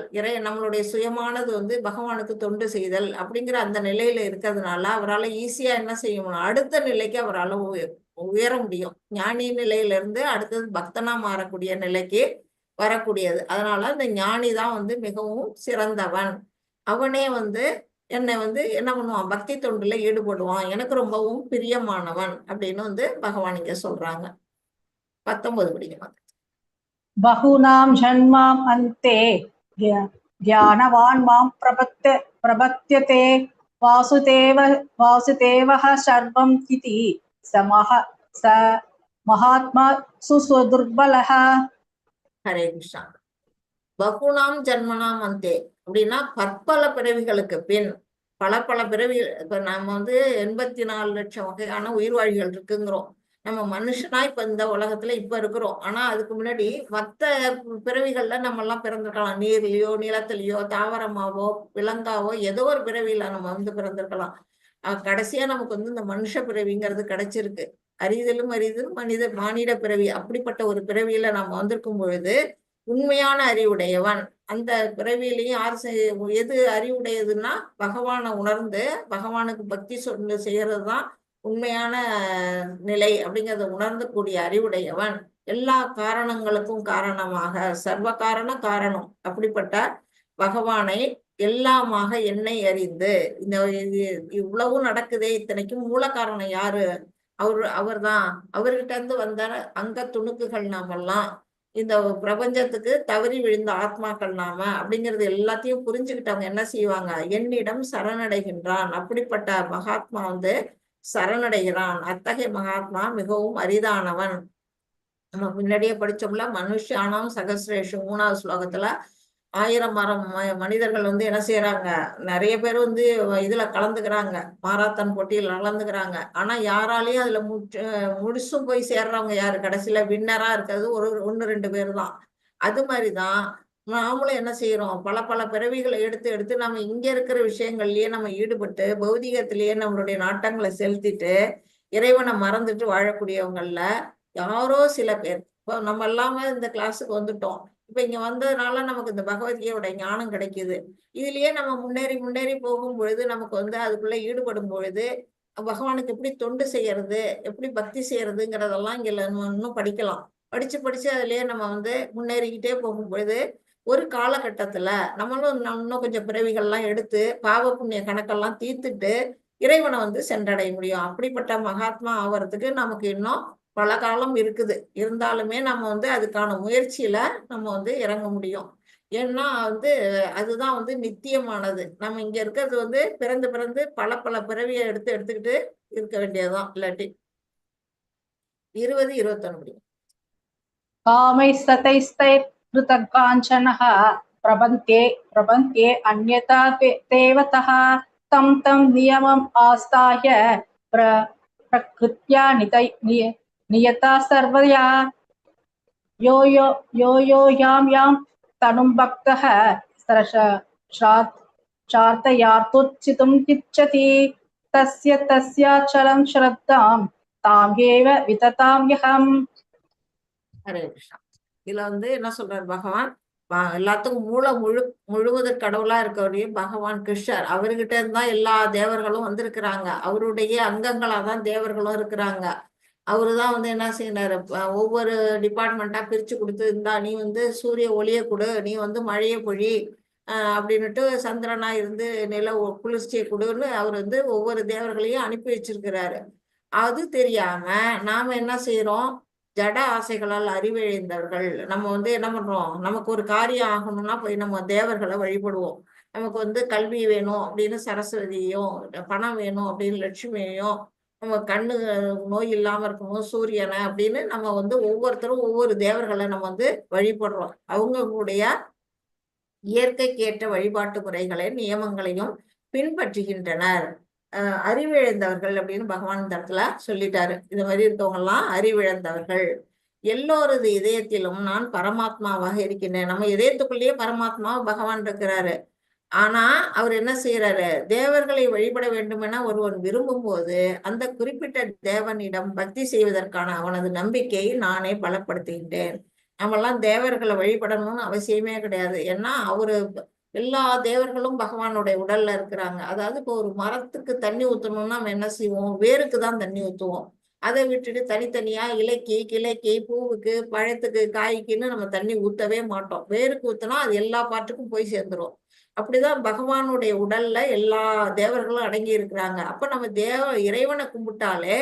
நம்மளுடைய சுயமானது வந்து பகவானுக்கு தொண்டு செய்தல் அப்படிங்கிற அந்த நிலையில இருக்கிறதுனால அவரால் ஈஸியா என்ன செய்யணும், அடுத்த நிலைக்கு அவரால் உயர முடியும். ஞானி நிலையிலிருந்து அடுத்தது பக்தனா மாறக்கூடிய நிலைக்கு வரக்கூடியது. அதனால இந்த ஞானி தான் வந்து மிகவும் சிறந்தவன். அவனே வந்து என்னை வந்து என்ன பண்ணுவான், பக்தி தொண்டுல ஈடுபடுவான், எனக்கு ரொம்பவும் பிரியமானவன் அப்படின்னு வந்து பகவான் இங்க சொல்றாங்க. 19 படிக்கணும். बहूनां जन्मां अन्ते ज्ञानवान् मां प्रपद्यते वासुदेवः सर्वम् इति स महात्मा सुस्वदुर्बलः. ஹரே கிருஷ்ணா. பகுனாம் ஜன்மனாம் அந்தே அப்படின்னா பற்பல பிறவிகளுக்கு பின், பல பிறவி. இப்ப நம்ம வந்து 84 லட்சம் வகையான உயிர்வாழிகள் இருக்குங்கிறோம். நம்ம மனுஷனா இப்ப இந்த உலகத்துல இப்ப இருக்கிறோம். ஆனா அதுக்கு முன்னாடி மத்த பிறவிகள்ல நம்ம எல்லாம் பிறந்திருக்கலாம். நீர்லயோ நிலத்திலயோ தாவரமாவோ விலங்காவோ ஏதோ ஒரு பிறவியில நம்ம வந்து பிறந்திருக்கலாம். கடைசியா நமக்கு வந்து இந்த மனுஷ பிறவிங்கிறது கிடைச்சிருக்கு. அரிதிலும் மானிட பிறவி. அப்படிப்பட்ட ஒரு பிறவியில நம்ம வந்திருக்கும் பொழுது உண்மையான அறிவுடையவன். அந்த பிறவியிலையும் எது அறிவுடையதுன்னா, பகவானை உணர்ந்து பகவானுக்கு பக்தி சொல்லு செய்யறதுதான் உண்மையான நிலை அப்படிங்கிறத உணர்ந்து கூடிய அறிவுடையவன். எல்லா காரணங்களுக்கும் காரணமாக சர்வ காரணம் அப்படிப்பட்ட பகவானை எல்லாமாக என்னை அறிந்து, இந்த இவ்வளவு நடக்குதே, இத்தனைக்கும் மூல காரணம் யாரு, அவர்தான். அவர்கிட்ட இருந்து வந்த அங்க துணுக்குகள் நாமெல்லாம், இந்த பிரபஞ்சத்துக்கு தவறி விழுந்த ஆத்மாக்கள் நாம அப்படிங்கிறது எல்லாத்தையும் புரிஞ்சுக்கிட்டவங்க என்ன செய்வாங்க, என்னிடம் சரணடைகின்றான். அப்படிப்பட்ட மகாத்மா வந்து சரணடைகிறான். அத்தகைய மகாத்மா மிகவும் அரிதானவன். நம்ம முன்னாடியே படிச்சோம்ல, மனுஷானாம் சகசிரேஷு 3வது ஸ்லோகத்துல 1000 மனிதர்கள் வந்து என்ன செய்யறாங்க, நிறைய பேர் வந்து இதுல கலந்துக்கிறாங்க, மாராத்தான் போட்டியில் கலந்துக்கிறாங்க. ஆனா யாராலையும் அதுல முழுசும் போய் சேர்றவங்க யாரு, கடைசியில வின்னரா இருக்கிறது 1-2 பேர் தான். அது மாதிரிதான் நாமளும் என்ன செய்யறோம், பல பிறவிகளை எடுத்து நம்ம இங்க இருக்கிற விஷயங்கள்லயே நம்ம ஈடுபட்டு பௌதிகத்திலேயே நம்மளுடைய நாட்டங்களை செலுத்திட்டு இறைவனை மறந்துட்டு வாழக்கூடியவங்கள்ல யாரோ சில பேர். இப்போ நம்ம எல்லாமே இந்த கிளாஸுக்கு வந்துட்டோம். இப்ப இங்க வந்ததுனால நமக்கு இந்த பகவத்கீதையோட ஞானம் கிடைக்குது. இதுலயே நம்ம முன்னேறி போகும் பொழுது நமக்கு வந்து அதுக்குள்ள ஈடுபடும் பொழுது பகவானுக்கு எப்படி தொண்டு செய்யறது, எப்படி பக்தி செய்யறதுங்கிறதெல்லாம் இங்க இன்னும் படிக்கலாம். படிச்சு அதுலயே நம்ம வந்து முன்னேறிக்கிட்டே போகும் பொழுது ஒரு காலகட்டத்துல நம்மளும் இன்னும் கொஞ்சம் பிறவிகள்லாம் எடுத்து பாவ புண்ணிய கணக்கெல்லாம் தீர்த்துட்டு இறைவனை வந்து சென்றடைய முடியும். அப்படிப்பட்ட மகாத்மா ஆவறதுக்கு நமக்கு இன்னும் பல காலம் இருக்குது. இருந்தாலுமே நம்ம வந்து அதுக்கான முயற்சியில நம்ம வந்து இறங்க முடியும். ஏன்னா வந்து அதுதான் வந்து நித்தியமானது. நம்ம இங்க இருக்கிறது வந்து பிறந்து பல பிறவியை எடுத்துக்கிட்டு இருக்க வேண்டியதுதான். இல்லாட்டி 20, 21 முடியும். कामैस्ततैस्तैर्हृतकाञ्चनः प्रपन्ते अन्यथा देवतः तं नियमम् आस्थाय प्रकृत्या नियता सर्वया यो यां तनुं भक्तः चार्तयार्तुचितुम् इच्छति तस्याचलं श्रद्धां ताम् एव वितताम्यहम्. ஹரே கிருஷ்ணா. இதுல என்ன சொல்றாரு பகவான், எல்லாத்துக்கும் முழுவதும் கடவுளா இருக்கக்கூடிய பகவான் கிருஷ்ணர், அவர்கிட்ட இருந்தா எல்லா தேவர்களும் வந்திருக்கிறாங்க. அவருடைய அங்கங்களா தான் தேவர்களும் இருக்கிறாங்க. அவருதான் என்ன செய்யறாரு, ஒவ்வொரு டிபார்ட்மெண்டா பிரிச்சு கொடுத்து, இந்தா நீ சூரிய ஒளிய கொடு, நீ மழையை பொழி அப்படின்னுட்டு, சந்திரனா இருந்து நில குளிர்ச்சியை கொடுன்னு அவர் ஒவ்வொரு தேவர்களையும் அனுப்பி வச்சிருக்கிறாரு. அது தெரியாம நாம என்ன செய்யறோம், ஜட ஆசைகளால் அறிவிழந்தவர்கள் நம்ம என்ன பண்றோம், நமக்கு ஒரு காரியம் ஆகணும்னா போய் நம்ம தேவர்களை வழிபடுவோம். நமக்கு கல்வி வேணும் அப்படின்னு சரஸ்வதியையும், பணம் வேணும் அப்படின்னு லட்சுமியையும், நம்ம கண்ணு நோய் இல்லாம இருக்கணும் சூரியனை அப்படின்னு நம்ம ஒவ்வொருத்தரும் ஒவ்வொரு தேவர்களை நம்ம வழிபடுறோம். அவங்களுடைய இயற்கைக்கேற்ற வழிபாட்டு முறைகளை நியமங்களையும் பின்பற்றுகின்றனர். அறிவிழந்தவர்கள் அப்படின்னு பகவான் இந்த இடத்துல சொல்லிட்டாரு. இது மாதிரி இருக்கவங்க எல்லாம் அறிவிழந்தவர்கள். எல்லோரது இதயத்திலும் நான் பரமாத்மாவாக இருக்கின்றேன். நம்ம இதயத்துக்குள்ளேயே பரமாத்மா பகவான் இருக்கிறாரு. ஆனா அவர் என்ன செய்யறாரு, தேவர்களை வழிபட வேண்டும் என ஒருவன் விரும்பும் போது அந்த குறிப்பிட்ட தேவனிடம் பக்தி செய்வதற்கான அவனது நம்பிக்கையை நானே பலப்படுத்துகின்றேன். நம்மெல்லாம் தேவர்களை வழிபடணும்னு அவசியமே கிடையாது. ஏன்னா எல்லா தேவர்களும் பகவானுடைய உடல்ல இருக்கிறாங்க. அதாவது இப்போ ஒரு மரத்துக்கு தண்ணி ஊத்தணும்னா நம்ம என்ன செய்வோம், வேருக்கு தான் தண்ணி ஊத்துவோம். அதை விட்டுட்டு தனித்தனியா இலைக்கு, கிளைக்கு, பூவுக்கு, பழத்துக்கு, காய்க்குன்னு நம்ம தண்ணி ஊத்தவே மாட்டோம். வேருக்கு ஊத்தினா அது எல்லா பாட்டுக்கும் போய் சேர்ந்துரும். அப்படிதான் பகவானுடைய உடல்ல எல்லா தேவர்களும் அடங்கி இருக்கிறாங்க. அப்ப நம்ம இறைவனை கும்பிட்டாலே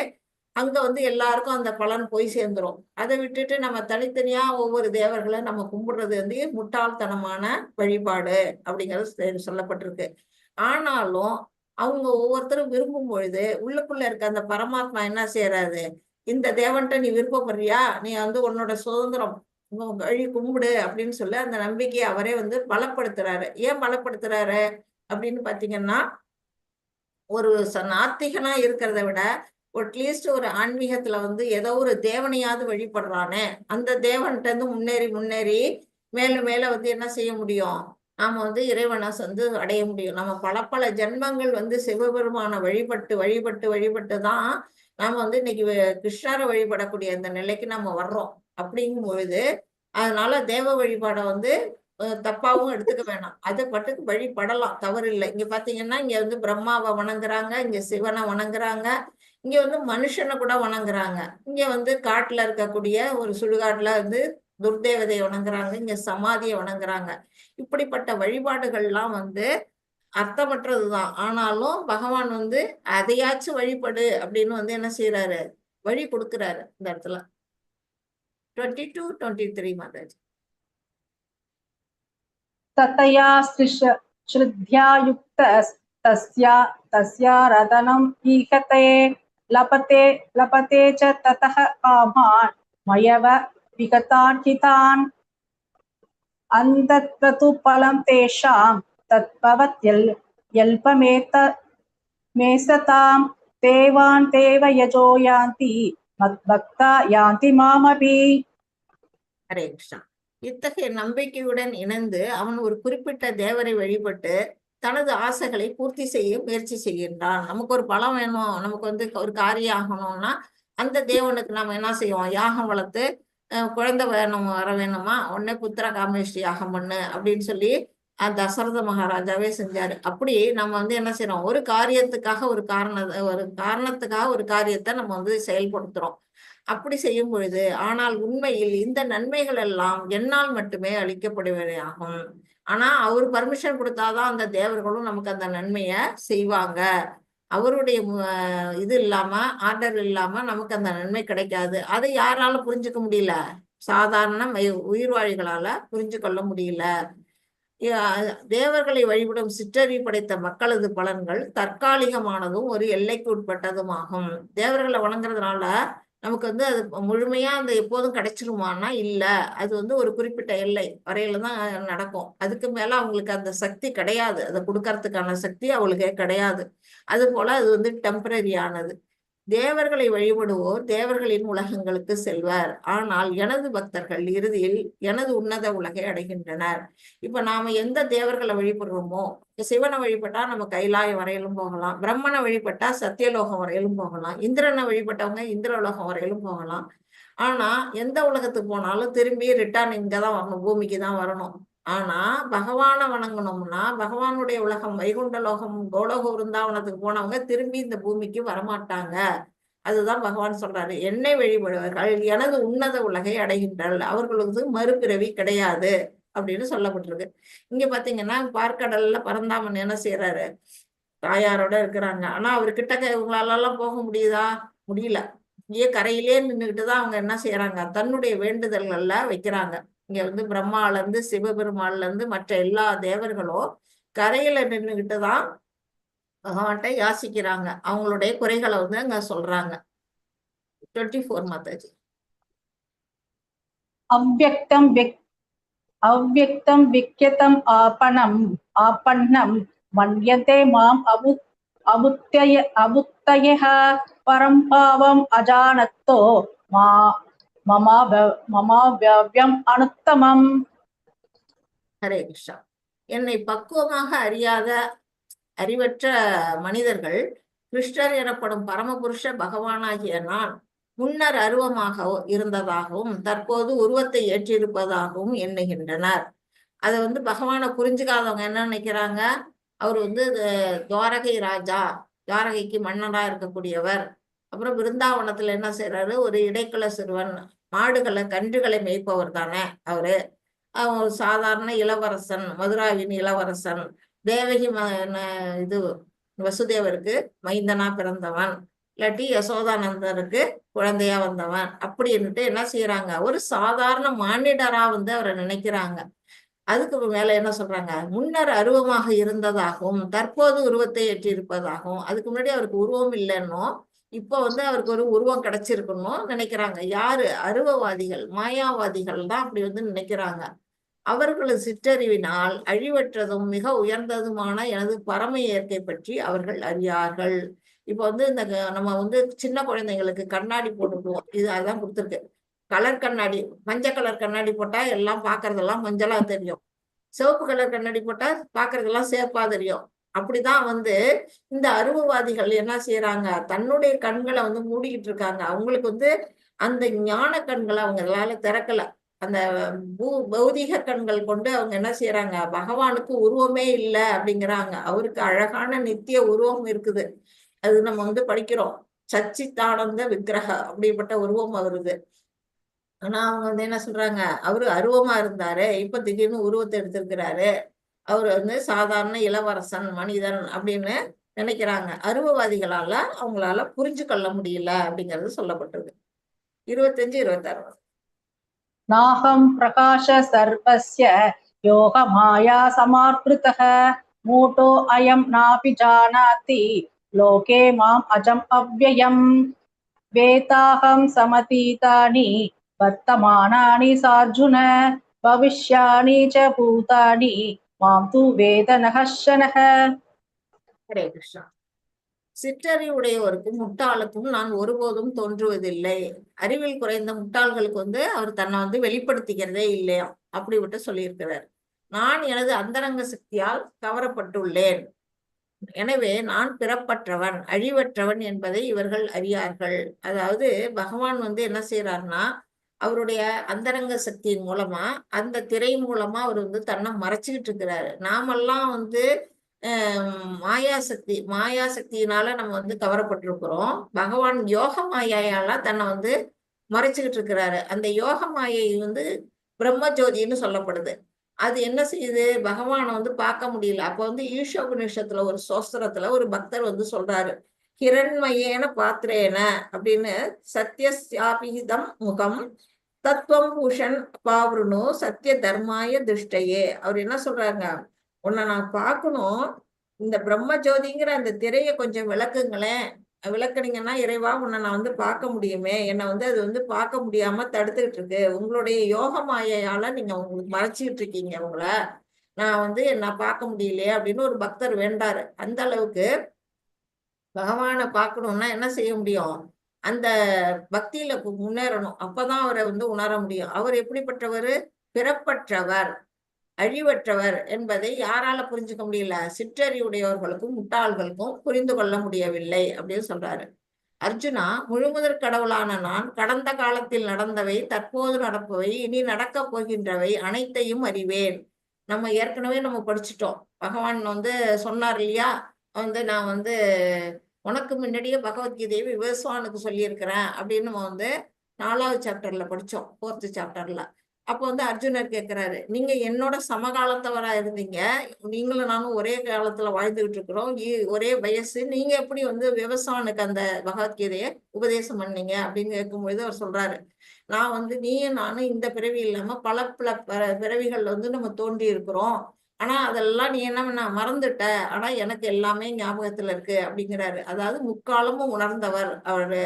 அங்க எல்லாருக்கும் அந்த பலன் போய் சேர்ந்துரும். அதை விட்டுட்டு நம்ம தனித்தனியா ஒவ்வொரு தேவர்களை நம்ம கும்பிடுறது முட்டாள்தனமான வழிபாடு அப்படிங்கிறது சொல்லப்பட்டிருக்கு. ஆனாலும் அவங்க ஒவ்வொருத்தரும் விரும்பும் பொழுது உள்ளுக்குள்ள இருக்க அந்த பரமாத்மா என்ன செய்யறாரு, இந்த தேவன்ட்ட நீ விருப்பப்படுறியா, நீ உன்னோட சுதந்திரம் வழி கும்பிடு அப்படின்னு சொல்லி அந்த நம்பிக்கையை அவரே பலப்படுத்துறாரு. ஏன் பலப்படுத்துறாரு அப்படின்னு பாத்தீங்கன்னா, ஒரு நாத்திகனா இருக்கிறத விட அட்லீஸ்ட் ஒரு ஆன்மீகத்துல ஏதோ ஒரு தேவனையாவது வழிபடுறானே, அந்த தேவன்கிட்ட முன்னேறி மேலும் மேல என்ன செய்ய முடியும், நாம இறைவனை அடைய முடியும். நம்ம பல ஜென்மங்கள் சிவபெருமான வழிபட்டு தான் நாம இன்னைக்கு கிருஷ்ணரை வழிபடக்கூடிய அந்த நிலைக்கு நம்ம வர்றோம். அப்படிங்கும் பொழுது அதனால தேவ வழிபாடை தப்பாவும் எடுத்துக்க வேணாம். அதை பட்டுக்கு வழிபடலாம், தவறு இல்லை. இங்க பாத்தீங்கன்னா இங்க பிரம்மாவை வணங்குறாங்க, இங்க சிவனை வணங்குறாங்க, இங்க மனுஷனை கூட வணங்குறாங்க. இங்க காட்டுல இருக்கக்கூடிய ஒரு சுடுகாட்டுல துர்தேவதையை வணங்குறாங்க, இங்க சமாதியை வணங்குறாங்க. இப்படிப்பட்ட வழிபாடுகள்லாம் அர்த்தமற்றதுதான். ஆனாலும் பகவான் அதையாச்சும் வழிபடு அப்படின்னு என்ன செய்யறாரு, வழி கொடுக்கிறாரு இந்த இடத்துல. 22, 23 மாதாஜி. ततया श्रद्ध्या युक्त तस्या रतनम् ईहते लपते च ततः कामान् मयव विगतान् हितान् अन्तत्वतु फलं तेषां तद्भवत् यल्पमेसताम् देवान् देव यजो यान्ति मद्भक्ता यान्ति मामपि. ஹரே கிருஷ்ணா. இத்தகைய நம்பிக்கையுடன் இணைந்து அவன் ஒரு குறிப்பிட்ட தேவரை வழிபட்டு தனது ஆசைகளை பூர்த்தி செய்ய முயற்சி செய்கின்றான். நமக்கு ஒரு பலம் வேணும், நமக்கு ஒரு காரியம் ஆகணும்னா அந்த தேவனுக்கு நம்ம என்ன செய்வோம், யாகம் வளர்த்து குழந்தை வர வேணுமா, உடனே புத்திர காமேஷ்டி யாகம் பண்ணு அப்படின்னு சொல்லி தசரத மகாராஜாவே செஞ்சாரு. அப்படி நம்ம என்ன செய்யறோம், ஒரு காரியத்துக்காக ஒரு காரணத்துக்காக ஒரு காரியத்தை நம்ம செயல்படுத்துறோம். அப்படி செய்யும் பொழுது ஆனால் உண்மையில் இந்த நன்மைகள் எல்லாம் என்னால் மட்டுமே அளிக்கப்படுவதாகும். ஆனா அவரு பர்மிஷன் கொடுத்தாதான் அந்த தேவர்களும் நமக்கு அந்த நன்மைய செய்வாங்க. அவருடைய இது இல்லாம, ஆர்டர் இல்லாம நமக்கு அந்த நன்மை கிடைக்காது. அதை யாரால புரிஞ்சுக்க முடியல, சாதாரண உயிர்வாழிகளால புரிஞ்சு கொள்ள முடியல. தேவர்களை வழிபடும் சிற்றறிவு படைத்த மக்களது பலன்கள் தற்காலிகமானதும் ஒரு எல்லைக்கு உட்பட்டதுமாகும். தேவர்களை வணங்குறதுனால நமக்கு வந்து அது முழுமையா அந்த எப்போதும் கிடைச்சிருமான்னா இல்ல. அது வந்து ஒரு குறிப்பிட்ட எல்லை வரையில தான் நடக்கும். அதுக்கு மேல அவங்களுக்கு அந்த சக்தி கிடையாது. அதை கொடுக்கறதுக்கான சக்தி அவளுக்கு கிடையாது. அது போல அது வந்து டெம்பரரியானது. தேவர்களை வழிபடுவோர் தேவர்களின் உலகங்களுக்கு செல்வர். ஆனால் எனது பக்தர்கள் இறுதியில் எனது உன்னத உலகை அடைகின்றனர். இப்ப நாம எந்த தேவர்களை வழிபடுறோமோ, சிவனை வழிபட்டா நம்ம கைலாயம் வரையிலும் போகலாம், பிரம்மனை வழிபட்டா சத்தியலோகம் வரையிலும் போகலாம், இந்திரனை வழிபட்டவங்க இந்திரலோகம் வரையிலும் போகலாம். ஆனா எந்த உலகத்துக்கு போனாலும் திரும்பி ரிட்டர்ன் இங்கதான் வரணும், பூமிக்கு தான் வரணும். ஆனா பகவானை வணங்கணும்னா பகவானுடைய உலகம் வைகுண்ட லோகம் கோலோக விருந்தாவனத்துக்கு போனவங்க திரும்பி இந்த பூமிக்கு வரமாட்டாங்க. அதுதான் பகவான் சொல்றாரு, என்னை வழிபடுவர்கள் எனது உன்னத உலகை அடைகின்றார்கள், அவர்களுக்கு மறுபிறவி கிடையாது அப்படின்னு சொல்லப்பட்டிருக்கு. இங்க பாத்தீங்கன்னா பார்க்கடல்ல பரந்தாமன் என்ன செய்யறாரு, தாயாரோட இருக்கிறாங்க. ஆனா அவர் கிட்ட இவங்களால எல்லாம் போக முடியுதா? முடியல. இங்கே கரையிலே நின்றுகிட்டுதான் அவங்க என்ன செய்யறாங்க, தன்னுடைய வேண்டுதல்கள்ல வைக்கிறாங்க. இங்க வந்து பிரம்மால இருந்து சிவபெருமான்ல இருந்து மற்ற எல்லா தேவர்களும் கரையில நின்றுகிட்டுதான் பகவான்கிட்ட யாசிக்கிறாங்க. அவங்களுடைய குறைகளை வந்து அங்க சொல்றாங்க. 24 மாதாஜி. அவ்யக்தம் விக்யதம் ஆபன்னம் மன்யதே மாம் அபுத்தயः பரம்பாவம் அஜானத்தோ மமாவ்யம் அனுத்தமம். ஹரே கிருஷ்ணா. என்னை பக்குவமாக அறியாத அறிவற்ற மனிதர்கள் கிருஷ்ணர் எனப்படும் பரமபுருஷ பகவானாகிய நான் முன்னர் அருவமாக இருந்ததாகவும் தற்போது உருவத்தை ஏற்றிருப்பதாகவும் எண்ணுகின்றனர். அதை வந்து பகவானை புரிஞ்சுக்காதவங்க என்ன நினைக்கிறாங்க, அவர் வந்து துவாரகை ராஜா, துவாரகைக்கு மன்னரா இருக்கக்கூடியவர். அப்புறம் பிருந்தாவனத்துல என்ன செய்யறாரு, ஒரு இடைக்குல சிறுவன், மாடுகளை கன்றுகளை மேய்ப்பவர் தானே அவரு. ஒரு சாதாரண இளவரசன், மதுராவின் இளவரசன், தேவகி இது வசுதேவருக்கு மைந்தனா பிறந்தவன், இல்லாட்டி யசோதானந்தருக்கு குழந்தையா வந்தவன் அப்படின்னுட்டு என்ன செய்யறாங்க, ஒரு சாதாரண மானிடரா வந்து அவரை நினைக்கிறாங்க. அதுக்கு மேல என்ன சொல்றாங்க, முன்னர் அருவமாக இருந்ததாகவும் தற்போது உருவத்தை ஏற்றிருப்பதாகவும், அதுக்கு முன்னாடி அவருக்கு உருவம் இல்லைன்னோ இப்ப வந்து அவருக்கு ஒரு உருவம் கிடைச்சிருக்கணும் நினைக்கிறாங்க. யாரு? அருவவாதிகள், மாயாவாதிகள் தான் அப்படி வந்து நினைக்கிறாங்க. அவர்களது சிற்றறிவினால் அழிவற்றதும் மிக உயர்ந்ததுமான எனது பரம இயற்கை பற்றி அவர்கள் அறியார்கள். இப்ப வந்து இந்த நம்ம வந்து சின்ன குழந்தைங்களுக்கு கண்ணாடி போட்டுக்குவோம், இது அதான் கொடுத்துருக்கு. கலர் கண்ணாடி, மஞ்சள் கலர் கண்ணாடி போட்டா எல்லாம் பாக்குறதெல்லாம் மஞ்சளா தெரியும், சிவப்பு கலர் கண்ணாடி போட்டா பாக்குறதெல்லாம் சேப்பா தெரியும். அப்படிதான் வந்து இந்த அருவவாதிகள் என்ன செய்யறாங்க, தன்னுடைய கண்களை வந்து மூடிக்கிட்டு இருக்காங்க. அவங்களுக்கு வந்து அந்த ஞான கண்களை அவங்களால திறக்கல. அந்த பௌதிக கண்கள் கொண்டு அவங்க என்ன செய்யறாங்க, பகவானுக்கு உருவமே இல்லை அப்படிங்கிறாங்க. அவருக்கு அழகான நித்திய உருவம் இருக்குது, அது நம்ம வந்து படிக்கிறோம், சச்சித்தானந்த விக்கிரக அப்படிப்பட்ட உருவம் அவருது. ஆனா அவங்க வந்து என்ன சொல்றாங்க, அவரு அருவமா இருந்தாரு, இப்ப திடீர்னு உருவத்தை எடுத்திருக்கிறாரு, அவர் வந்து சாதாரண இளவரசன் மனிதன் அப்படின்னு நினைக்கிறாங்க. அருவவாதிகளால அவங்களால புரிஞ்சு கொள்ள முடியல அப்படிங்கிறது சொல்லப்பட்டிருக்கு. 25, 26. நாகம் பிரகாஷ சர்வஸ்ய யோக மாயா சமார்கிருதः மூடோ அயம் நாபி ஜானாதி லோகே மாம் அஜம் அவ்யயம் வேதாஹம் சமதீதானி வர்த்தமானானி சார்ஜுன பவிஷ்யானி ச பூதானி மாம் து வேதனஹ ஷனஹ. ஹரே கிருஷ்ணா. சிற்றறிவுடையவருக்கும் முட்டாளுக்கும் நான் ஒருபோதும் தோன்றுவதில்லை. அறிவில் குறைந்த முட்டாள்களுக்கு வந்து அவர் தன்னை வந்து வெளிப்படுத்திக்கிறதே இல்லையா அப்படி விட்டு சொல்லியிருக்கிறார். நான் எனது அந்தரங்க சக்தியால் கவரப்பட்டுள்ளேன், எனவே நான் பிறப்பற்றவன் அழிவற்றவன் என்பதை இவர்கள் அறியார்கள். அதாவது பகவான் வந்து என்ன செய்யறாருன்னா, அவருடைய அந்தரங்க சக்தியின் மூலமா அந்த திரை மூலமா அவர் வந்து தன்னை மறைச்சுக்கிட்டு இருக்கிறாரு. நாமெல்லாம் வந்து மாயா சக்தியினால நம்ம வந்து கவரப்பட்டிருக்கிறோம். பகவான் யோக மாயால தன்னை வந்து மறைச்சுக்கிட்டு இருக்கிறாரு. அந்த யோக மாயை வந்து பிரம்மஜோதின்னு சொல்லப்படுது. அது என்ன செய்யுது, பகவானை வந்து பார்க்க முடியல. அப்ப வந்து ஈஷோபநிஷத்துல ஒரு சோஸ்திரத்துல ஒரு பக்தர் வந்து சொல்றாரு, ஹிரண்மயேன பாத்திரேன அப்படின்னு, சத்யஸ்யாபிதம் முகம் தத்துவம் பூஷன் பாவருணோ சத்திய தர்மாய திருஷ்டையே. அவர் என்ன சொல்றாங்க, உன்னை நான் பார்க்கணும், இந்த பிரம்ம ஜோதிங்கிற அந்த திரையை கொஞ்சம் விளக்குங்களேன் விளக்குனீங்கன்னா இறைவா உன்னை நான் வந்து பார்க்க முடியுமே, என்னை வந்து அது வந்து பார்க்க முடியாம தடுத்துக்கிட்டு இருக்கு, உங்களுடைய யோக மாயையால நீங்க உங்களுக்கு மறைச்சிக்கிட்டு இருக்கீங்க உங்களை, நான் வந்து என்ன பார்க்க முடியலையே அப்படின்னு ஒரு பக்தர் வேண்டாரு. அந்த அளவுக்கு பகவானை பார்க்கணும்னா என்ன செய்ய முடியும்? அந்த பக்தியில முன்னேறணும். அப்பதான் அவரை வந்து உணர முடியும். அவர் எப்படிப்பட்டவர்? பிறப்பற்றவர், அழிவற்றவர் என்பதை யாரால புரிஞ்சுக்க முடியல? சிற்றறிவுடையவர்களுக்கும் முட்டாள்களுக்கும் புரிந்து கொள்ள முடியவில்லை அப்படின்னு சொல்றாரு. அர்ஜுனா, முழுமுதற் கடவுளான நான் கடந்த காலத்தில் நடந்தவை, தற்போது நடப்பவை, இனி நடக்கப் போகின்றவை அனைத்தையும் அறிவேன். நம்ம ஏற்கனவே நம்ம படிச்சுட்டோம். பகவான் வந்து சொன்னார் இல்லையா, வந்து நான் வந்து உனக்கு முன்னாடியே பகவத்கீதையை விவஸ்வானுக்கு சொல்லியிருக்கிறேன் அப்படின்னு நம்ம வந்து 4வது சாப்டர்ல படிச்சோம், 4th சாப்டர்ல. அப்போ வந்து அர்ஜுனர் கேட்கிறாரு, நீங்க என்னோட சமகாலத்தவரா இருந்தீங்க, நீங்களும் நானும் ஒரே காலத்துல வாழ்ந்துகிட்டு இருக்கிறோம், ஒரே வயசு, நீங்க எப்படி வந்து விவசாயனுக்கு அந்த பகவத்கீதையை உபதேசம் பண்ணீங்க அப்படின்னு கேட்கும்பொழுது அவர் சொல்றாரு, நான் வந்து நீயும் நானும் இந்த பிறவி இல்லாம பல பல பிறவிகள் வந்து நம்ம தோன்றி இருக்கிறோம், ஆனா அதெல்லாம் நீ என்ன பண்ண மறந்துட்ட, ஆனா எனக்கு எல்லாமே ஞாபகத்துல இருக்கு அப்படிங்கிறாரு. அதாவது முக்காலமும் உணர்ந்தவர் அவரு,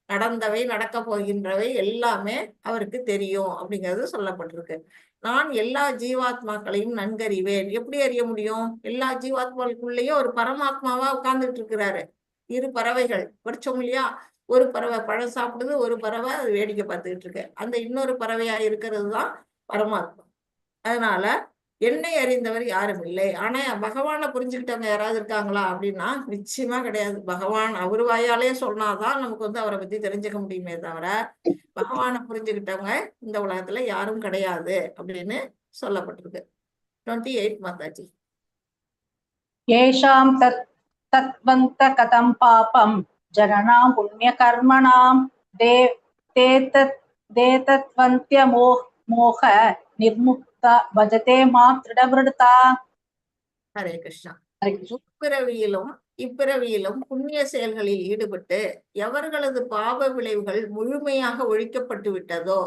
நடந்தவை நடக்க போகின்றவை எல்லாமே அவருக்கு தெரியும் அப்படிங்கிறது சொல்லப்பட்டிருக்கு. நான் எல்லா ஜீவாத்மாக்களையும் நன்கறிவேன். எப்படி அறிய முடியும்? எல்லா ஜீவாத்மாக்களுக்குள்ளேயும் ஒரு பரமாத்மாவா உட்கார்ந்துட்டு இருக்கிறாரு. 2 பறவைகள் படிச்சோம் இல்லையா, ஒரு பறவை பழம் சாப்பிடுது, ஒரு பறவை அது வேடிக்கை பார்த்துக்கிட்டு இருக்கு. அந்த இன்னொரு பறவையா இருக்கிறது தான் பரமாத்மா. அதனால என்னை அறிந்தவர் யாரும் இல்லை. ஆனா பகவானை புரிஞ்சுக்கிட்டவங்க யாராவது இருக்காங்களா அப்படின்னா நிச்சயமா கிடையாது. பகவான் அவர் வாயாலே சொன்னாதான் நமக்கு வந்து அவரை பத்தி தெரிஞ்சுக்க முடியுமே தவிர, பகவானை புரிஞ்சுக்கிட்டவங்க இந்த உலகத்துல யாரும் கிடையாது அப்படின்னு சொல்லப்பட்டிருக்கு. 28 மாதாஜி. येषां तत्त्वन्त कथं पापं जनानां पुण्यकर्मणां देतत्वन्त्य मोह निर्मुक्ता भजते मां दृढव्रता. ஹரே கிருஷ்ணா. முப்பிறவியிலும் இப்பிறவியிலும் புண்ணிய செயல்களில் ஈடுபட்டு எவர்களது பாவ விளைவுகள் முழுமையாக ஒழிக்கப்பட்டு விட்டதோ,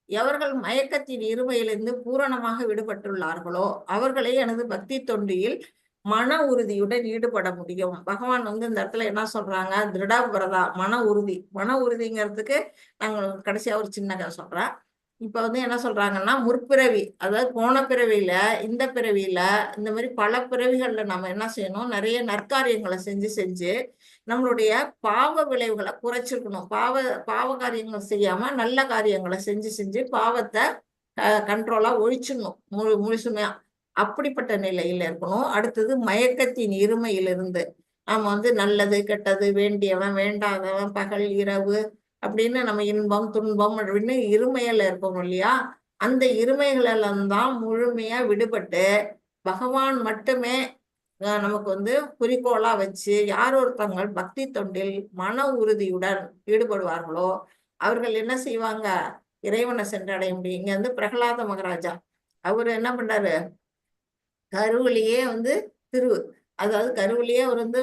எவர்கள் மயக்கத்தின் இருமையிலிருந்து பூரணமாக விடுபட்டுள்ளார்களோ அவர்களே எனது பக்தி தொண்டியில் மன உறுதியுடன் ஈடுபட முடியும். பகவான் வந்து இந்த இடத்துல என்ன சொல்றாங்க? திருடவிரதா, மன உறுதி. மன உறுதிங்கிறதுக்கு நாங்க கடைசியா ஒரு சின்ன கதை சொல்றேன். இப்ப வந்து என்ன சொல்றாங்கன்னா, முற்பிறவி, அதாவது போன பிறவியில, இந்த பிறவியில, இந்த மாதிரி பல பிறவிகள்ல நம்ம என்ன செய்யணும்? நிறைய நற்காரியங்களை செஞ்சு நம்மளுடைய பாவ விளைவுகளை குறைச்சிருக்கணும். பாவ காரியங்கள் செய்யாம நல்ல காரியங்களை செஞ்சு பாவத்தை கண்ட்ரோலா ஒழிச்சிடணும் முழுசுமையா. அப்படிப்பட்ட நிலையில இருக்கணும். அடுத்தது மயக்கத்தின் இருமையிலிருந்து நாம வந்து நல்லது கெட்டது, வேண்டியவன் வேண்டாதவன், பகல் இரவு அப்படின்னு நம்ம இன்பம் துன்பம் அப்படின்னு இருமையில இருக்கணும் இல்லையா, அந்த இருமைகளெல்லாம் தான் முழுமையா விடுபட்டு பகவான் மட்டுமே நமக்கு வந்து குறிக்கோளா வச்சு யார் ஒருத்தவங்க பக்தி தொண்டில் மன உறுதியுடன் ஈடுபடுவார்களோ அவர்கள் என்ன செய்வாங்க? இறைவனை சென்றடைய முடியும். இங்க வந்து பிரகலாத மகாராஜா அவரு என்ன பண்றாரு? கருவிலேயே வந்து அதாவது கருவிலேயே அவர் வந்து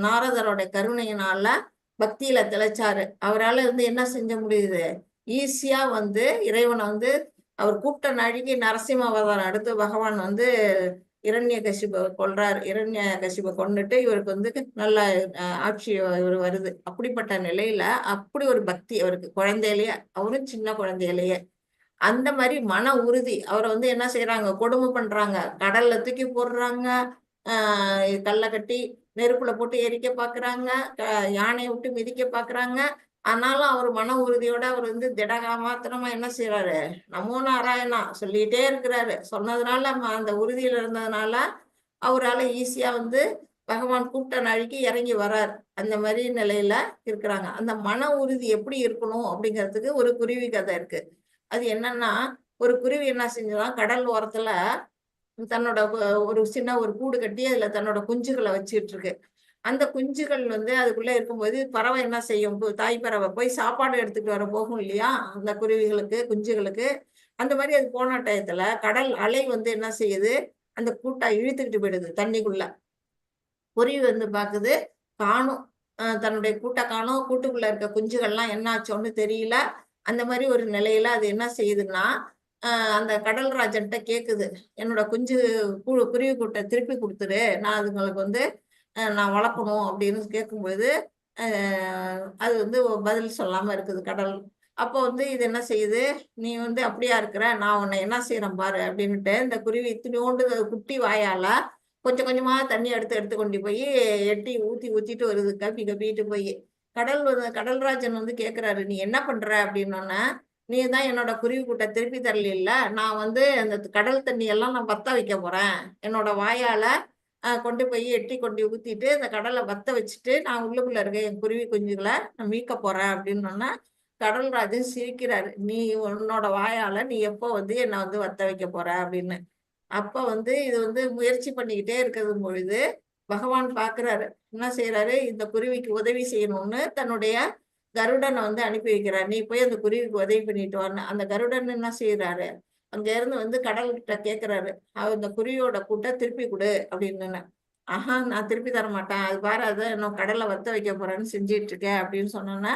நாரதரோட கருணையினால பக்தியில திளைச்சாரு. அவரால் வந்து என்ன செஞ்ச முடியுது? ஈஸியா வந்து இறைவனை வந்து அவர் கூப்பிட்ட நாளைக்கு நரசிம்ம அவதாரம் அடுத்து பகவான் வந்து இரண்ய கசிப கொல்றாரு. இரண்ய கசிப கொண்டுட்டு இவருக்கு வந்து நல்ல ஆட்சி இவர் வருது. அப்படிப்பட்ட நிலையில அப்படி ஒரு பக்தி அவருக்கு குழந்தையிலேயே, அவரும் சின்ன குழந்தையிலேயே அந்த மாதிரி மன உறுதி. அவரை வந்து என்ன செய்யறாங்க? கொடுமை பண்றாங்க, கடல்ல தூக்கி போடுறாங்க, கல்லை கட்டி நெருப்புல போட்டு எரிக்க பாக்குறாங்க, யானையை விட்டு மிதிக்க பாக்குறாங்க. ஆனாலும் அவர் மன உறுதியோட அவர் வந்து திடகாமாத்திரமா என்ன செய்யறாரு? நமோ நாராயணா சொல்லிட்டே இருக்கிறாரு. சொன்னதுனால அந்த உறுதியில இருந்ததுனால அவரால் ஈஸியா வந்து பகவான் கூப்பிட்ட நாளைக்கு இறங்கி வர்றார். அந்த மாதிரி நிலையில இருக்கிறாங்க. அந்த மன உறுதி எப்படி இருக்கணும் அப்படிங்கிறதுக்கு ஒரு குருவி கதை இருக்கு. அது என்னன்னா, ஒரு குருவி என்ன செஞ்சதான் கடல் ஓரத்துல தன்னோட ஒரு சின்ன ஒரு கூடு கட்டி அதுல தன்னோட குஞ்சுகளை வச்சுட்டு இருக்கு. அந்த குஞ்சுகள் வந்து அதுக்குள்ள இருக்கும்போது பறவை என்ன செய்யும்? தாய் பறவை போய் சாப்பாடு எடுத்துட்டு வர போகும் இல்லையா அந்த குருவிகளுக்கு, குஞ்சுகளுக்கு. அந்த மாதிரி அது போன டயத்துல கடல் அலை வந்து என்ன செய்யுது? அந்த கூட்டா இழுத்துக்கிட்டு போயிடுது தண்ணிக்குள்ள. குருவி வந்து பாக்குது, காணும், தன்னுடைய கூட்டை காணும், கூட்டுக்குள்ள இருக்க குஞ்சுகள்லாம் என்ன ஆச்சோன்னு தெரியல. அந்த மாதிரி ஒரு நிலையில அது என்ன செய்யுதுன்னா, அந்த கடல் ராஜன்ட்ட கேக்குது, என்னோட குருவி கூட்டை திருப்பி கொடுத்துரு, நான் அதுங்களுக்கு வந்து நான் வளர்க்கணும் அப்படின்னு கேட்கும்போது அது வந்து பதில் சொல்லாம இருக்குது கடல். அப்போ வந்து இது என்ன செய்யுது, நீ வந்து அப்படியா இருக்கிற, நான் உன்னை என்ன செய்யறேன் பாரு அப்படின்னுட்டு இந்த குருவி இத்தினோண்டு குட்டி வாயால கொஞ்சம் கொஞ்சமா தண்ணி எடுத்து எடுத்து கொண்டு போய் எட்டி ஊத்திட்டு வருது, கப்பிட்டு போய். கடல்ராஜன் வந்து கேக்குறாரு, நீ என்ன பண்ற அப்படின்னோன்னா, நீ தான் என்னோட குருவி கூட்ட திருப்பி தரல இல்ல, நான் வந்து அந்த கடல் தண்ணி எல்லாம் நான் வத்த வைக்க போறேன், என்னோட வாயால கொண்டு போய் எட்டி கொண்டு ஊத்திட்டு அந்த கடலை வத்த வச்சுட்டு நான் உள்ளுக்குள்ள இருக்க என் குருவி குஞ்சுகளை நான் மீட்க போறேன் அப்படின்னோன்னா கடல்ராஜன் சிரிக்கிறாரு, நீ உன்னோட வாயால நீ எப்போ வந்து என்னை வந்து வத்த வைக்க போற அப்படின்னு. அப்ப வந்து இது வந்து முயற்சி பண்ணிக்கிட்டே இருக்கிறது பொழுது பகவான் பாக்குறாரு, என்ன செய்யறாரு, இந்த குருவிக்கு உதவி செய்யணும்னு தன்னுடைய கருடனை வந்து அனுப்பி வைக்கிறார், நீ போய் அந்த குருவிக்கு உதவி பண்ணிட்டு வான்னு. அந்த கருடன் என்ன செய்யறாரு, அங்க இருந்து வந்து கடல்கிட்ட கேக்குறாரு, அந்த குருவியோட கூட்ட திருப்பி கொடு அப்படின்னு. ஆஹா, நான் திருப்பி தர மாட்டேன், அது பாரு அதை இன்னும் கடலை வத்த வைக்க போறேன்னு செஞ்சிட்டு இருக்கேன் அப்படின்னு சொன்னோன்னா,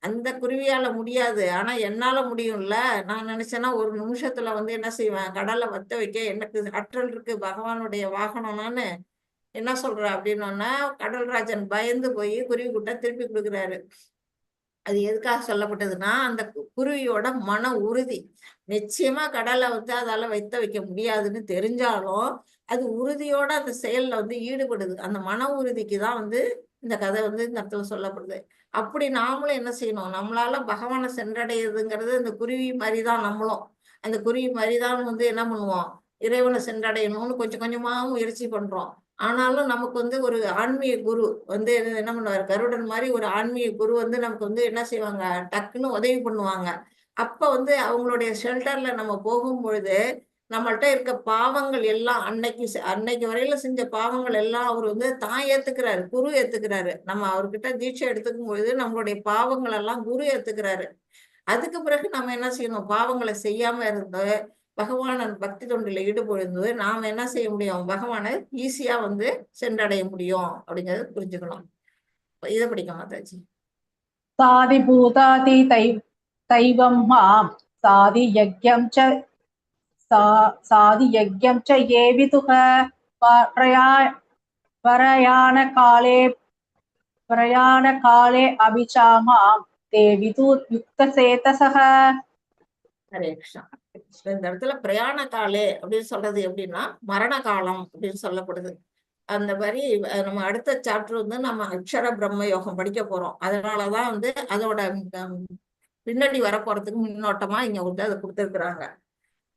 அந்த குருவியால முடியாது, ஆனா என்னால முடியும்ல, நான் நினைச்சேன்னா ஒரு நிமிஷத்துல வந்து என்ன செய்வேன், கடலை வத்த வைக்க எனக்கு ஆற்றல் இருக்கு, பகவானுடைய வாகனம் நானு, என்ன சொல்ற அப்படின்னோன்னா கடல்ராஜன் பயந்து போய் குருவி கூட்ட திருப்பி கொடுக்குறாரு. அது எதுக்காக சொல்லப்பட்டதுன்னா, அந்த குருவியோட மன உறுதி. நிச்சயமா கடலை வந்து அதால வைத்த வைக்க முடியாதுன்னு தெரிஞ்சாலும் அது உறுதியோட அந்த செயல்ல வந்து ஈடுபடுது. அந்த மன உறுதிக்கு தான் வந்து இந்த கதை வந்து இந்த இடத்துல சொல்லப்படுது. அப்படி நாமளும் என்ன செய்யணும், நம்மளால பகவானை சென்றடையுதுங்கிறது இந்த குருவி மாதிரிதான் நம்மளும். அந்த குருவி மாதிரிதான் வந்து என்ன பண்ணுவோம், இறைவனை சென்றடையணும்னு கொஞ்சம் கொஞ்சமா முயற்சி பண்றோம். ஆனாலும் நமக்கு வந்து ஒரு ஆன்மீக குரு வந்து என்ன பண்ணுவார், கருடன் மாதிரி ஒரு ஆன்மீக குரு வந்து நமக்கு வந்து என்ன செய்வாங்க, டக்குன்னு உதவி பண்ணுவாங்க. அப்ப வந்து அவங்களுடைய ஷெல்டர்ல நம்ம போகும் பொழுது நம்மள்ட்ட இருக்க பாவங்கள் எல்லாம் அன்னைக்கு வரையில செஞ்ச பாவங்கள் எல்லாம் அவர் வந்து தான் ஏத்துக்கிறாரு, குரு ஏத்துக்கிறாரு. நம்ம அவர்கிட்ட தீட்சை எடுத்துக்கும் பொழுது நம்மளுடைய பாவங்கள் எல்லாம் குரு ஏத்துக்கிறாரு. அதுக்கு பிறகு நம்ம என்ன செய்யணும், பாவங்களை செய்யாம இருந்து பகவான் பக்தி தொண்டில ஈடுபடும்போது நாம என்ன செய்ய முடியும், பகவானை ஈஸியா வந்து சென்றடைய முடியும் அப்படிங்கறத புரிஞ்சுக்கணும். இதை படிக்க மாதாஜி. சாதி பூதாதி தைவம் மாம் சாதி யக்ஞம் ச ஏ விதுக பிரயாண காலே அபிசாமாம் தே விதுர் யுக்த சேதசக. ஹரே கிருஷ்ணா. இந்த இடத்துல பிரயாண காலே அப்படின்னு சொல்றது எப்படின்னா மரண காலம் அப்படின்னு சொல்லப்படுது. அந்த மாதிரி நம்ம அடுத்த சாப்டர் வந்து நம்ம அக்ஷர பிரம்ம யோகம் படிக்க போறோம். அதனாலதான் வந்து அதோட பின்னாடி வரப்போறதுக்கு முன்னோட்டமா இங்க வந்து அதை கொடுத்துருக்குறாங்க.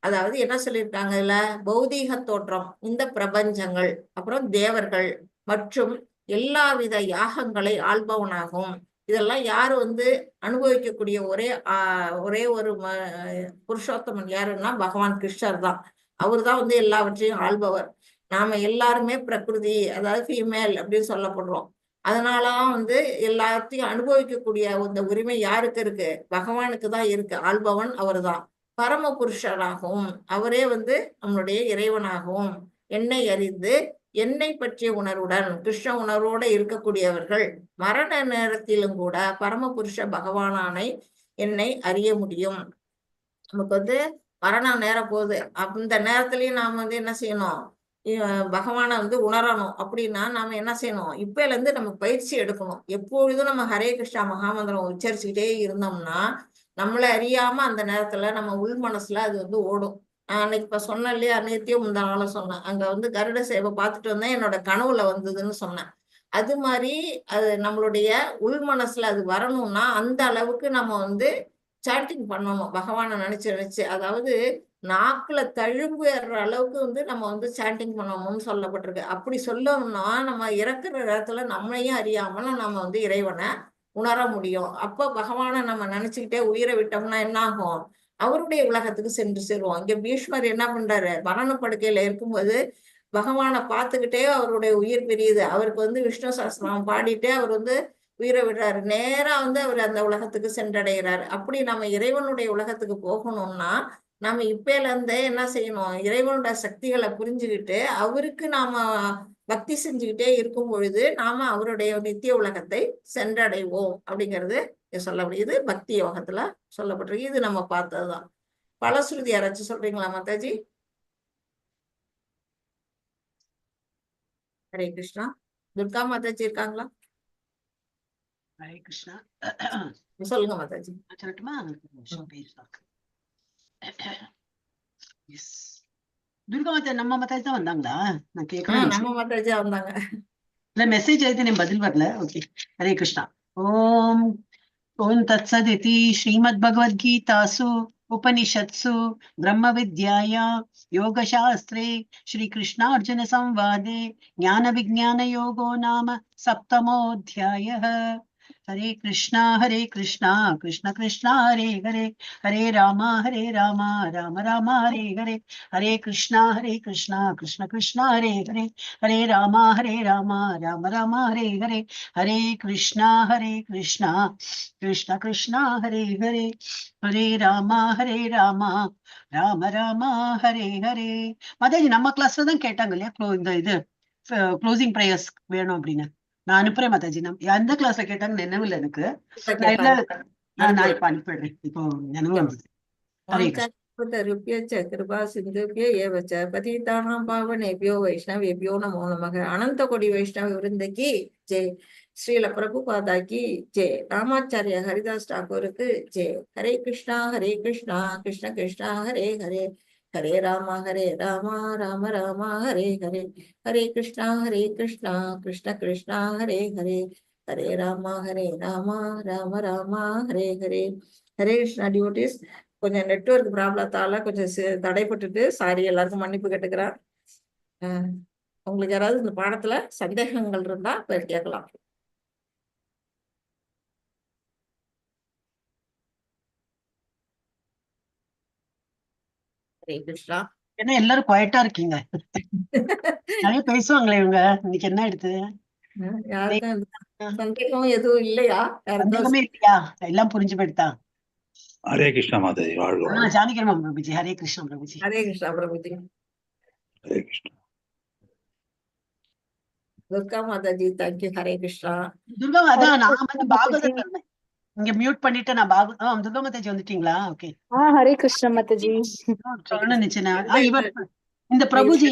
அதாவது என்ன சொல்லியிருக்காங்க இதுல, பௌதீக தோற்றம், இந்த பிரபஞ்சங்கள், அப்புறம் தேவர்கள் மற்றும் எல்லாவித யாகங்களை ஆள்பவனாகும். இதெல்லாம் யாரு வந்து அனுபவிக்கக்கூடிய ஒரே ஒரு புருஷோத்தமன் யாருன்னா பகவான் கிருஷ்ணர் தான். அவர் தான் வந்து எல்லாவற்றையும் ஆள்பவர். நாம எல்லாருமே பிரகிருதி, அதாவது ஃபீமேல் அப்படின்னு சொல்லப்படுறோம். அதனாலதான் வந்து எல்லாத்தையும் அனுபவிக்கக்கூடிய இந்த உரிமை யாருக்கு இருக்கு, பகவானுக்கு தான் இருக்கு. ஆள்பவன் அவர் தான், பரம புருஷராகவும் அவரே வந்து நம்மளுடைய இறைவனாகவும் என்னை அறிந்து என்னை பற்றிய உணர்வுடன் கிருஷ்ண உணர்வோட இருக்கக்கூடியவர்கள் மரண நேரத்திலும் கூட பரம புருஷ பகவானானை என்னை அறிய முடியும். நமக்கு வந்து மரணம் நேரம் போகுது, அந்த நேரத்திலயும் நாம வந்து என்ன செய்யணும், பகவானை வந்து உணரணும். அப்படின்னா நாம என்ன செய்யணும், இப்பல இருந்து நம்ம பயிற்சி எடுக்கணும். எப்பொழுதும் நம்ம ஹரே கிருஷ்ணா மகாமந்திரம் உச்சரிச்சுக்கிட்டே இருந்தோம்னா நம்மளை அறியாம அந்த நேரத்துல நம்ம உள் மனசுல அது வந்து ஓடும். அன்னைக்கு இப்ப சொன்னேன் இல்லையா, நேத்தியும் முந்தானால சொன்னேன், அங்க வந்து கருட சேவை பார்த்துட்டு வந்தேன், என்னோட கனவுல வந்ததுன்னு சொன்னேன். அது மாதிரி அது நம்மளுடைய உள் மனசுல அது வரணும்னா அந்த அளவுக்கு நம்ம வந்து சாண்டிங் பண்ணணும், பகவானை நினைச்சு. அதாவது நாக்குல தழும்புற அளவுக்கு வந்து நம்ம வந்து சாண்டிங் பண்ணணும்னு சொல்லப்பட்டிருக்கு. அப்படி சொல்லணும்னா நம்ம இறக்குற இடத்துல நம்மளையும் அறியாமல நம்ம வந்து இறைவனை உணர முடியும். அப்ப பகவானை நம்ம நினைச்சுக்கிட்டே உயிரை விட்டோம்னா என்ன ஆகும், அவருடைய உலகத்துக்கு சென்று சேருவோம். இங்க பீஷ்மர் என்ன பண்றாரு, மரண படுக்கையில இருக்கும்போது பகவானை பார்த்துக்கிட்டே அவருடைய உயிர் பிரியுது. அவருக்கு வந்து விஷ்ணு சஹஸ்ரநாமம் பாடிட்டே அவர் வந்து உயிரை விடுறாரு. நேரா வந்து அவர் அந்த உலகத்துக்கு சென்றடைகிறாரு. அப்படி நம்ம இறைவனுடைய உலகத்துக்கு போகணும்னா நம்ம இப்பல இருந்தே என்ன செய்யணும், இறைவனுடைய சக்திகளை புரிஞ்சுக்கிட்டு அவருக்கு நாம பக்தி செஞ்சுக்கிட்டே இருக்கும் பொழுது நாம அவருடைய நித்திய உலகத்தை சென்றடைவோம் அப்படிங்கிறது சொல்லப்படுது. பக்தி யோகத்துல சொல்லப்பட்டிருக்கு. இது நம்ம பார்த்ததுதான். பலஸ்ருதி யாராச்சும் சொல்றீங்களா மாதாஜி? ஹரே கிருஷ்ணா. துர்கா மாதாஜி இருக்காங்களா? ஹரே கிருஷ்ணா. சொல்லுங்க மாதாஜி. சொல்லட்டுமா? துர்கா மாதா நம்ம மாதாஜி தான் வந்தாங்களா? நான் கேட்கணும். நம்ம மாதாஜியா வந்தாங்க. இல்ல மெசேஜ் எழுதி நான் பதில் வரல. ஓகே. ஹரே கிருஷ்ணா. ஓம் ஓம் தத்சதிதி ஸ்ரீமத்பகவத்கீதாசு उपनिषत्सु ब्रह्म विद्याया योगशास्त्रे श्री कृष्णार्जुन संवादे ज्ञान विज्ञान योगो नाम सप्तमोऽध्यायः। हरे कृष्णा कृष्ण कृष्ण हरे हरे, हरे राम राम राम हरे हरे, हरे कृष्णा कृष्ण कृष्ण हरे हरे, हरे राम राम राम हरे हरे, हरे कृष्णा कृष्ण कृष्ण हरे हरे, हरे राम राम राम हरे हरे. மாதாஜி நம்ம கிளாஸ்ல தான் கேட்டாங்க இல்லையா இந்த இது க்ளோசிங் பிரேயர்ஸ் வேணும் அப்படின்னு. நான் அனுப்புறேன் மாதாஜி. எந்த கிளாஸ்ல கேட்டாங்க நினைவில் எனக்கு. நான் இப்ப அனுப்பிடுறேன். இப்போ நினைவு வந்தது. ஹரே கிருஷ்ணா. கிருபா சிந்துபிய ஏவச்ச பதிதானாம் பாவனேபியோ வைஷ்ணவேபியோ நமோ நமக. அனந்த கொடி வைஷ்ணவ விருந்தகி ஜெய். ஸ்ரீல பிரபுபாதா கி ஜெய். ராமாச்சாரிய ஹரிதாஸ் டாகூருக்கு ஜெய். ஹரே கிருஷ்ணா கிருஷ்ண கிருஷ்ண ஹரே ஹரே, ஹரே ராம ராம ராம ஹரே ஹரே, ஹரே கிருஷ்ணா கிருஷ்ண கிருஷ்ண ஹரே ஹரே, ஹரே ராம ராம ராம ஹரே ஹரே. ஹரே கிருஷ்ணா டிவோட்டிஸ். கொஞ்சம் நெட்வொர்க் ப்ராப்ளத்தால கொஞ்சம் தடைப்பட்டுட்டு சாரி, எல்லாருக்கும் மன்னிப்பு கேட்டுக்கிறேன். உங்களுக்கு யாராவது இந்த பாடத்துல சந்தேகங்கள் இருந்தா பேர் கேட்கலாம். ஹரே கிருஷ்ணா. என்ன எல்லாரும் குவைட்டா இருக்கீங்க? நிறைய பேசுவாங்களே இவங்க. இன்னைக்கு என்ன எடுத்து? யாருக்கும் சந்தேகம் எதுவும் இல்லையா? சந்தேகமே இல்லையா? எல்லாம் புரிஞ்சு போயிட்டா? ஹரே கிருஷ்ணா மாதாஜி. வாழ்க. ஜானகிராம பிரபுஜி. ஹரே கிருஷ்ணா பிரபுஜி. ஹரே கிருஷ்ணா பிரபுஜி. ஹரே கிருஷ்ணா. துர்கா மாதாஜி தேங்க்யூ. ஹரே கிருஷ்ணா. துர்கா மாதா நான் வந்து பாகவதம் இங்க மியூட் பண்ணிட்டு நான் துர்கா மாதாஜி வந்துட்டீங்களா? ஓகே. ஹரே கிருஷ்ணா மாதாஜி. நினைச்சேன் இந்த பிரபுஜி